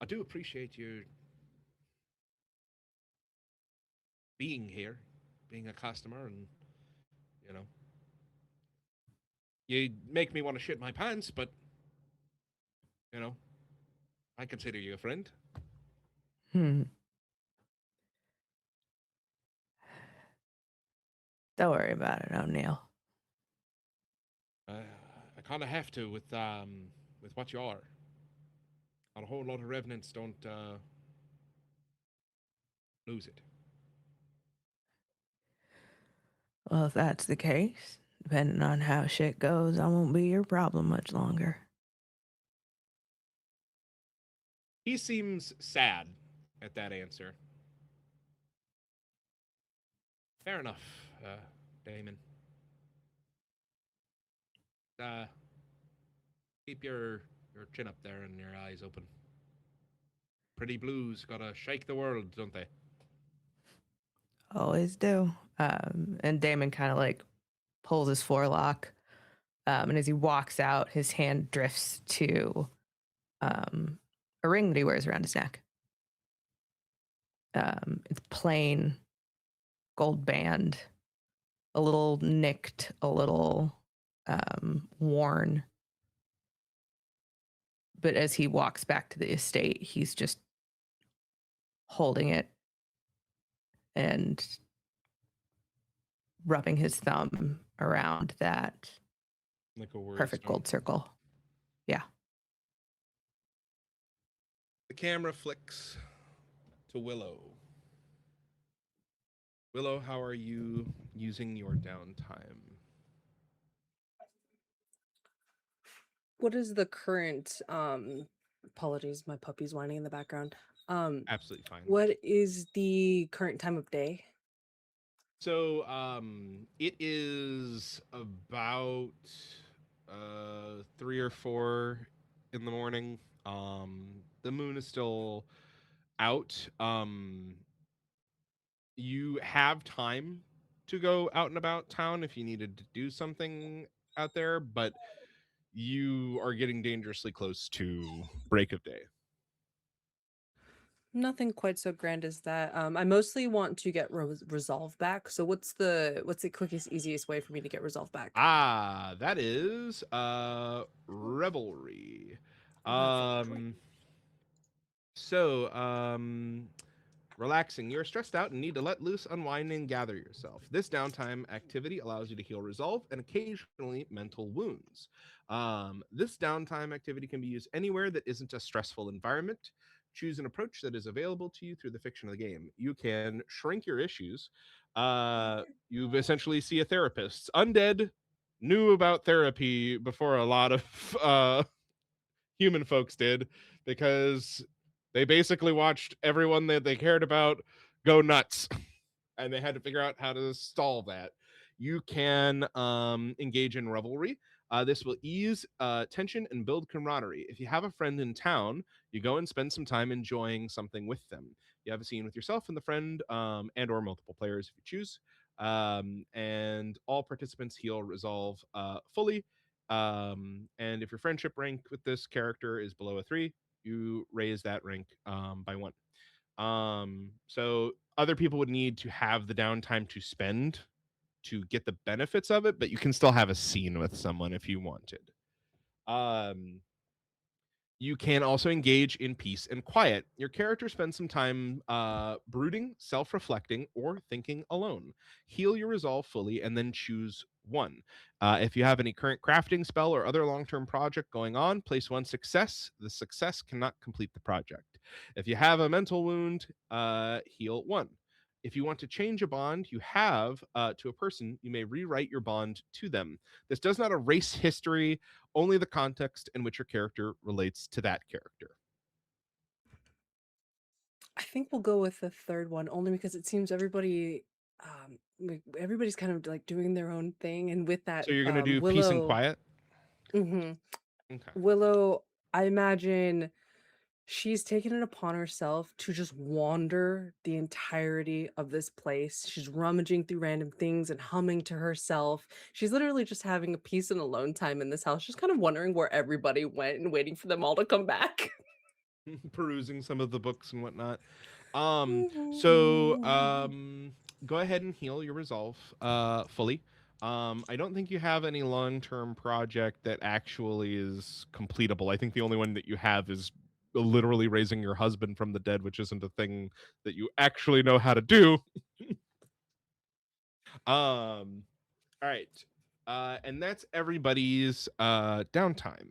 do appreciate you being here, being a customer, and you make me want to shit my pants, but I consider you a friend. Don't worry about it, O'Neill. I kind of have to with what you are. Not a whole lot of revenants don't lose it. Well, if that's the case, depending on how shit goes, I won't be your problem much longer. He seems sad at that answer. Fair enough, Damon. Keep your chin up there and your eyes open. Pretty blues gotta shake the world, don't they? Always do. And Damon kind of like pulls his forelock. And as he walks out, his hand drifts to a ring that he wears around his neck. It's plain gold band, a little nicked, a little worn. But as he walks back to the estate, he's just holding it and rubbing his thumb around that Like a word perfect stone. gold circle. Yeah. The camera flicks to Willow. Willow, how are you using your downtime? What is the current apologies, my puppy's whining in the background. Absolutely fine. What is the current time of day? So it is about 3 or 4 in the morning. The moon is still out. You have time to go out and about town if you needed to do something out there, but you are getting dangerously close to break of day. Nothing quite so grand as that. I mostly want to get resolve back. So what's the quickest, easiest way for me to get resolve back? That is revelry. Revelry. Relaxing. You're stressed out and need to let loose, unwind, and gather yourself. This downtime activity allows you to heal resolve and occasionally mental wounds. This downtime activity can be used anywhere that isn't a stressful environment. Choose an approach that is available to you through the fiction of the game. You can shrink your issues. You essentially see a therapist. Undead knew about therapy before a lot of human folks did, because they basically watched everyone that they cared about go nuts and they had to figure out how to stall that. You can engage in revelry. This will ease tension and build camaraderie. If you have a friend in town, you go and spend some time enjoying something with them. You have a scene with yourself and the friend, and or multiple players if you choose. And all participants heal resolve fully. And if your friendship rank with this character is below a 3, you raise that rank by 1. So other people would need to have the downtime to spend to get the benefits of it, but you can still have a scene with someone if you wanted. You can also engage in peace and quiet. Your character spends some time brooding, self-reflecting, or thinking alone. Heal your resolve fully and then choose 1. If you have any current crafting spell or other long-term project going on, place 1 success. The success cannot complete the project. If you have a mental wound, heal 1. If you want to change a bond you have to a person, you may rewrite your bond to them. This does not erase history, only the context in which your character relates to that character. I think we'll go with the third one only because it seems everybody's kind of like doing their own thing, and with that, So you're going to do Willow. peace and quiet? Mm-hmm. Okay. Willow, I imagine she's taken it upon herself to just wander the entirety of this place. She's rummaging through random things and humming to herself. She's literally just having a peace and alone time in this house, just kind of wondering where everybody went and waiting for them all to come back. Perusing some of the books and whatnot. Mm-hmm. Go ahead and heal your resolve fully. I don't think you have any long-term project that actually is completable. I think the only one that you have is literally raising your husband from the dead, which isn't a thing that you actually know how to do. All right. And that's everybody's downtime.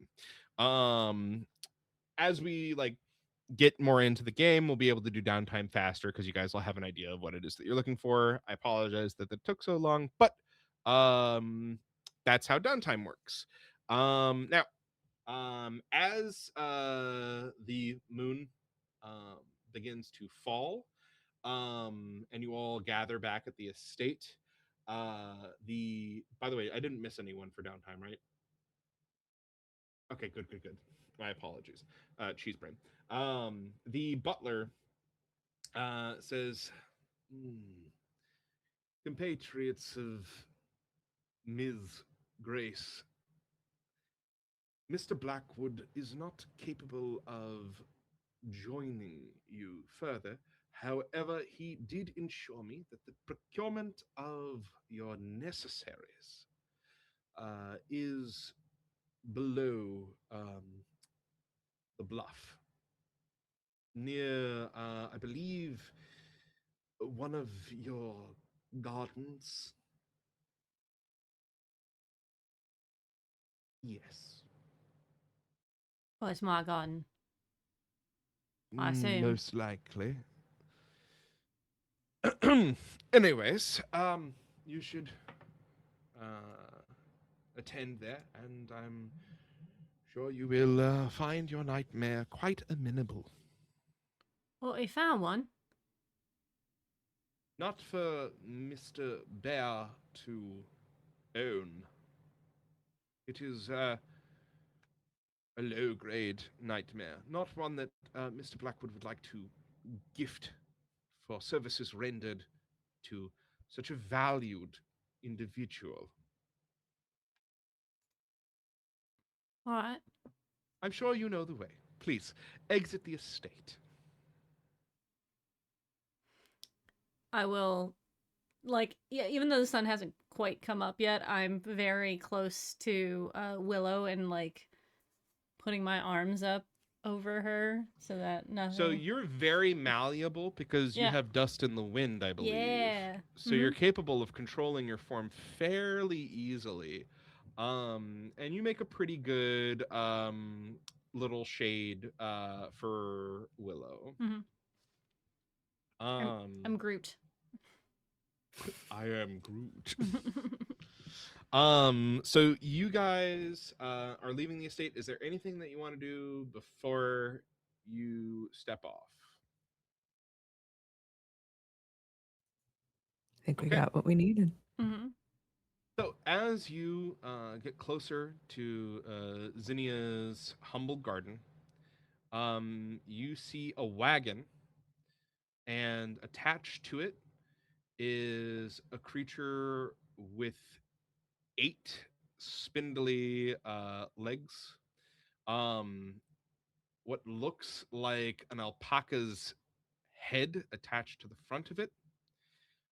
As we like get more into the game, we'll be able to do downtime faster because you guys will have an idea of what it is that you're looking for. I apologize that it took so long, but that's how downtime works. Now, as the moon begins to fall, and you all gather back at the estate, by the way, I didn't miss anyone for downtime, right? Okay, good. My apologies, cheese brain. The butler says, compatriots of Ms. Grace, Mr. Blackwood is not capable of joining you further. However, he did ensure me that the procurement of your necessaries is below the bluff, near, I believe, one of your gardens. Yes. Well, it's my garden. I assume. Most likely. Anyways, you should attend there, and I'm sure you will find your nightmare quite amenable. Well, we found one. Not for Mr. Bear to own. It is a low-grade nightmare, not one that Mr. Blackwood would like to gift for services rendered to such a valued individual. All right. I'm sure you know the way. Please, exit the estate. I will, like, yeah, even though the sun hasn't quite come up yet, I'm very close to Willow and, like, putting my arms up over her so that nothing. So you're very malleable because you Yeah. have dust in the wind, I believe. Yeah. So you're capable of controlling your form fairly easily. And you make a pretty good little shade for Willow. Mhm. I'm I'm Groot. I am Groot. So you guys are leaving the estate. Is there anything that you want to do before you step off? I think we Okay. got what we needed. Mm-hmm. So as you get closer to Zinnia's humble garden, you see a wagon, and attached to it is a creature with 8 spindly legs. What looks like an alpaca's head attached to the front of it.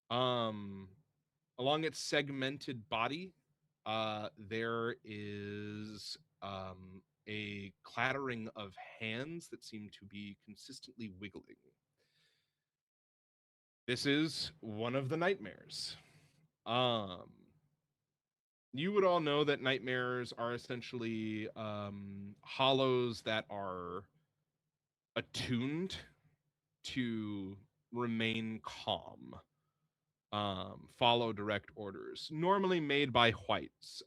Along its segmented body, there is a clattering of hands that seem to be consistently wiggling. This is one of the nightmares. You would all know that nightmares are essentially hollows that are attuned to remain calm, follow direct orders, normally made by whites.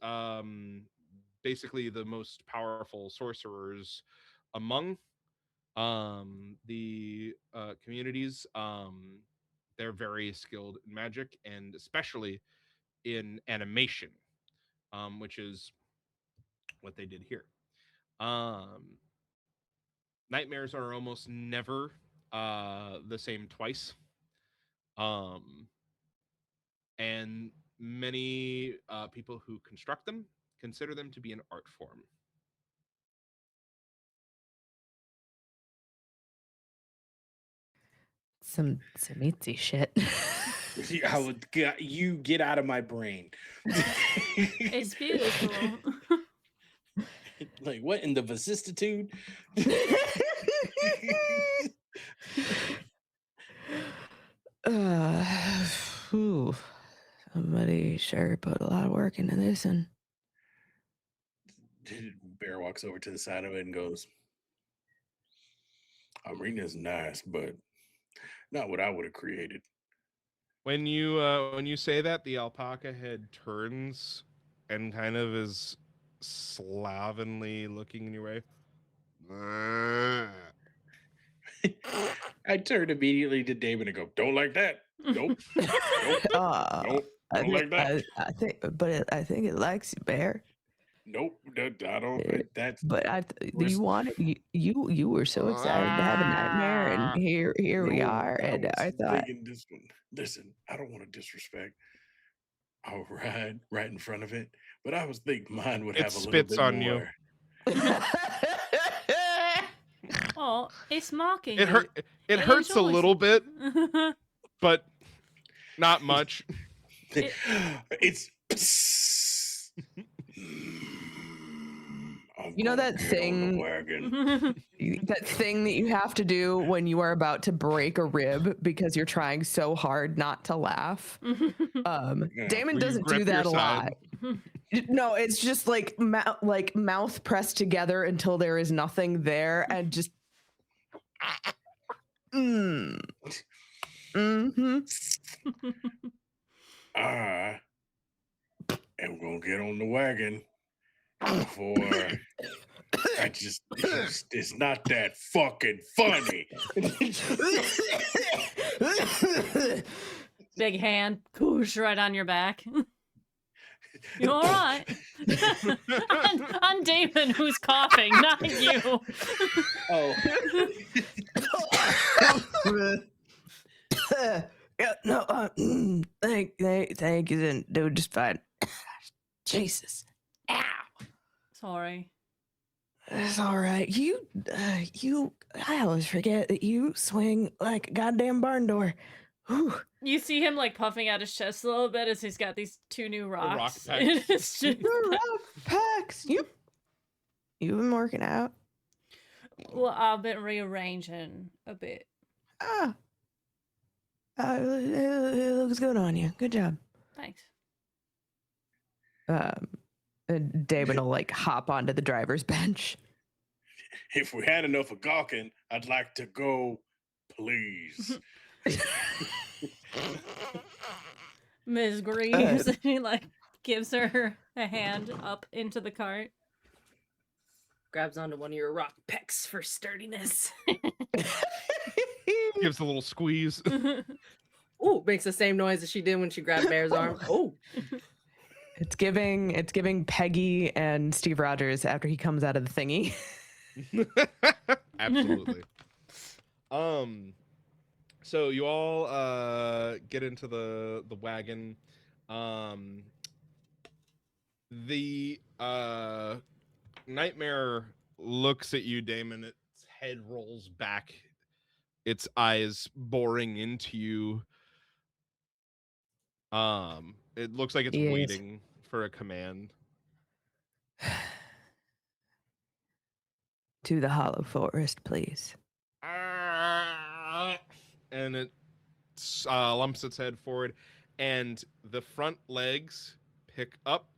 Basically, the most powerful sorcerers among the communities. They're very skilled in magic, and especially in animation, which is what they did here. Nightmares are almost never the same twice. And many people who construct them consider them to be an art form. Some Itzy shit. I would you get out of my brain. It's beautiful. Like what in the vicissitude? Ooh, somebody sure put a lot of work into this, and Bear walks over to the side of it and goes, I'm reading this nice, but not what I would have created. When you say that, the alpaca head turns and kind of is slovenly looking in your way. I turned immediately to Damon and go, "Don't like that. Nope. Nope. Uh, Nope. I Don't think, like that. I think, but I think it likes you, Bear. Nope. I don't. Yeah, That's But you res- want it. You were so excited to have a nightmare, and here we no. are. I And was I thought, thinking this one. Listen, I don't want to disrespect. I'll ride right in front of it, but I was thinking mine would It have a little spits bit on you. more. Oh, it's mocking. It hurt. It hurts a enjoys little bit, it. but not much. It's. I'm You know gonna that get on the thing- wagon. that thing that you have to do when you are about to break a rib because you're trying so hard not to laugh. Yeah. Damon Where you doesn't grip do that your a side. lot. No, it's just like mouth pressed together until there is nothing there, and just. Mm. Mm-hmm. I am gonna get on the wagon before it's not that fucking funny. Big hand, whoosh, right on your back. You all right? I'm Damon, who's coughing, not you. Oh, Yeah, no, thank you, then do just fine. Jesus, ow. Sorry. It's all right. I always forget that you swing like a goddamn barn door. Whew. You see him like puffing out his chest a little bit as he's got these two new rock rocks. packs. It's just- The rock packs. You've been working out. well, I've been rearranging a bit. It looks good on you. Good job. Thanks. And Damon will like hop onto the driver's bench. if we had enough of gawking, I'd like to go, please. Ms. Greaves, he like gives her a hand up into the cart. Grabs onto one of your rock pecs for sturdiness. Gives a little squeeze. Ooh, makes the same noise as she did when she grabbed Bear's arm. Oh, It's giving Peggy and Steve Rogers after he comes out of the thingy. Absolutely. So you all get into the wagon. The nightmare looks at you, Damon. Its head rolls back, its eyes boring into you. It looks like it's Yes. waiting for a command. To the Hollow Forest, please. And it lumps its head forward, and the front legs pick up,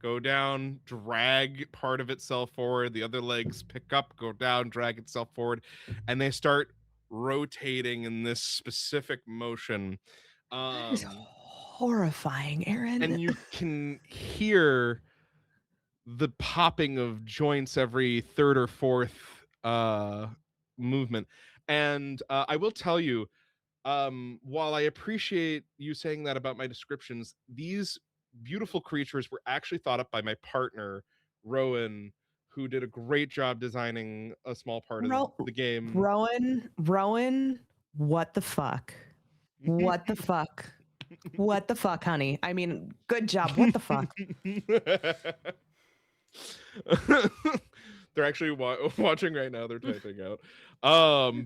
go down, drag part of itself forward. The other legs pick up, go down, drag itself forward, and they start rotating in this specific motion. That is horrifying, Aaron. And you can hear the popping of joints every third or fourth movement. And I will tell you, while I appreciate you saying that about my descriptions, these beautiful creatures were actually thought up by my partner, Rowan, who did a great job designing a small part of the game. Rowan, what the fuck? What the fuck? What the fuck, honey? I mean, good job. What the fuck? They're actually watching right now. They're typing out.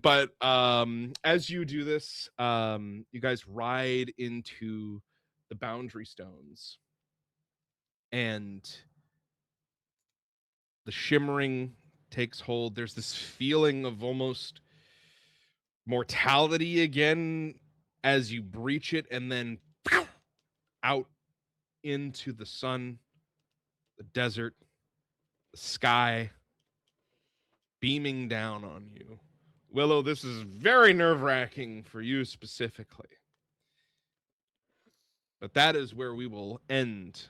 But as you do this, you guys ride into the boundary stones, and the shimmering takes hold. There's this feeling of almost mortality again as you breach it, and then out into the sun, the desert, the sky beaming down on you. Willow, this is very nerve-wracking for you specifically. But that is where we will end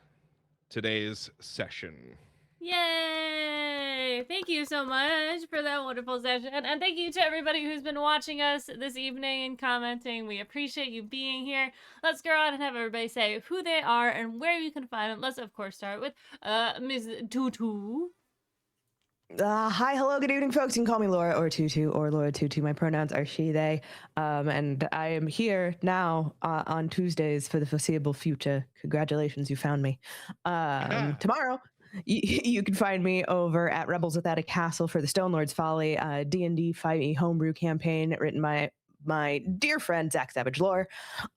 today's session. Yay! Thank you so much for that wonderful session. And thank you to everybody who's been watching us this evening and commenting. We appreciate you being here. Let's go on and have everybody say who they are and where you can find them. Let's, of course, start with Ms. Tutu. Hi, hello, good evening, folks. You can call me Laura or Tutu or Laura Tutu. My pronouns are she, they. And I am here now on Tuesdays for the foreseeable future. Congratulations, you found me. Tomorrow, you can find me over at Rebels Without a Castle for the Stone Lord's Folly D&D 5e homebrew campaign written by my dear friend Zach Savage Lore.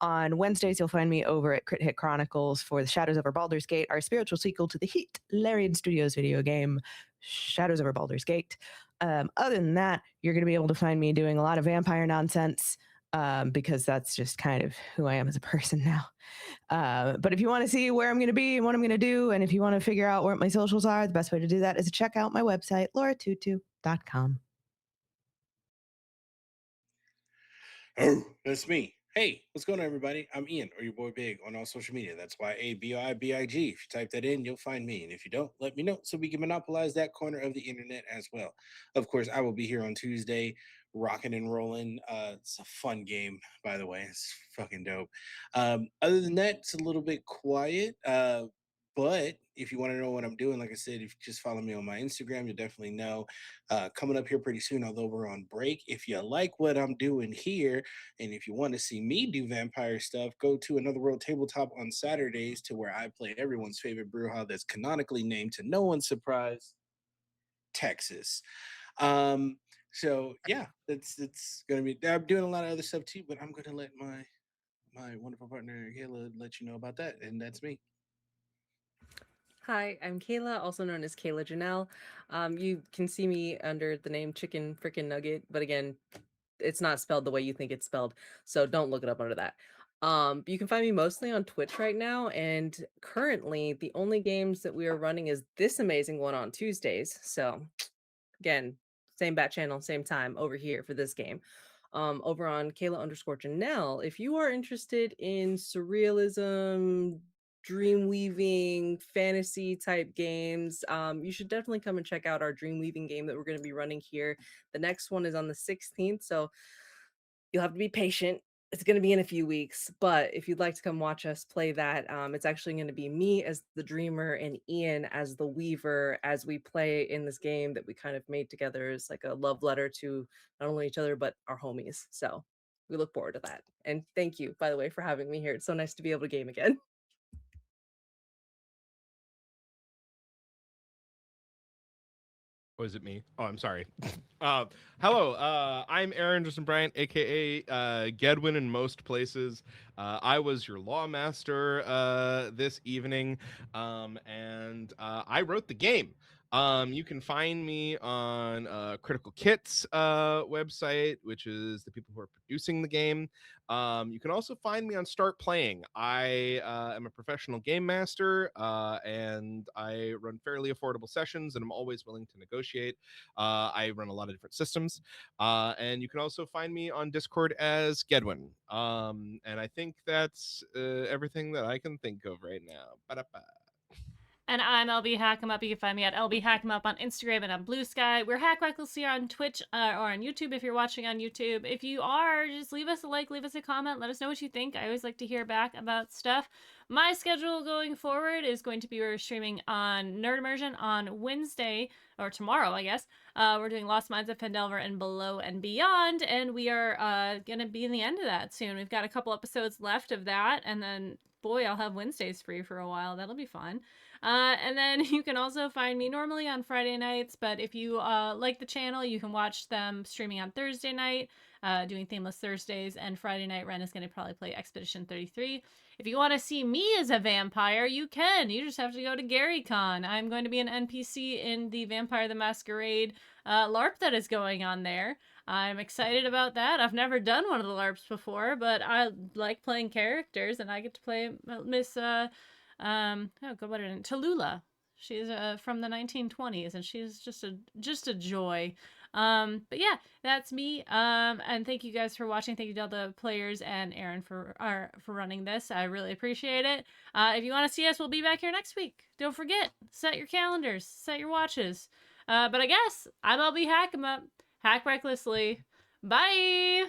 On Wednesdays, you'll find me over at Crit Hit Chronicles for the Shadows Over Baldur's Gate, our spiritual sequel to the Heat Larian Studios video game, Shadows Over Baldur's Gate. Other than that, you're going to be able to find me doing a lot of vampire nonsense because that's just kind of who I am as a person now. But if you want to see where I'm going to be and what I'm going to do, and if you want to figure out where my socials are, the best way to do that is to check out my website, lauratutu.com. Oh, that's me. Hey, what's going on, everybody? I'm Ian, or your boy Big, on all social media. That's YABIBIG. If you type that in, you'll find me. And if you don't, let me know so we can monopolize that corner of the internet as well. Of course, I will be here on Tuesday, rocking and rolling. It's a fun game, by the way. It's fucking dope. Other than that, it's a little bit quiet. But if you want to know what I'm doing, like I said, if you just follow me on my Instagram, you'll definitely know. Coming up here pretty soon, although we're on break. If you like what I'm doing here, and if you want to see me do vampire stuff, go to Another World Tabletop on Saturdays, to where I play everyone's favorite brewhouse that's canonically named, to no one's surprise, Texas. So yeah, it's gonna be. I'm doing a lot of other stuff too, but I'm gonna let my wonderful partner Kayla let you know about that, and that's me. Hi, I'm Kayla, also known as Kayla Janelle. You can see me under the name Chicken Frickin' Nugget, but again, it's not spelled the way you think it's spelled, so don't look it up under that. You can find me mostly on Twitch right now, and currently the only games that we are running is this amazing one on Tuesdays. So again, same bat channel, same time over here for this game. Over on Kayla_Janelle, if you are interested in surrealism, dream weaving, fantasy type games, you should definitely come and check out our dream weaving game that we're going to be running here. The next one is on the 16th, so you'll have to be patient. It's going to be in a few weeks, but if you'd like to come watch us play that, it's actually going to be me as the dreamer and Ian as the weaver, as we play in this game that we kind of made together as like a love letter to not only each other but our homies. So we look forward to that. And thank you, by the way, for having me here. It's so nice to be able to game again. Was it me? Oh, I'm sorry. Hello, I'm Aaron Anderson Bryant, aka Gedwin in most places. I was your lawmaster this evening, and I wrote the game. You can find me on Critical Kit's website, which is the people who are producing the game. You can also find me on Start Playing. I am a professional game master, and I run fairly affordable sessions, and I'm always willing to negotiate. I run a lot of different systems, and you can also find me on Discord as Gedwin. And I think that's everything that I can think of right now. Ba-da-ba. And I'm LB Hackemup. You can find me at LB Hackemup on Instagram and on Blue Sky. We're Hack Recklessly on Twitch or on YouTube if you're watching on YouTube. If you are, just leave us a like, leave us a comment, let us know what you think. I always like to hear back about stuff. My schedule going forward is going to be we're streaming on Nerd Immersion on Wednesday, or tomorrow, I guess. We're doing Lost Mines of Phandelver and Below and Beyond, and we are going to be in the end of that soon. We've got a couple episodes left of that, and then, boy, I'll have Wednesdays free for a while. That'll be fun. And then you can also find me normally on Friday nights, but if you like the channel, you can watch them streaming on Thursday night, doing Themeless Thursdays, and Friday night Ren is going to probably play Expedition 33. If you want to see me as a vampire, you can. You just have to go to GaryCon. I'm going to be an NPC in the Vampire the Masquerade LARP that is going on there. I'm excited about that. I've never done one of the LARPs before, but I like playing characters, and I get to play Miss... oh god, what is it? Tallulah. She's from the 1920s, and she's just a joy. But yeah, that's me. And thank you guys for watching. Thank you to all the players and Aaron for running this. I really appreciate it. If you want to see us, we'll be back here next week. Don't forget, set your calendars, set your watches. But I guess I'm LB Hack 'em Up. Hack recklessly. Bye.